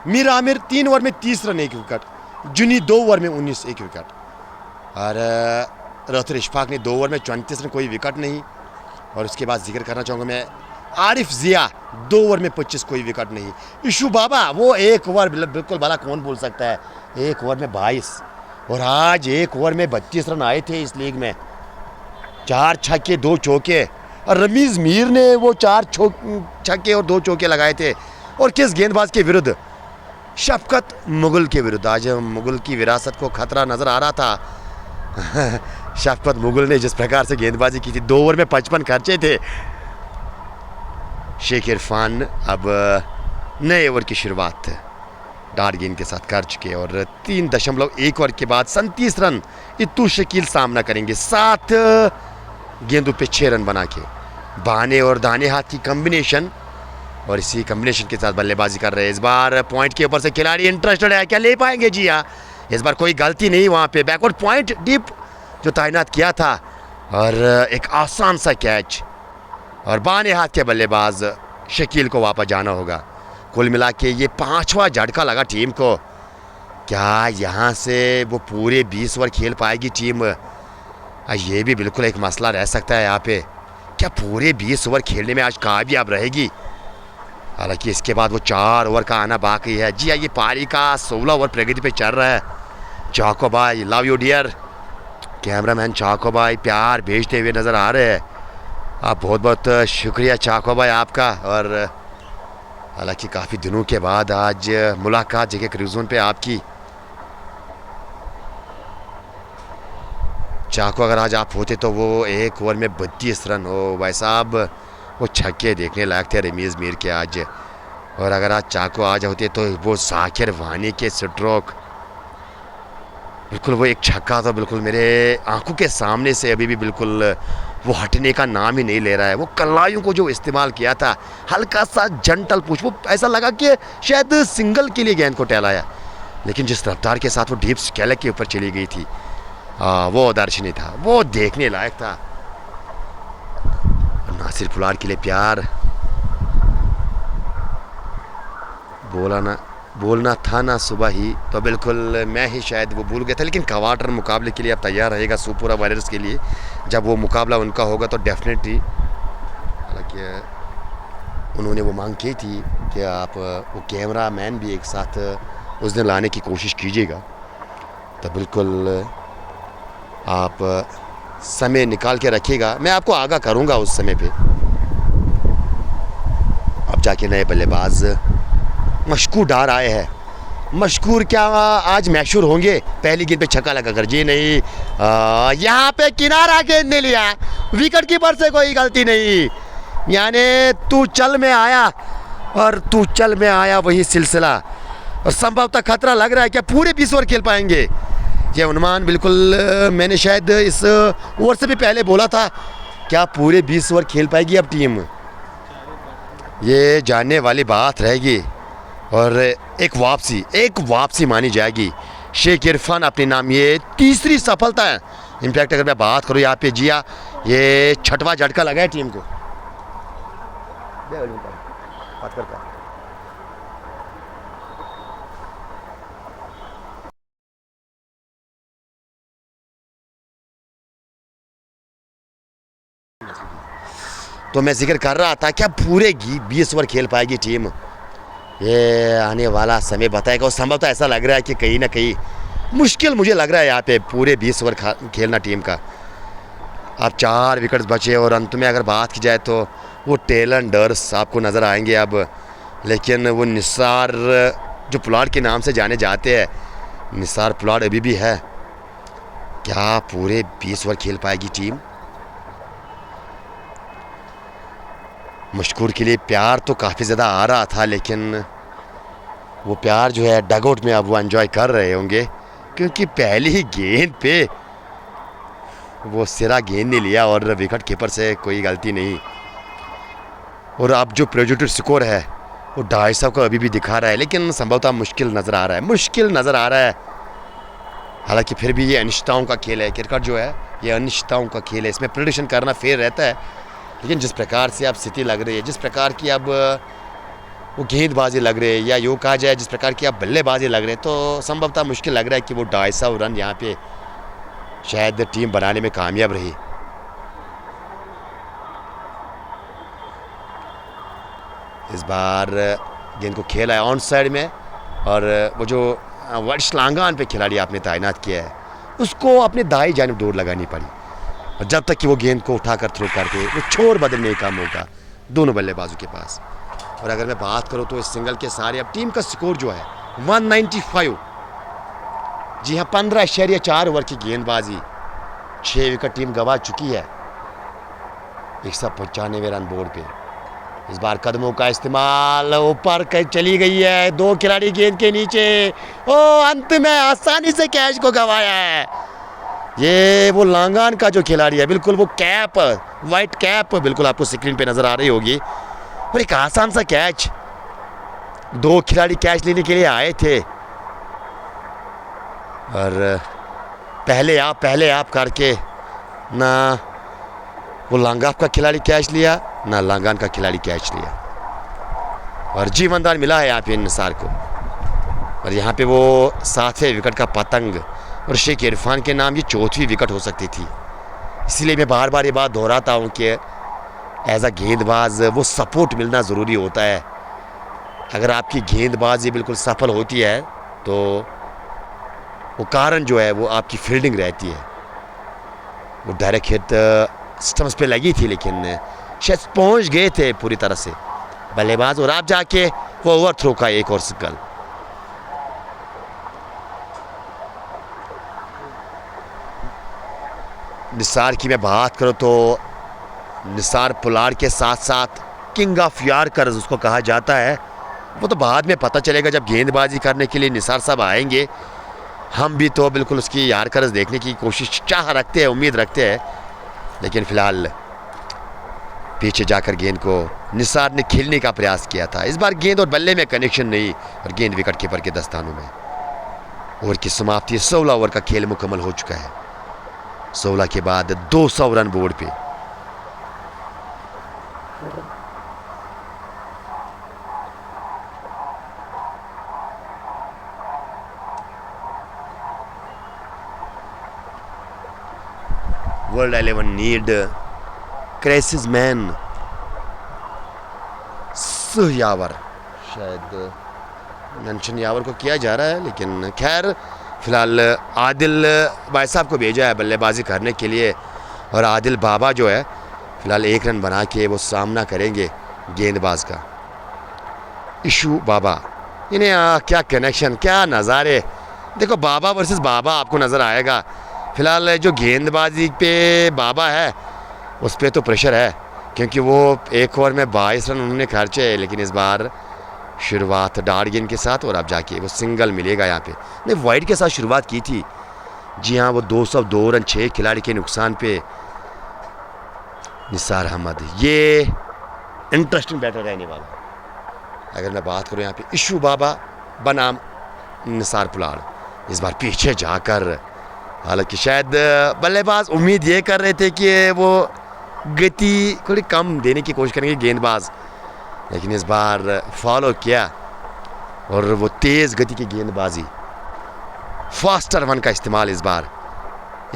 [SPEAKER 2] मीर आमिर 3 ओवर में 30 रन 1 विकेट, जुनी 2 ओवर में 19 1 विकेट, और रतुर इशफाक ने 2 ओवर में 34 रन कोई विकेट नहीं। और उसके बाद जिक्र करना चाहूँगा मैं आरिफ जिया 2 ओवर में 25 कोई विकेट नहीं। इशू बाबा वो 1 ओवर बिल्कुल भला कौन बोल सकता है, 1 ओवर में 22, और आज 1 ओवर में 32 रन आए थे इस लीग में। 4 छक्के 2 चौके, और रमीज़ मीर ने वो 4 छक्के और 2 चौके लगाए थे। और किस गेंदबाज के विरुद्ध? शफकत मुगल के विरुद्ध। आज मुगल की विरासत को खतरा नज़र आ रहा था। शफकत मुगल ने जिस प्रकार से गेंदबाजी की थी, 2 ओवर में 55 खर्चे थे। शेख इरफान अब नए ओवर की शुरुआत डार्ट गेंद के साथ कर चुके और 3.1 ओवर के बाद 37 रन इत्तू शकील सामना करेंगे 7 गेंदों पे 6 रन बना के। बाने और दाने हाथ की कॉम्बिनेशन, और इसी कॉम्बिनेशन के साथ बल्लेबाजी कर रहे हैं। इस बार पॉइंट के ऊपर से खिलाड़ी इंटरेस्टेड है, क्या ले पाएंगे? जी हाँ, इस बार कोई गलती नहीं। वहाँ पे बैकवर्ड पॉइंट डीप जो तैनात किया था, और एक आसान सा कैच, और बाने हाथ के बल्लेबाज शकील को वापस जाना होगा। कुल मिला के ये 5वां झटका लगा टीम को। क्या यहाँ से वो पूरे 20 ओवर खेल पाएगी टीम? ये भी बिल्कुल एक मसला रह सकता है यहाँ पे। क्या पूरे 20 ओवर खेलने में आज कामयाब रहेगी? हालांकि इसके बाद वो 4 ओवर का आना बाकी है। जी हाँ, ये पारी का 16 ओवर प्रगति पे चल रहा है। चाको भाई लव यू डियर, कैमरामैन चाको भाई प्यार भेजते हुए नज़र आ रहे हैं। आप बहुत बहुत शुक्रिया चाको भाई आपका। और हालांकि काफ़ी दिनों के बाद आज मुलाकात जेके क्रिक जोन पे आपकी। चाको अगर आज आप होते तो वो एक ओवर में 32 रन हो भाई साहब, वो छक्के देखने लायक थे रमीज़ मीर के आज। और अगर आज चाको आज होते तो वो जाकिर वानी के स्ट्रोक, बिल्कुल वो एक छक्का तो बिल्कुल मेरे आंखों के सामने से अभी भी बिल्कुल वो हटने का नाम ही नहीं ले रहा है। वो कलाइयों को जो इस्तेमाल किया था, हल्का सा जंटल पुश, वो ऐसा लगा कि शायद सिंगल के लिए गेंद को टहलाया, लेकिन जिस रफ्तार के साथ वो डीप स्केलर के ऊपर चली गई थी वो दर्शनीय था, वो देखने लायक था। नासिर पुलार के लिए प्यार, बोलना था ना सुबह ही, तो बिल्कुल मैं ही शायद वो भूल गया था। लेकिन क्वार्टर मुकाबले के लिए अब तैयार रहेगा सुपुरा वारियर्स के लिए। जब वो मुकाबला उनका होगा तो डेफिनेटली, हालांकि उन्होंने वो मांग की थी कि आप वो कैमरा मैन भी एक साथ उस दिन लाने की कोशिश कीजिएगा, तो बिल्कुल आप समय निकाल के रखिएगा, मैं आपको आगाह करूँगा उस समय पे। अब जाके नए बल्लेबाज मशकूर डार आए हैं। मशकूर क्या आज मशहूर होंगे पहली गेंद पे छक्का लगाकर? जी नहीं, यहाँ पे किनारा गेंद नहीं लिया, विकेट कीपर से कोई गलती नहीं, यानी तू चल में आया और तू चल में आया वही सिलसिला। और संभवतः खतरा लग रहा है क्या पूरे 20 ओवर खेल पाएंगे? ये अनुमान बिल्कुल मैंने शायद इस ओवर से भी पहले बोला था, क्या पूरे 20 ओवर खेल पाएगी अब टीम? ये जानने वाली बात रहेगी। और एक वापसी मानी जाएगी शेख इरफान अपने नाम, ये तीसरी सफलता है। इनफैक्ट अगर मैं बात करूँ यहाँ पे जिया, ये 6वां झटका लगा है टीम को। तो मैं जिक्र कर रहा था क्या पूरे 20 ओवर खेल पाएगी टीम? ये आने वाला समय बताएगा। और संभवतः ऐसा लग रहा है कि कहीं ना कहीं मुश्किल मुझे लग रहा है यहाँ पे पूरे 20 ओवर खेलना टीम का। अब 4 विकेट्स बचे और अंत में अगर बात की जाए तो वो टेलन डर्स आपको नज़र आएंगे अब, लेकिन वो निसार जो पुलाड़ के नाम से जाने जाते हैं, निसार पुलाड़ अभी भी है। क्या पूरे 20 ओवर खेल पाएगी टीम? मशकूर के लिए प्यार तो काफ़ी ज़्यादा आ रहा था, लेकिन वो प्यार जो है डगआउट में अब वो एंजॉय कर रहे होंगे, क्योंकि पहली ही गेंद पे वो सिरा गेंद नहीं लिया और विकेट कीपर से कोई गलती नहीं। और अब जो प्रोजेक्टेड स्कोर है वो 250 को अभी भी दिखा रहा है, लेकिन संभवतः मुश्किल नज़र आ रहा है। हालांकि फिर भी ये अनिश्चितताओं का खेल है, क्रिकेट जो है ये अनिश्चितताओं का खेल है, इसमें प्रेडिक्शन करना फेयर रहता है। लेकिन जिस प्रकार से अब स्थिति लग रही है, जिस प्रकार की अब वो गेंदबाजी लग रही है, या यूँ कहा जाए जिस प्रकार की अब बल्लेबाजी लग रही है, तो संभवतः मुश्किल लग रहा है कि वो 250 रन यहाँ पे शायद टीम बनाने में कामयाब रही। इस बार गेंद को खेला है ऑन साइड में, और वो जो वर्ष लांगान पे खिलाड़ी आपने तैनात किया है उसको अपने दाई जानिब दौड़ लगानी पड़ी, और जब तक कि वो गेंद को उठाकर थ्रो करके वो छोर बदलने का मौका दोनों बल्लेबाजों के पास। और अगर मैं बात करूं तो इस सिंगल के सारे अब टीम का स्कोर जो है 195, जी हाँ 15.4 ओवर की गेंदबाजी, 6 विकेट टीम गंवा चुकी है 195 रन बोर्ड पे। इस बार कदमों का इस्तेमाल, ऊपर चली गई है, 2 खिलाड़ी गेंद के नीचे, ओ अंत में आसानी से कैच को गंवाया है। ये वो लांगान का जो खिलाड़ी है, बिल्कुल वो कैप, वाइट कैप बिल्कुल आपको स्क्रीन पे नज़र आ रही होगी, और एक आसान सा कैच, 2 खिलाड़ी कैच लेने के लिए आए थे, और पहले आप करके ना वो लांगाफ का खिलाड़ी कैच लिया ना लांगान का खिलाड़ी कैच लिया, और जीवनदान मिला है यहाँ पे निसार को। और यहाँ पे वो 7वें विकेट का पतंग, और शेख इरफान के नाम ये 4थी विकेट हो सकती थी। इसीलिए मैं बार बार ये बात दोहराता हूँ कि एज अ गेंदबाज वो सपोर्ट मिलना ज़रूरी होता है। अगर आपकी गेंदबाजी बिल्कुल सफल होती है तो वो कारण जो है वो आपकी फील्डिंग रहती है। वो डायरेक्ट हिट स्टम्प्स पे लगी थी, लेकिन शायद पहुंच गए थे पूरी तरह से, बल्लेबाज, और आप जाके वो ओवर थ्रो का एक और सिग्नल। निसार की मैं बात करूं तो निसार पुलाड़ के साथ साथ किंग ऑफ यार्कर्स उसको कहा जाता है। वो तो बाद में पता चलेगा जब गेंदबाजी करने के लिए निसार साहब आएंगे। हम भी तो बिल्कुल उसकी यार्कर्स देखने की कोशिश चाह रखते हैं, उम्मीद रखते हैं, लेकिन फिलहाल पीछे जाकर गेंद को निसार ने खेलने का प्रयास किया था। इस बार गेंद और बल्ले में कनेक्शन नहीं और गेंद विकेट कीपर के दस्तानों में। ओवर की समाप्ति, 16 ओवर का खेल मुकम्मल हो चुका है। 16 के बाद 200 रन बोर्ड पे। वर्ल्ड 11 नीड क्राइसिस मैन यावर, शायद मेंशन यावर को किया जा रहा है, लेकिन खैर फिलहाल आदिल भाई साहब को भेजा है बल्लेबाजी करने के लिए। और आदिल बाबा जो है फिलहाल 1 रन बना के वो सामना करेंगे गेंदबाज का। इशू बाबा, इन्हें क्या कनेक्शन, क्या नज़ारे। देखो बाबा वर्सेस बाबा आपको नज़र आएगा। फिलहाल जो गेंदबाजी पे बाबा है उस पर तो प्रेशर है, क्योंकि वो 1 ओवर में 22 रन उन्होंने खर्चे, लेकिन इस बार शुरुआत डार्ट गेंद के साथ और अब जाके वो सिंगल मिलेगा यहाँ पे। नहीं, वाइड के साथ शुरुआत की थी। जी हाँ, वो 202 रन 6 खिलाड़ी के नुकसान पे निसार अहमद, ये इंटरेस्टिंग बैटर रहने वाला। अगर मैं बात करूँ यहाँ पे इशू बाबा बनाम निसार पुलाड़, इस बार पीछे जाकर, हालांकि शायद बल्लेबाज उम्मीद ये कर रहे थे कि वो गति थोड़ी कम देने की कोशिश करेंगे गेंदबाज, लेकिन इस बार फॉलो किया और वो तेज़ गति की गेंदबाजी, फास्टर वन का इस्तेमाल इस बार,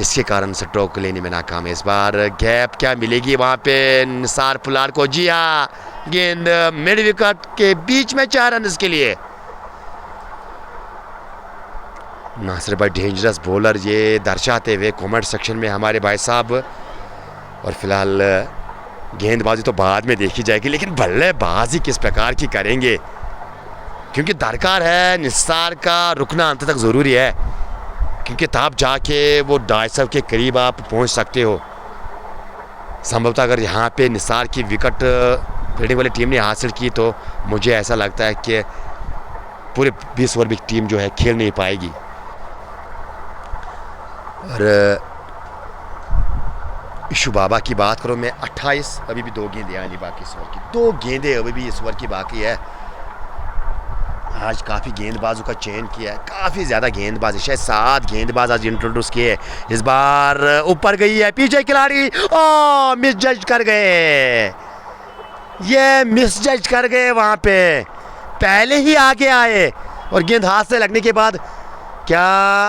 [SPEAKER 2] इसके कारण स्ट्रोक लेने में नाकाम है। इस बार गैप क्या मिलेगी वहाँ पे निसार पुलाड़ को? जी हाँ, गेंद मिड विकेट के बीच में 4 रन इसके लिए। नासिर भाई डेंजरस बॉलर, ये दर्शाते हुए कमेंट सेक्शन में हमारे भाई साहब। और फिलहाल गेंदबाजी तो बाद में देखी जाएगी, लेकिन बल्लेबाजी किस प्रकार की करेंगे, क्योंकि दरकार है निसार का रुकना अंत तक ज़रूरी है, क्योंकि तब जाके वो 250 के करीब आप पहुंच सकते हो। संभवतः अगर यहाँ पे निसार की विकेट फील्डिंग वाली टीम ने हासिल की तो मुझे ऐसा लगता है कि पूरे 20 ओवर की टीम जो है खेल नहीं पाएगी। और इशू बाबा की बात करो मैं, 28, अभी भी 2 गेंदें आनी बाकी इस ओवर की, 2 गेंदें अभी भी इस ओवर की बाकी है। आज काफ़ी गेंदबाजों का चयन किया है, काफ़ी ज़्यादा गेंदबाज है, शायद 7 गेंदबाज आज इंट्रोड्यूस किए। इस बार ऊपर गई है, पीछे खिलाड़ी मिस जज कर गए, ये मिस जज कर गए वहाँ पे, पहले ही आगे आए और गेंद हाथ से लगने के बाद क्या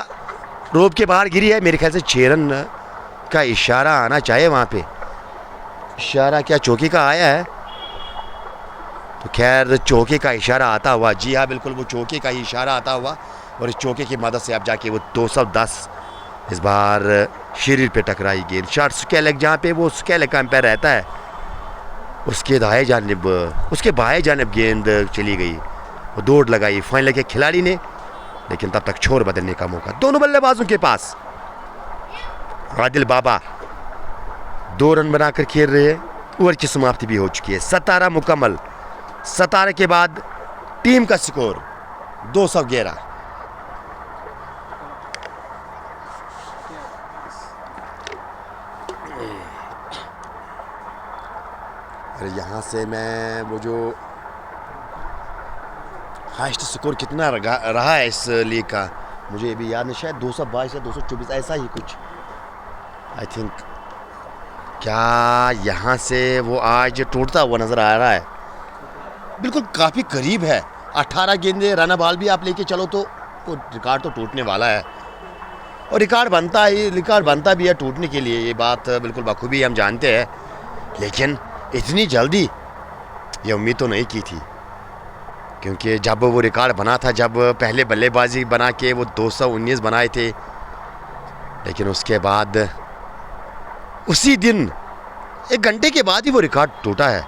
[SPEAKER 2] रोप के बाहर गिरी है। मेरे ख्याल से 6 रन का इशारा आना चाहिए वहाँ पे। इशारा क्या चौकी का आया है? तो खैर चौके का इशारा आता हुआ, जी हाँ बिल्कुल वो चौके का ही इशारा आता हुआ, और इस चौके की मदद से अब जाके वो 210 इस बार शरीर पे टकराई गेंद। शॉर्ट स्केल जहाँ पे वो स्केल का एम्पायर रहता है, उसके दाएं जानिब, उसके बाएं जानिब गेंद चली गई, वो दौड़ लगाई फाइनल के खिलाड़ी ने, लेकिन तब तक छोर बदलने का मौका दोनों बल्लेबाजों के पास। आदिल बाबा 2 रन बनाकर खेल रहे हैं। ओवर की समाप्ति भी हो चुकी है, 17 मुकम्मल। 17 के बाद टीम का स्कोर 211। अरे यहाँ से मैं वो जो हाईएस्ट स्कोर कितना रहा है इस लीग का मुझे भी याद नहीं, शायद 222 या 224 ऐसा ही कुछ आई थिंक। क्या यहाँ से वो आज टूटता हुआ नज़र आ रहा है? बिल्कुल काफ़ी करीब है। 18 गेंदे रन बॉल भी आप लेके चलो तो वो रिकॉर्ड तो टूटने वाला है, और रिकॉर्ड बनता भी है टूटने के लिए, ये बात बिल्कुल बखूबी हम जानते हैं, लेकिन इतनी जल्दी ये उम्मीद तो नहीं की थी, क्योंकि जब वो रिकॉर्ड बना था, जब पहले बल्लेबाजी बना के वो 219 बनाए थे, लेकिन उसके बाद उसी दिन 1 घंटे के बाद ही वो रिकॉर्ड टूटा है।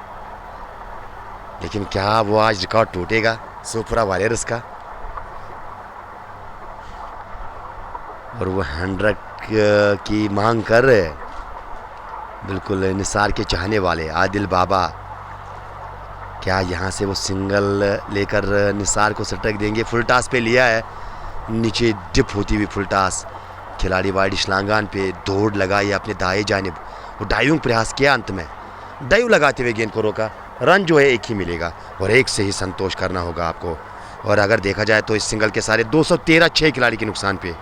[SPEAKER 2] लेकिन क्या वो आज रिकॉर्ड टूटेगा सुपरा वारियर्स का? और वो 100 की मांग कर रहे हैं बिल्कुल निसार के चाहने वाले आदिल बाबा। क्या यहाँ से वो सिंगल लेकर निसार को सटक देंगे? फुल टास पे लिया है, नीचे डिप होती हुई फुल टास। खिलाड़ी वाइड श्लांगान पे दौड़ लगाई अपने दाएं जानिब, वो डाइविंग प्रयास किया, अंत में डाइव लगाते हुए गेंद को रोका। रन जो है एक ही मिलेगा और एक से ही संतोष करना होगा आपको। और अगर देखा जाए तो इस सिंगल के सारे 213 6 खिलाड़ी के नुकसान पे,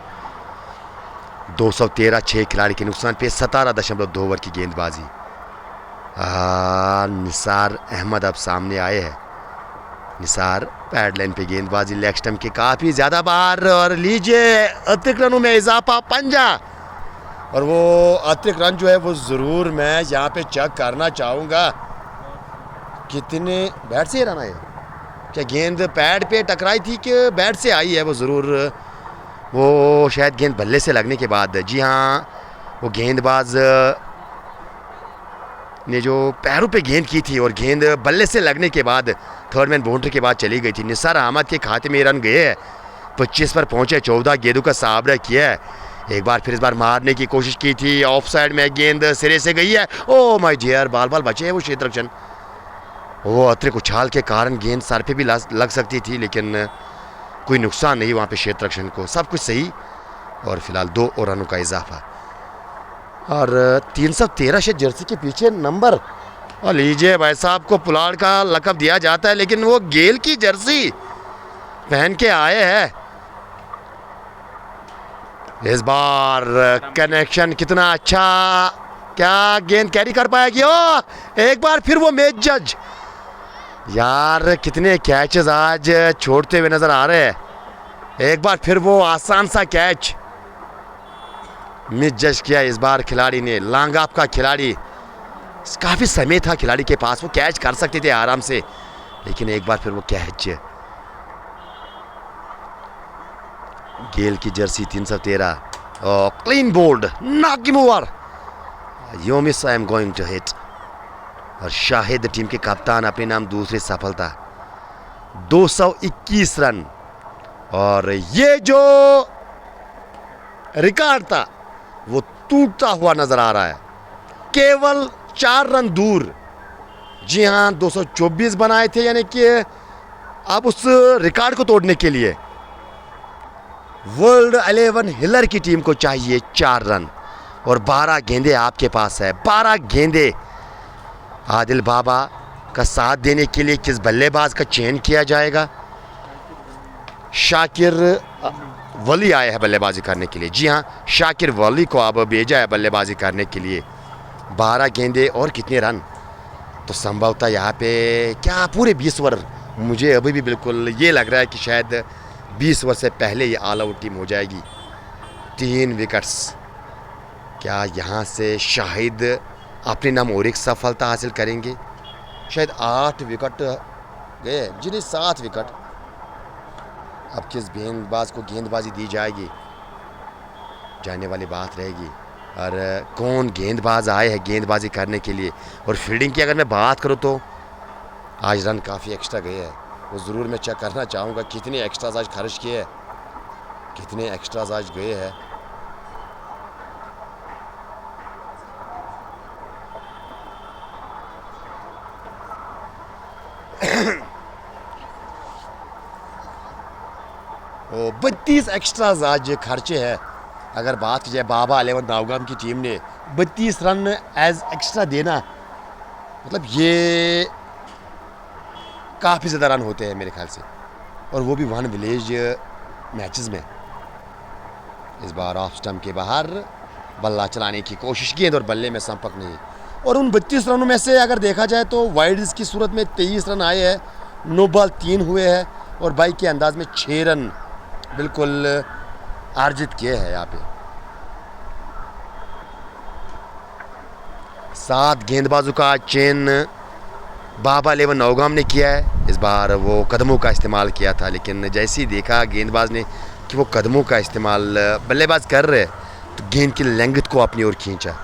[SPEAKER 2] 213 6 खिलाड़ी के नुकसान पे 17.2 ओवर की गेंदबाजी। निसार अहमद अब सामने आए हैं। निसार पैड लाइन पे गेंदबाजी, लेग स्टंप के काफ़ी ज़्यादा बाहर, और लीजिए अतिरिक्त रनों में इजाफा, पंजा। और वो अतिरिक्त रन जो है वो ज़रूर मैं यहाँ पे चेक करना चाहूँगा कितने बैट से रन आए। क्या गेंद पैड पे टकराई थी कि बैट से आई है? वो ज़रूर, वो शायद गेंद बल्ले से लगने के बाद, जी हाँ, वो गेंदबाज ने जो पैरों पे गेंद की थी और गेंद बल्ले से लगने के बाद थर्ड मैन बाउंड्री के बाद चली गई थी। निसार अहमद के खाते में रन गए हैं, 25 पर पहुंचे, 14 गेंदों का सामना किया है। एक बार फिर इस बार मारने की कोशिश की थी, ऑफ साइड में गेंद सिरे से गई है। ओ माय डियर, बाल बाल बचे हैं वो क्षेत्र रक्षण। वो अतिरिक्त उछाल के कारण गेंद सर पे भी लग सकती थी, लेकिन कोई नुकसान नहीं वहाँ पे क्षेत्र रक्षण को, सब कुछ सही। और फिलहाल 2 और रनों का इजाफा, और 313 से जर्सी के पीछे नंबर। और लीजिए भाई साहब को पुलाड़ का लक़ब दिया जाता है, लेकिन वो गेल की जर्सी पहन के आए हैं। इस बार कनेक्शन कितना अच्छा, क्या गेंद कैरी कर पाएगी? ओ एक बार फिर वो मैच जज, यार कितने कैचेस आज छोड़ते हुए नजर आ रहे हैं। एक बार फिर वो आसान सा कैच मिस जज किया इस बार खिलाड़ी ने, लांगाप का खिलाड़ी। काफ़ी समय था खिलाड़ी के पास, वो कैच कर सकते थे आराम से, लेकिन एक बार फिर वो कैच। गेल की jersey 313, clean bowled, knock over, you miss, I am going to hit. और शाहिद टीम के कप्तान, अपने नाम दूसरी सफलता, 221 रन। और ये जो रिकॉर्ड था वो टूटता हुआ नजर आ रहा है, केवल 4 रन दूर। जी हाँ, 224 बनाए थे, यानी कि अब उस रिकॉर्ड को तोड़ने के लिए वर्ल्ड 11 हिलर की टीम को चाहिए 4 रन, और 12 गेंदें आपके पास है, 12 गेंदें। आदिल बाबा का साथ देने के लिए किस बल्लेबाज का चयन किया जाएगा? शाकिर वली आए हैं बल्लेबाजी करने के लिए। जी हाँ, शाकिर वली को अब भेजा है बल्लेबाजी करने के लिए। 12 गेंदें और कितने रन, तो संभवतः यहाँ पे क्या पूरे 20 ओवर, मुझे अभी भी बिल्कुल ये लग रहा है कि शायद 20 ओवर से पहले ये ऑल आउट टीम हो जाएगी। 3 विकेट्स। क्या यहाँ से शाहिद अपने नाम और एक सफलता हासिल करेंगे? शायद 8 विकेट गए, जी नहीं 7 विकेट। अब किस गेंदबाज को गेंदबाजी दी जाएगी, जानने वाली बात रहेगी। और कौन गेंदबाज आए हैं गेंदबाजी करने के लिए। और फील्डिंग की अगर मैं बात करूं तो आज रन काफ़ी एक्स्ट्रा गए हैं, वो ज़रूर मैं चेक करना चाहूँगा कितने एक्स्ट्राज आज खर्च किए हैं, कितने एक्स्ट्राज आज गए हैं। ओ 32 एक्स्ट्राज आज खर्चे हैं। अगर बात की जाए बाबा 11 नावगाम की टीम ने 32 रन एज एक्स्ट्रा देना, मतलब ये काफ़ी ज़्यादा रन होते हैं मेरे ख्याल से, और वो भी 1 विलेज मैचेस में। इस बार ऑफ स्टंप के बाहर बल्ला चलाने की कोशिश की और बल्ले में संपर्क नहीं। और उन 32 रनों में से अगर देखा जाए तो वाइड्स की सूरत में 23 रन आए हैं, नो बॉल 3 हुए हैं, और बाई के अंदाज में 6 रन बिल्कुल अर्जित किए हैं। यहाँ पे 7 गेंदबाजों का चयन बाबा 11 नौगाम ने किया है। इस बार वो कदमों का इस्तेमाल किया था, लेकिन जैसे ही देखा गेंदबाज ने कि वो कदमों का इस्तेमाल बल्लेबाज कर रहे, तो गेंद की लेंथ को अपनी ओर खींचा,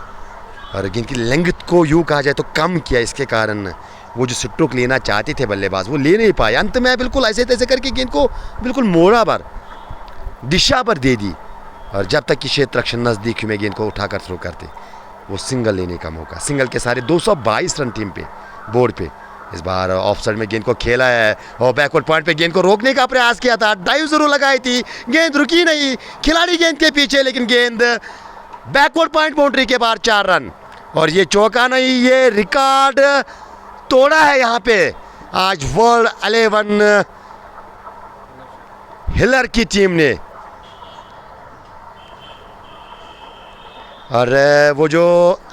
[SPEAKER 2] और गेंद की लेंथ को यूँ कहा जाए तो कम किया। इसके कारण वो जो स्ट्रोक लेना चाहते थे बल्लेबाज वो ले नहीं पाए। अंत में बिल्कुल ऐसे तैसे करके गेंद को बिल्कुल मोड़ा पर दिशा पर दे दी, और जब तक कि क्षेत्र रक्षण नज़दीक में गेंद को उठाकर थ्रो करते, वो सिंगल लेने का मौका। सिंगल के सारे 222 रन टीम पे बोर्ड पे। इस बार ऑफ साइड में गेंद को खेला है और बैकवर्ड पॉइंट पे गेंद को रोकने का प्रयास किया था, डाइव जरूर लगाई थी, गेंद रुकी नहीं, खिलाड़ी गेंद के पीछे, लेकिन गेंद बैकवर्ड पॉइंट बाउंड्री के बाहर 4 रन। और ये चौका नहीं, ये रिकॉर्ड तोड़ा है यहाँ पे आज वर्ल्ड 11 हिलर की टीम ने। और वो जो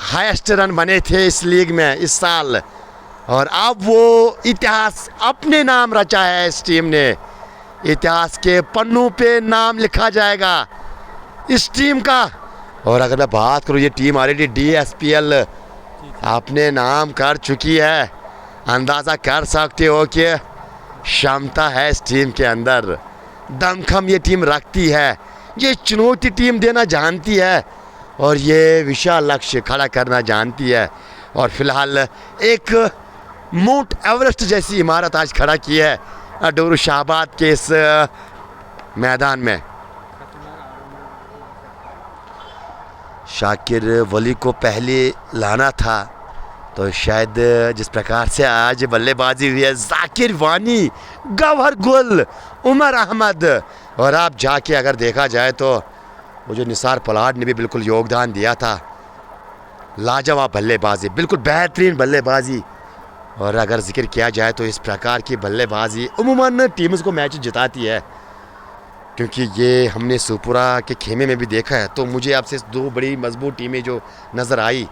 [SPEAKER 2] हाईएस्ट रन बने थे इस लीग में इस साल, और अब वो इतिहास अपने नाम रचा है इस टीम ने। इतिहास के पन्नों पे नाम लिखा जाएगा इस टीम का। और अगर मैं बात करूँ, ये टीम ऑलरेडी DSPL अपने नाम कर चुकी है। अंदाज़ा कर सकते हो कि क्षमता है इस टीम के अंदर, दमखम ये टीम रखती है, ये चुनौती टीम देना जानती है, और ये विशाल लक्ष्य खड़ा करना जानती है। और फिलहाल एक माउंट एवरेस्ट जैसी इमारत आज खड़ा की है अडूर शाहबाद के इस मैदान में। शाकिर वली को पहले लाना था, तो शायद जिस प्रकार से आज बल्लेबाजी हुई है, जाकिर वानी, गौहर गुल, उमर अहमद, और आप जाके अगर देखा जाए तो वो जो निसार पलाड ने भी बिल्कुल योगदान दिया था। लाजवाब बल्लेबाजी, बिल्कुल बेहतरीन बल्लेबाजी। और अगर जिक्र किया जाए तो इस प्रकार की बल्लेबाजी उम्मन टीम्स को मैच जिताती है, क्योंकि ये हमने सुपुरा के खेमे में भी देखा है। तो मुझे आपसे 2 बड़ी मजबूत टीमें जो नज़र आई,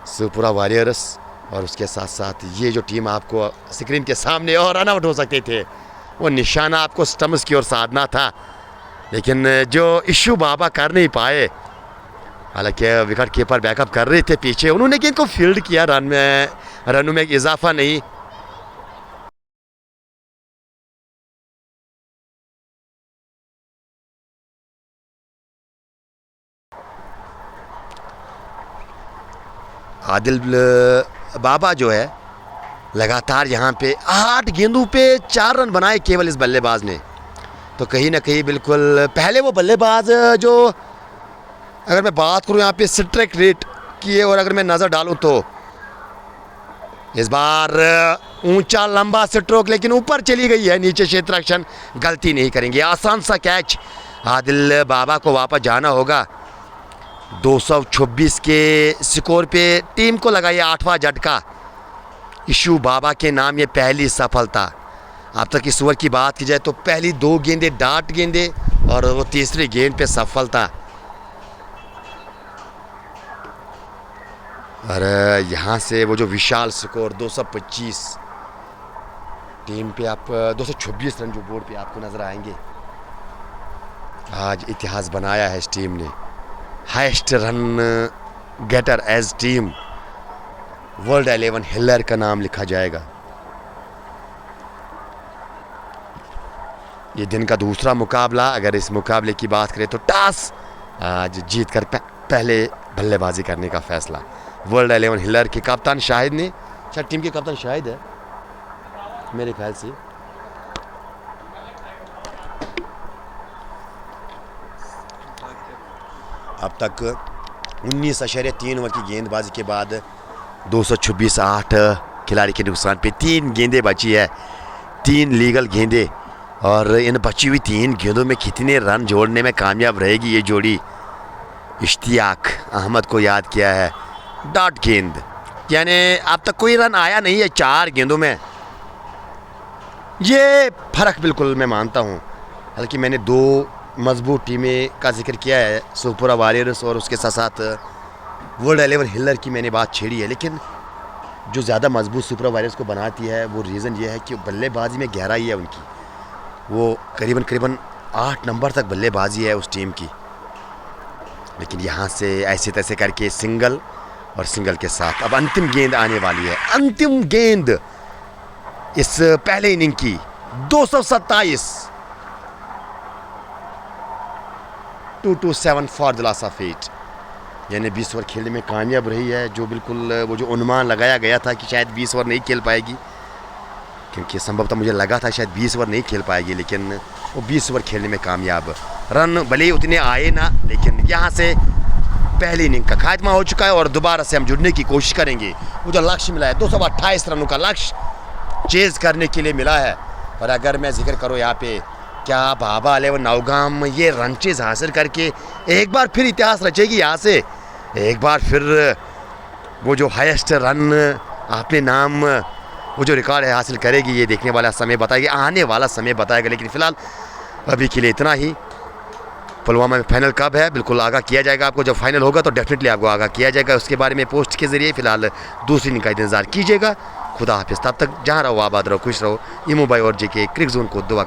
[SPEAKER 2] सुपुरा वॉरियर्स और उसके साथ साथ ये जो टीम आपको स्क्रीन के सामने और रन आउट हो सकते थे, वो निशाना आपको स्टम्प्स की ओर साधना था, लेकिन जो इशू बाबा कर नहीं पाए। हालांकि विकेट कीपर बैकअप कर रहे थे पीछे, उन्होंने गेंद को फील्ड किया, रनों में इजाफा नहीं। आदिल बाबा जो है लगातार यहाँ पे 8 गेंदों पे 4 रन बनाए केवल इस बल्लेबाज ने। तो कहीं ना कहीं बिल्कुल पहले वो बल्लेबाज जो, अगर मैं बात करूँ यहाँ पे स्ट्राइक रेट की, और अगर मैं नज़र डालूँ तो इस बार ऊंचा लंबा स्ट्रोक, लेकिन ऊपर चली गई है, नीचे क्षेत्र रक्षण गलती नहीं करेंगे। आसान सा कैच, आदिल बाबा को वापस जाना होगा। 226 के स्कोर पे टीम को लगा ये 8वां झटका। इशू बाबा के नाम ये पहली सफलता। अब तक इस ओवर की बात की जाए तो पहली 2 गेंदे डार्ट गेंदे, और वो तीसरी गेंद पे सफलता। और यहाँ से वो जो विशाल स्कोर 225 टीम पे, आप 226 रन जो बोर्ड पे आपको नज़र आएंगे। आज इतिहास बनाया है इस टीम ने, highest run getter as team. World 11 Hiller का नाम लिखा जाएगा। ये दिन का दूसरा मुकाबला। अगर इस मुकाबले की बात करें तो टॉस आज जीत कर पहले बल्लेबाजी करने का फैसला वर्ल्ड 11 हिलर के कप्तान शाहिद ने, शायद टीम के कप्तान शाहिद है मेरे ख्याल से। अब तक 19.3 ओवर की गेंदबाजी के बाद 226 8 खिलाड़ी के नुकसान पे 3 गेंदें बची है, 3 लीगल गेंदें। और इन बची हुई 3 गेंदों में कितने रन जोड़ने में कामयाब रहेगी ये जोड़ी। इश्तियाक अहमद को याद किया है, डॉट गेंद, यानी अब तक कोई रन आया नहीं है 4 गेंदों में। ये फ़र्क बिल्कुल मैं मानता हूँ। हालांकि मैंने 2 मजबूत टीमें का जिक्र किया है, सुपुरा वॉरियर्स और उसके साथ साथ वर्ल्ड 11 हिलर की मैंने बात छेड़ी है, लेकिन जो ज़्यादा मजबूत सुपुरा वॉरियर्स को बनाती है वो रीज़न ये है कि बल्लेबाजी में गहराई है उनकी। वो करीबन 8 नंबर तक बल्लेबाजी है उस टीम की। लेकिन यहाँ से ऐसे तैसे करके सिंगल, और सिंगल के साथ अब अंतिम गेंद आने वाली है। अंतिम गेंद इस पहले इनिंग की 227, 227 फॉर द लॉस ऑफ 8। यानी 20 ओवर खेलने में कामयाब रही है, जो बिल्कुल वो जो अनुमान लगाया गया था कि शायद 20 ओवर नहीं खेल पाएगी, क्योंकि संभवतः मुझे लगा था शायद 20 ओवर नहीं खेल पाएगी, लेकिन वो 20 ओवर खेलने में कामयाब। रन भले ही उतने आए ना, लेकिन यहाँ से पहली इनिंग का खात्मा हो चुका है और दोबारा से हम जुड़ने की कोशिश करेंगे। वो जो लक्ष्य मिला है 228 रनों का लक्ष्य चेज़ करने के लिए मिला है। और अगर मैं जिक्र करूँ यहाँ पे, क्या बाबा 11 नौगाम ये रन चेज़ हासिल करके एक बार फिर इतिहास रचेगी, यहाँ से एक बार फिर वो जो हाईएस्ट रन अपने नाम वो जो रिकॉर्ड है हासिल करेगी, ये देखने वाला समय बताएगी, आने वाला समय बताएगा। लेकिन फ़िलहाल अभी के लिए इतना ही। पुलवामा में फाइनल कब है बिल्कुल आगाह किया जाएगा आपको, जब फाइनल होगा तो डेफिनेटली आपको आगाह किया जाएगा उसके बारे में पोस्ट के ज़रिए। फ़िलहाल दूसरी इनिंग का इंतज़ार कीजिएगा। खुदा हाफिज़, तब तक जहाँ रहो आबाद रहो, खुश रहो। इमो भाई और जेके क्रिक जोन को दुआ